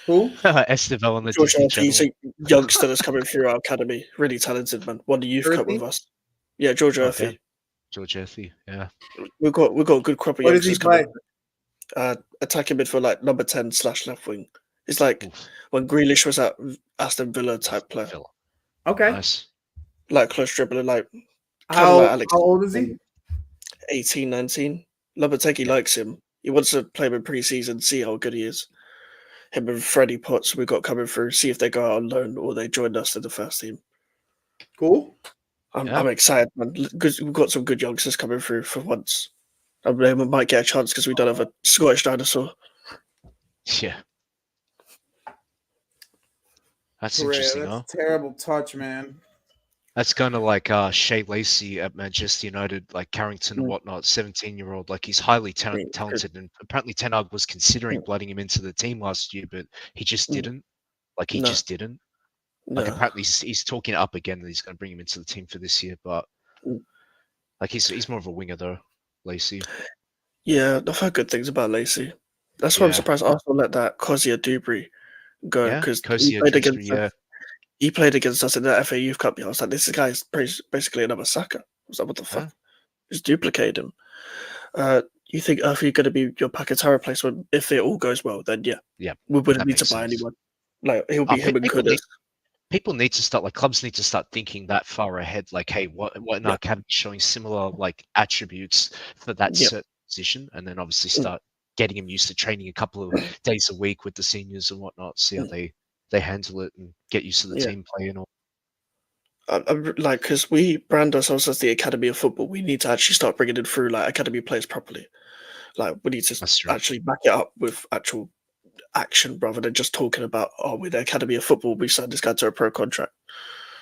Who?
Esteval on the
George
Disney
Murphy, he's
Channel.
a youngster that's coming through our academy. Really talented, man. Won the youth cup with
Earthy?
us. Yeah, George
Oh damn,
Murphy.
George Earthy. Yeah.
We've got a good crop of
What does he
youngsters coming.
play?
Attacking midfield like number 10 / left wing. It's like
Oof.
when Grealish was at Aston Villa type player,
Fella.
Okay.
Nice.
like close dribbling, like kind of
How
like Alex.
how old is he?
18, 19. Lopetegui
Yeah.
likes him. He wants to play him in pre-season, see how good he is. Him and Freddie Potts we got coming through, see if they go out on loan or they join us to the first team.
Cool.
I'm
Yeah.
excited, man. We've got some good youngsters coming through for once. I mean, we might get a chance because we don't have a Scottish dinosaur.
Yeah. That's
Correa,
interesting,
that's
huh?
a terrible touch, man.
That's kind of like Shea Lacey at Manchester United, like Carrington and
Mm.
whatnot, 17-year-old. Like he's highly
Mm.
talented, and apparently Ten Hag was considering blooding him into the team last year, but he just
Mm.
didn't. Like he
No.
just didn't.
No.
Like apparently he's talking it up again that he's going to bring him into the team for this year, but
Mm.
like he's more of a winger though, Lacey.
Yeah, I've heard good things about Lacey. That's why I'm
Yeah,
surprised Arsenal let that Kozia Dubry go
yeah,
because
Kosia transfer. Yeah,
he played against us in the FA Youth Cup. I was like, this guy is basically another Saka. I was like, what the fuck?
yeah.
Just duplicate him. You think Earthy going to be your Pakatara replacement if it all goes well? Then
Yeah,
we wouldn't
that
need to
makes
buy
sense.
anyone. Like he'll be him and
People
Kudus.
need to start, like clubs need to start thinking that far ahead. Like, hey, what in our academy showing similar like attributes for that
Yeah.
certain position, and then obviously start getting them used to training a couple of days a week with the seniors and whatnot. See how they handle it and get used to the
Yeah.
team play and all.
Like because we brand ourselves as the Academy of Football, we need to actually start bringing it through like academy players properly. Like we need to
That's true.
actually back it up with actual action rather than just talking about, oh, we're the Academy of Football, we signed this guy to a pro contract.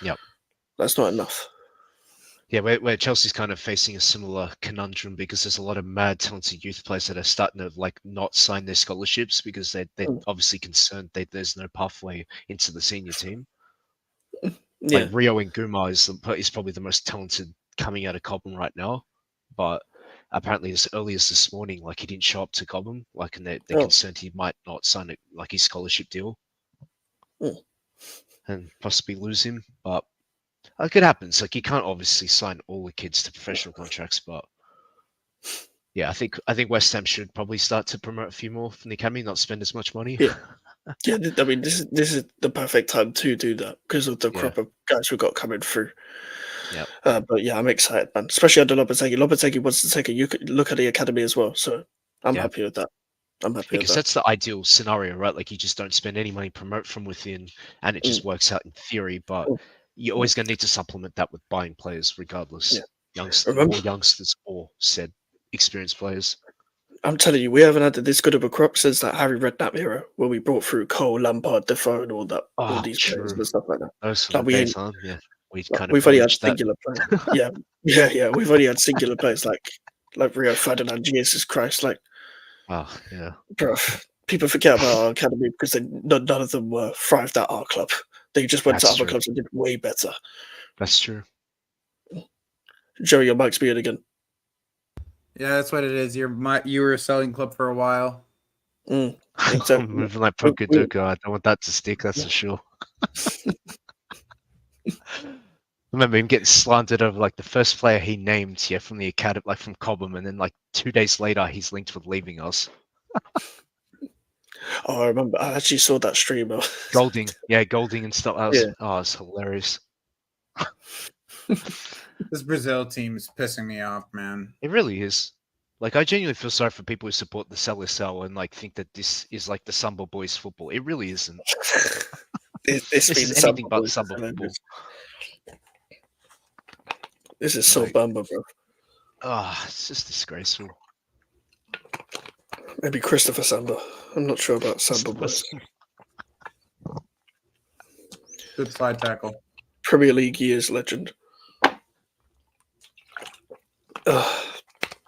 Yep.
That's not enough.
Yeah, where Chelsea's kind of facing a similar conundrum because there's a lot of mad talented youth players that are starting to like not sign their scholarships because they're obviously concerned that there's no pathway into the senior team.
Yeah.
Like Rio Nguma is probably the most talented coming out of Cobham right now, but apparently as early as this morning, like he didn't show up to Cobham, like, and they're concerned he might not sign it like his scholarship deal, and possibly lose him. But like it happens. Like you can't obviously sign all the kids to professional contracts, but yeah, I think West Ham should probably start to promote a few more from the academy, not spend as much money.
Yeah. Yeah, I mean, this is the perfect time to do that because of the crop of guys we've got coming through.
Yeah.
But yeah, I'm excited, man. Especially under Lopetegui. Lopetegui wants to take a look at the academy as well, so I'm happy with that. I'm happy with
Because
that.
that's the ideal scenario, right? Like you just don't spend any money, promote from within, and it just works out in theory. But you're always going to need to supplement that with buying players, regardless.
Yeah.
More youngsters or said experienced players.
I'm telling you, we haven't had this good of a crop since that Harry Redknapp era, where we brought through Cole, Lampard, Defoe, and all these players and stuff like that.
Those
Like
were the days, huh? Yeah,
we've only had singular players. Yeah. We've only had singular players like Rio Ferdinand. Jesus Christ, like.
Oh yeah,
bro. People forget about our academy because none of them were thrived at our club. They just went to other clubs and did way better.
That's true.
Joey, your mic's muted again.
Yeah, that's what it is. You were a selling club for a while.
Exactly.
Moving like Pokeduka, I don't want that to stick. That's for sure. I remember him getting slanted over like the first player he named, from the academy, like from Cobham, and then like 2 days later he's linked with leaving us.
Oh, I remember. I actually saw that stream.
Golding and stuff. Oh, it's hilarious.
This Brazil team is pissing me off, man.
It really is. Like, I genuinely feel sorry for people who support the Seleção and like think that this is like the Samba Boys football. It really isn't.
This
This is anything but Samba football.
This is so
Like-
Bamba, bro.
Ah, it's just disgraceful.
Maybe Christopher Samba. I'm not sure about Samba Boys.
Good slide tackle.
Premier League years legend.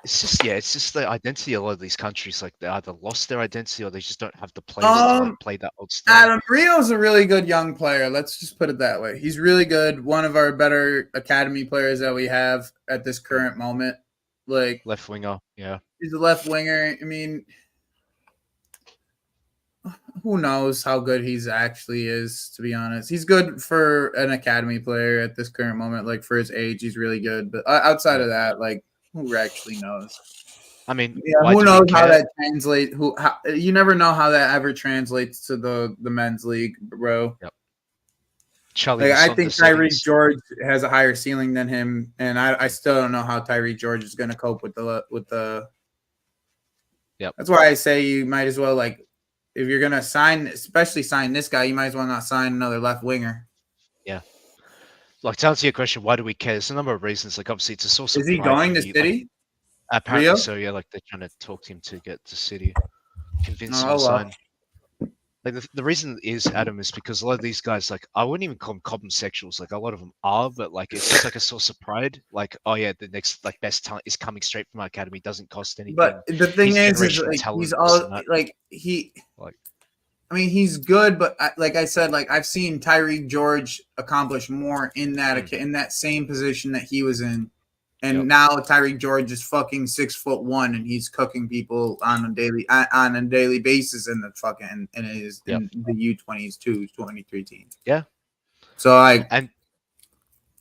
It's just the identity of a lot of these countries. Like, they either lost their identity or they just don't have the players to like, play that old style.
Adam Rio's a really good young player. Let's just put it that way. He's really good. One of our better academy players that we have at this current moment. Like,
Left winger, yeah.
he's a left winger. I mean, who knows how good he's actually is, to be honest. He's good for an academy player at this current moment. Like, for his age, he's really good. But outside of that, like, who actually knows?
I mean,
Yeah,
why
who
do we
knows how
care?
that translates? You never know how that ever translates to the men's league, bro.
Charlie
Like, I
Wasonda
think
said
Tyreek
he's-
George has a higher ceiling than him, and I still don't know how Tyreek George is going to cope with the.
Yep.
That's why I say you might as well, like, if you're going to especially sign this guy, you might as well not sign another left winger.
Like, to answer your question, why do we care? There's a number of reasons. Like, obviously, it's a source of
Is he
pride
going
for
to
me, like,
City?
apparently
Rio?
so, yeah. Like, they're trying to talk him to get to City, convince him
Oh,
to
well.
sign. Like, the reason is, Adam, is because a lot of these guys, like, I wouldn't even call them common sexuals. Like, a lot of them are, but like, it's just like a source of pride. Like, oh yeah, the next like best talent is coming straight from our academy. Doesn't cost anything.
But the thing
He's
is
generational
like,
talent,
he's
this
all
and that.
like he.
Like-
I mean, he's good, but like I said, like I've seen Tyreek George accomplish more in that same position that he was in, and
Yep.
now Tyreek George is fucking 6'1" and he's cooking people on a daily basis in the fucking in the U20s, 23 teams.
Yeah.
So like,
And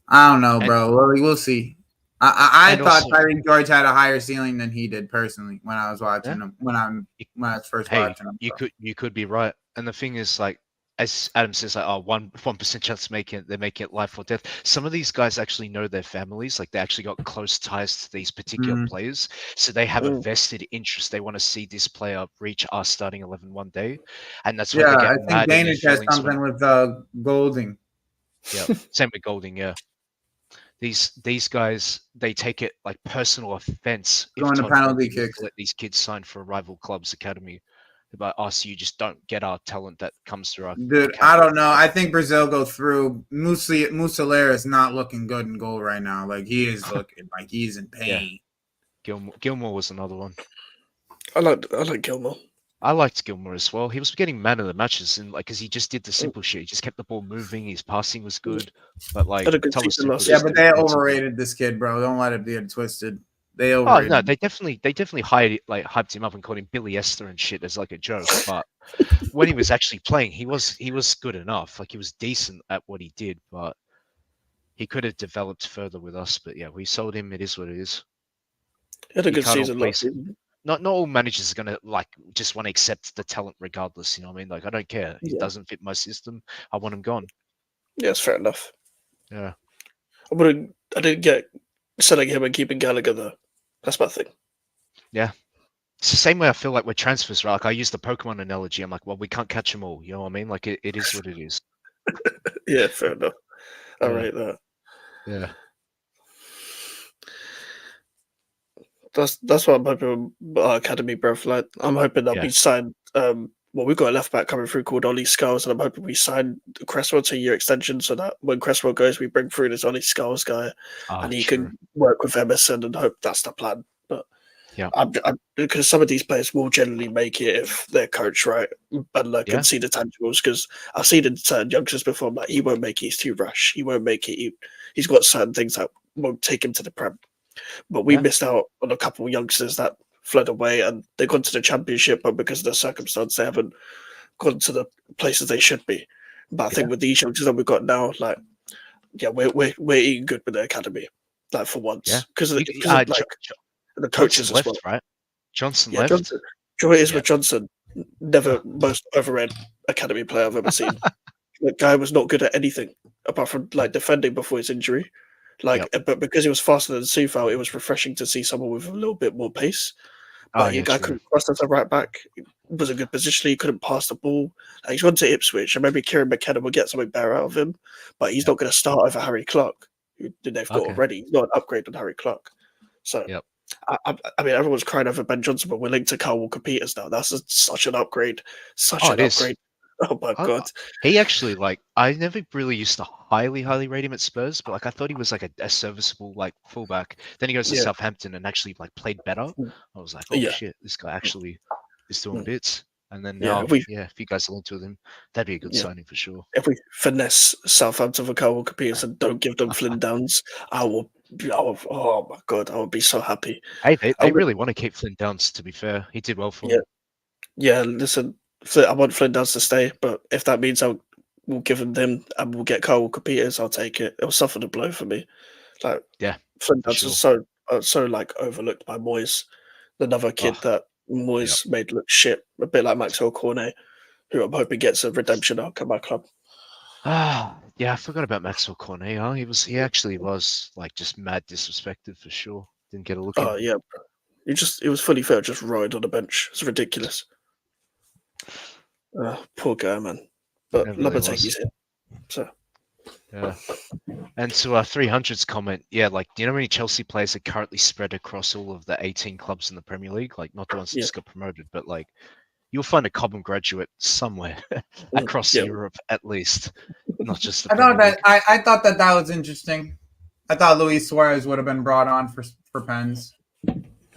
I don't know,
and-
bro. Well, we'll see. I
And
thought
also-
Tyreek George had a higher ceiling than he did personally when I was watching him. When I was first
hey,
watching him.
you could be right. And the thing is, like, as Adam says, like, oh, 1% chance of making it, they're making it life or death. Some of these guys actually know their families, like they actually got close ties to these particular
Mhm.
players, so they have a
Mm.
vested interest. They want to see this player reach our starting 11 one day, and that's why
Yeah,
they
I
get
think
mad in their
Danish has
feelings
something
when,
with Golding.
yeah, same with Golding, yeah. These guys, they take it like personal offense if
Going to
Tottenham
penalty
Hotspur
kicks.
let these kids sign for a rival club's academy. About us, you just don't get our talent that comes through our
Dude,
academy.
I don't know. I think Brazil go through. Muslera is not looking good in goal right now. Like he is looking like he's in pain.
Gilmore was another one.
I like Gilmore.
I liked Gilmore as well. He was getting man of the matches, and like, because he just did the simple shit. He just kept the ball moving. His passing was good, but like,
Had a good
Thomas
season
Tuchel
last
Yeah,
just
but
didn't
they
get to the-
overrated this kid, bro. Don't let it get twisted. They
Oh
overrated.
no,
him.
they definitely hyped him up and called him Billy Esther and shit as like a joke. But when he was actually playing, he was good enough. Like he was decent at what he did, but he could have developed further with us. But yeah, we sold him. It is what it is.
He had a
You
good
can't
season
always-
last season.
Not all managers are gonna like just want to accept the talent regardless. You know what I mean? Like I don't care. He
Yeah.
doesn't fit my system. I want him gone.
Yeah, it's fair enough.
Yeah.
I didn't get selling him and keeping Gallagher though. That's my thing.
It's the same way I feel like with transfers, right? Like I use the Pokemon analogy. I'm like, well, we can't catch them all. You know what I mean? Like it is what it is.
Yeah, fair enough. I
Yeah.
rate that.
Yeah.
That's what I'm hoping with our academy, bro. Like I'm hoping that
Yeah.
we sign. Well, we've got a left back coming through called Ollie Skulls, and I'm hoping we sign Cresswell to a year extension so that when Cresswell goes, we bring through this Ollie Skulls guy, and he
True.
can work with Emerson, and hope that's the plan. But
Yeah.
because some of these players will generally make it if they're coached right and like
Yeah.
can see the tangibles. Because I've seen in certain youngsters before, I'm like he won't make it. He's too rash. He won't make it. He's got certain things that won't take him to the Prem. But we
Yeah.
missed out on a couple of youngsters that fled away and they've gone to the championship, but because of the circumstance, they haven't gone to the places they should be. But I think with these youngsters that we've got now, like, yeah, we're eating good with the academy, like for once,
Yeah.
because of,
You-
like the coaches
Johnson
as
left,
well.
right? Johnson
Yeah,
left.
Johnson. Joy is
Yeah.
with Johnson. Never most overrated academy player I've ever seen. The guy was not good at anything, apart from like defending before his injury. Like, but because he was faster than Sufal, it was refreshing to see someone with a little bit more pace. But your guy
true.
couldn't cross as a right back. He was a good position. He couldn't pass the ball. Like, he's gone to Ipswich, and maybe Kieran McKenna will get something better out of him. But he's not going to start over Harry Clark, who they've got already. He's not an upgrade on Harry Clark. So, I mean, everyone's crying over Ben Johnson, but we're linked to Kyle Walker-Peters now. That's such an upgrade. Such an upgrade. Oh my god!
He actually I never really used to highly rate him at Spurs, but I thought he was a serviceable fullback. Then he goes to Southampton and actually played better. I was like, oh shit, this guy actually is doing bits. And then now, if you guys are linked with him, that'd be a good signing for sure.
If we finesse Southampton for Kyle Walker-Peters and don't give them Flynn Downs, I will. Oh my god, I would be so happy.
Hey, they really want to keep Flynn Downs. To be fair, he did well for them.
Yeah, listen. I want Flynn Downs to stay, but if that means we'll give him them and we'll get Kyle Walker-Peters, I'll take it. It will suffer the blow for me. Flynn Downs is so overlooked by Moyes, another kid that Moyes made look shit, a bit like Maxwell Cornet, who I'm hoping gets a redemption arc at my club.
I forgot about Maxwell Cornet. Huh? He actually was just mad disrespected for sure. Didn't get a look.
Oh yeah, bro. He was fully fair, just rode on the bench. It's ridiculous. Poor guy, man. But Lopetegui's here. So.
Yeah. And to our 300s comment, do you know how many Chelsea players are currently spread across all of the 18 clubs in the Premier League? Not the ones that just got promoted, but you'll find a Cobham graduate somewhere across Europe at least, not just the Premier League.
I thought that was interesting. I thought Luis Suarez would have been brought on for Pens.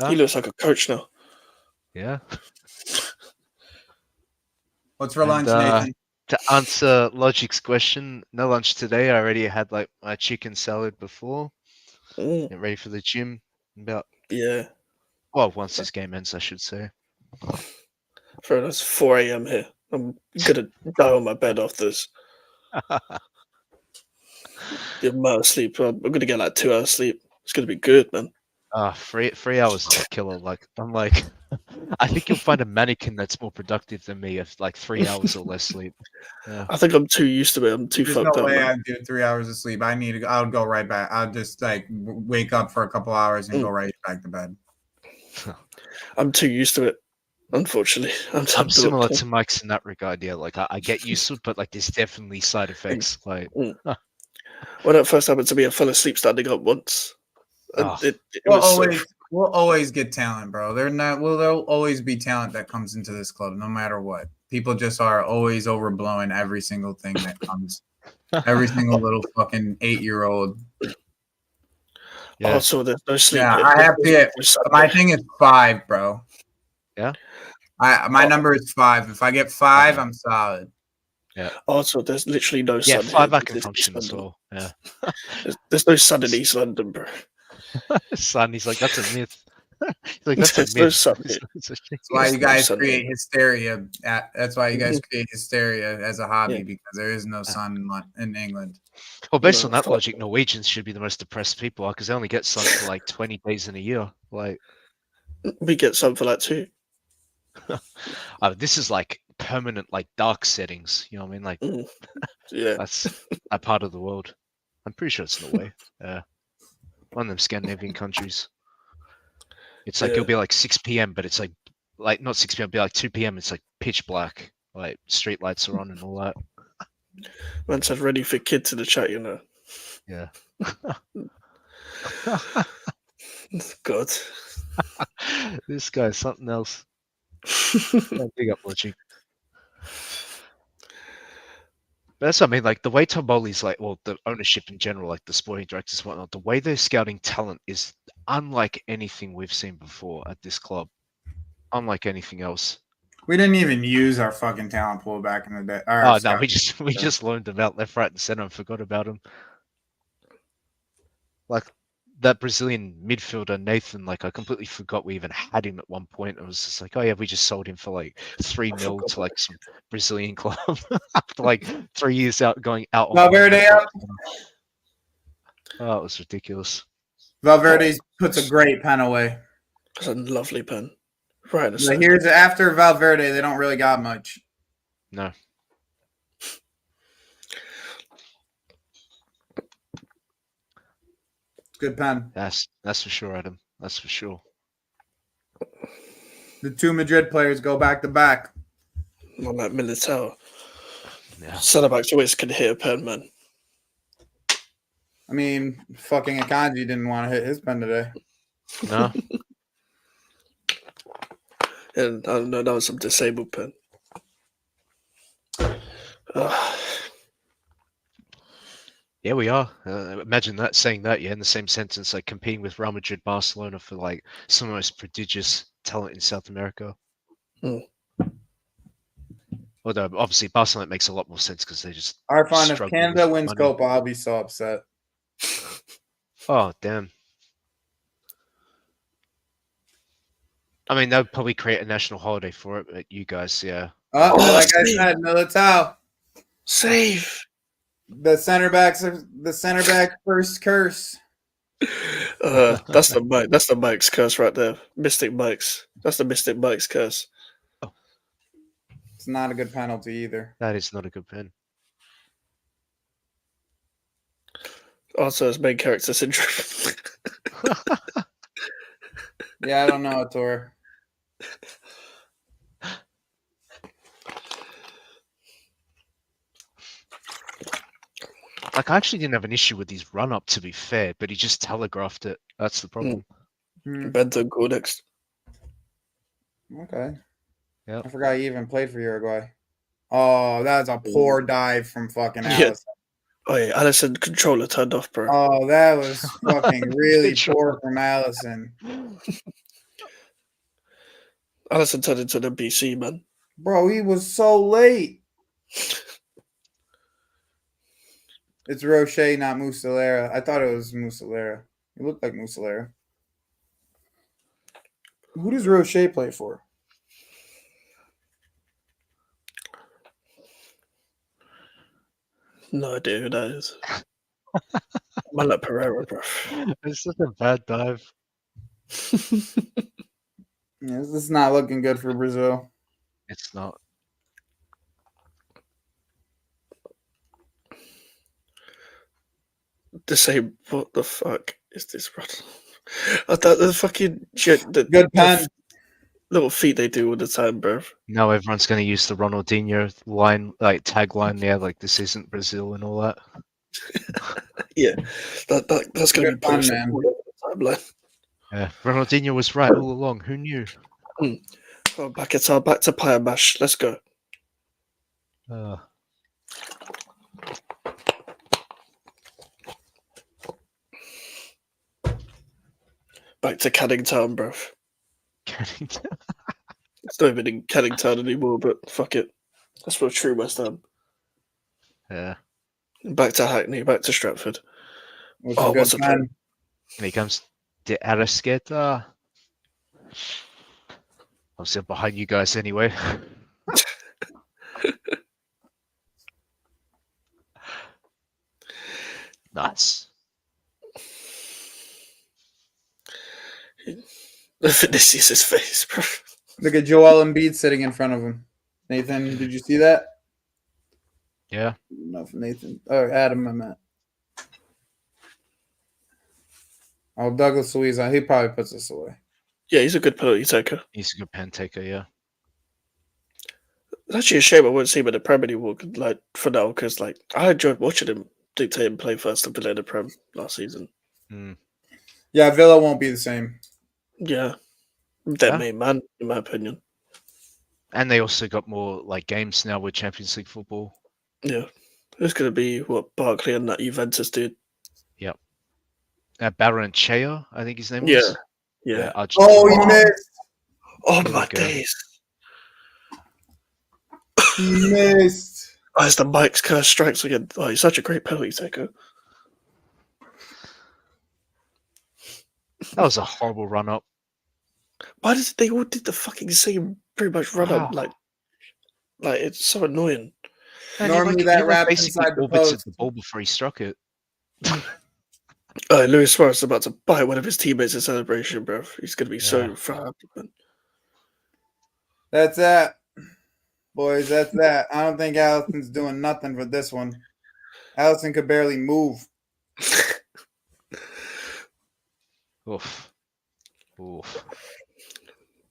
He looks like a coach now.
Yeah.
What's for lunch, Nathan?
To answer Logic's question, no lunch today. I already had my chicken salad before. Get ready for the gym. Once this game ends, I should say.
Fair, it's 4 a.m. here. I'm gonna die on my bed after this. The amount of sleep. I'm gonna get 2 hours sleep. It's gonna be good, man.
3 hours is a killer. I think you'll find a mannequin that's more productive than me if 3 hours or less sleep. Yeah.
I think I'm too used to it. I'm too fucked up.
There's no way I'd do 3 hours of sleep. I would go right back. I'd just wake up for a couple hours and go right back to bed.
I'm too used to it. Unfortunately,
I'm similar to Mike's in that regard. Yeah, I get used to it, but there's definitely side effects.
When it first happened to me, I fell asleep standing up once.
We'll always get talent, bro. There'll always be talent that comes into this club, no matter what. People just are always overblowing every single thing that comes. Every single little fucking 8-year-old.
Yeah. Also, there's no sleep.
Yeah, I have to get. My thing is 5, bro.
Yeah.
My number is 5. If I get 5, I'm solid.
Yeah. Also, there's literally no sun.
5 I can function as well. Yeah.
There's no sun in East London, bro.
Sun, he's that's a myth. That's a myth.
No sun.
That's why you guys create hysteria. That's why you guys create hysteria as a hobby, because there is no sun in England.
Well, based on that logic, Norwegians should be the most depressed people because they only get sun for 20 days in a year.
We get sun for 2.
This is permanent dark settings. You know what I mean?
Yeah,
that's a part of the world. I'm pretty sure it's Norway. One of them Scandinavian countries. It's it'll be 6 p.m, but it's not 6 p.m. It'll be 2 p.m. It's pitch black. Street lights are on and all that.
Man said ready for kids in the chat,
Yeah.
God.
This guy's something else. Big up logic. But that's what I mean. The way Tomboli's the ownership in general, the sporting directors and whatnot, the way they're scouting talent is unlike anything we've seen before at this club. Unlike anything else.
We didn't even use our fucking talent pool back in the day.
No, we just learned about left, right, and center and forgot about them. That Brazilian midfielder Nathan, I completely forgot we even had him at one point. I was just oh yeah, we just sold him for 3 mil to some Brazilian club after 3 years going out.
Valverde up.
Oh, it was ridiculous.
Valverde puts a great pen away.
It's a lovely pen. Right.
Here's after Valverde, they don't really got much.
No.
Good pen.
That's for sure, Adam. That's for sure.
The two Madrid players go back to back.
Not like Militao.
Yeah.
Centre backs always can hit a pen, man.
I mean, fucking Akanji didn't want to hit his pen today.
No.
And I don't know, that was some disabled pen.
Yeah, we are. Imagine that saying that, in the same sentence, like competing with Real Madrid, Barcelona for like some of the most prodigious talent in South America.
Mm.
Although obviously Barcelona makes a lot more sense because they just
I find if
struggle
Canada
with
wins
money.
Copa, I'll be so upset.
Oh damn! I mean, they'll probably create a national holiday for it, but you guys, yeah.
Like I
save.
said, Militao.
Save.
The center back's first curse.
That's the Mike. That's the Mike's curse right there. Mystic Mike's. That's the Mystic Mike's curse.
It's not a good penalty either.
That is not a good pen.
Also, his main character syndrome.
Yeah, I don't know, Tor.
Like, I actually didn't have an issue with his run up, to be fair, but he just telegraphed it. That's the problem.
Bento go next.
Okay.
Yep.
I forgot he even played for Uruguay. Oh, that was a poor dive from fucking Allison.
Oh yeah, Allison controller turned off, bro.
Oh, that was fucking really poor from Allison.
Allison turned into the BC, man.
Bro, he was so late. It's Rocher, not Muslera. I thought it was Muslera. It looked like Muslera. Who does Rocher play for?
No idea who that is. Man like Pereira, bro.
It's such a bad dive.
Yeah, this is not looking good for Brazil.
It's not.
The same. What the fuck is this run? I thought the fucking shit.
Good pen.
Little feet they do all the time, bro.
Now everyone's going to use the Ronaldinho line, like tagline. Yeah, like this isn't Brazil and all that.
Yeah, that's going to be
fun,
posted
man.
all over the timeline.
Yeah, Ronaldinho was right all along. Who knew?
Oh, back to Pie and Mash. Let's go. Back to Canning Town, bro. It's not even in Canning Town anymore, but fuck it. That's for true West Ham.
Yeah.
Back to Hackney, back to Stratford.
What's a
pen.
pen?
And he comes to Arrasqueta. I'm still behind you guys anyway. Nice.
This is his face, bro.
Look at Joel Embiid sitting in front of him. Nathan, did you see that?
Yeah.
No, Nathan. Oh, Adam, I meant. Oh, Douglas Luiz. He probably puts this away.
Yeah, he's a good penalty taker.
He's a good pen taker, yeah.
It's actually a shame I won't see him in the Prem anymore, like, for now, because like I enjoyed watching him dictate and play first to Villa in the Prem last season.
Yeah, Villa won't be the same.
Yeah. Their main man, in my opinion.
And they also got more like games now with Champions League football.
Yeah. It's going to be what Barkley and that Juventus dude.
Yep. Barrenechea, I think his name was.
Yeah.
Oh, he missed.
Oh, my days.
He missed.
Oh, it's the Mike's curse strikes again. Oh, he's such a great penalty taker.
That was a horrible run up.
Why did they all did the fucking same pretty much run up? Like it's so annoying.
Normally that wraps inside the post.
The ball before he struck it.
Luis Suarez is about to bite one of his teammates in celebration, bro. He's gonna be so proud.
That's that, boys. That's that. I don't think Allison's doing nothing for this one. Allison could barely move.
Oof. Oof.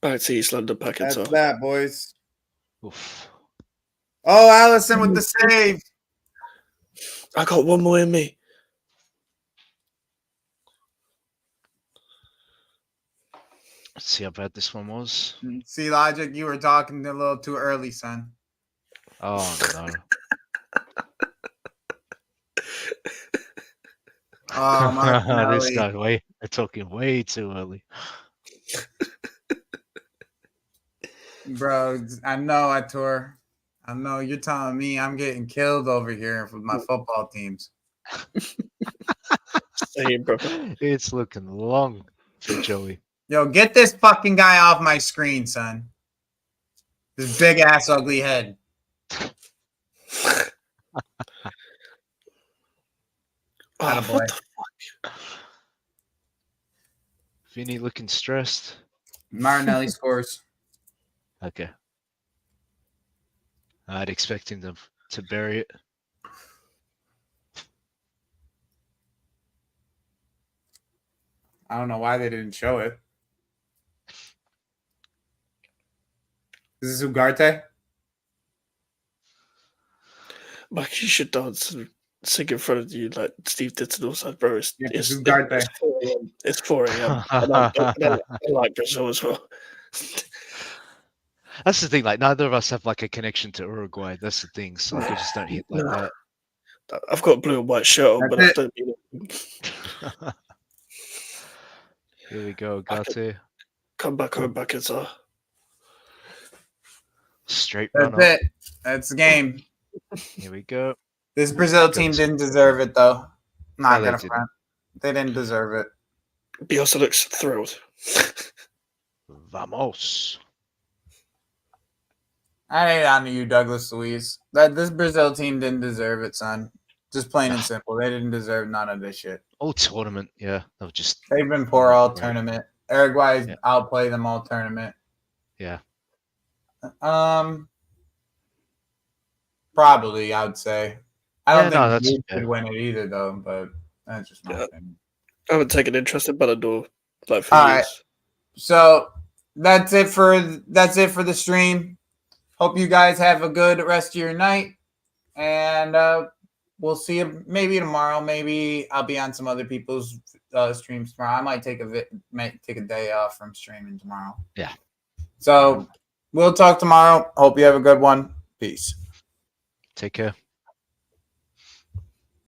Back to East London packets
That's
are.
that, boys.
Oof.
Oh, Allison with the save.
I got one more in me.
Let's see how bad this one was.
See, Logic, you were talking a little too early, son.
Oh no.
Oh,
This
Martinelli.
guy, they're talking way too early.
Bro, I know, Atur. I know you're telling me I'm getting killed over here with my football teams.
Same, bro.
It's looking long for Joey.
Yo, get this fucking guy off my screen, son. This big ass ugly head.
Oh,
Attaboy.
what the
Vinny looking stressed.
Martinelli scores.
Okay. I'd expect him to bury it.
I don't know why they didn't show it. Is this Ugarte?
Mike, you should dance and sing in front of you like Steve did to Northside, bro. It's,
Yeah,
it's,
Ugarte.
it's 4 a.m. It's 4 a.m. I like Brazil as well.
That's the thing. Like neither of us have like a connection to Uruguay. That's the thing. So like, we just don't hit like that.
I've got a blue and white shirt on, but I don't mean it.
Here we go, Gate.
Come back home, back as
Straight
That's
run up.
it. That's the game.
Here we go.
This Brazil team didn't deserve it, though. Not
No, they
gonna
didn't.
front. They didn't deserve it.
Bielsa looks thrilled.
Vamos.
I ain't on to you, Douglas Luiz. This Brazil team didn't deserve it, son. Just plain and simple. They didn't deserve none of this shit.
All tournament, yeah. They'll just
They've been poor all
Right.
tournament. Uruguay's
Yeah.
outplayed them all tournament.
yeah.
Probably, I would say. I don't
Yeah, no,
think
that's
Leeds
fair.
could win it either, though. But that's just my
Yeah.
opinion.
I haven't taken interest in Ballon like for
All right.
years.
So that's it for the stream. Hope you guys have a good rest of your night, and we'll see you maybe tomorrow. Maybe I'll be on some other people's streams tomorrow. I might take a day off from streaming tomorrow.
Yeah.
So we'll talk tomorrow. Hope you have a good one. Peace.
Take care.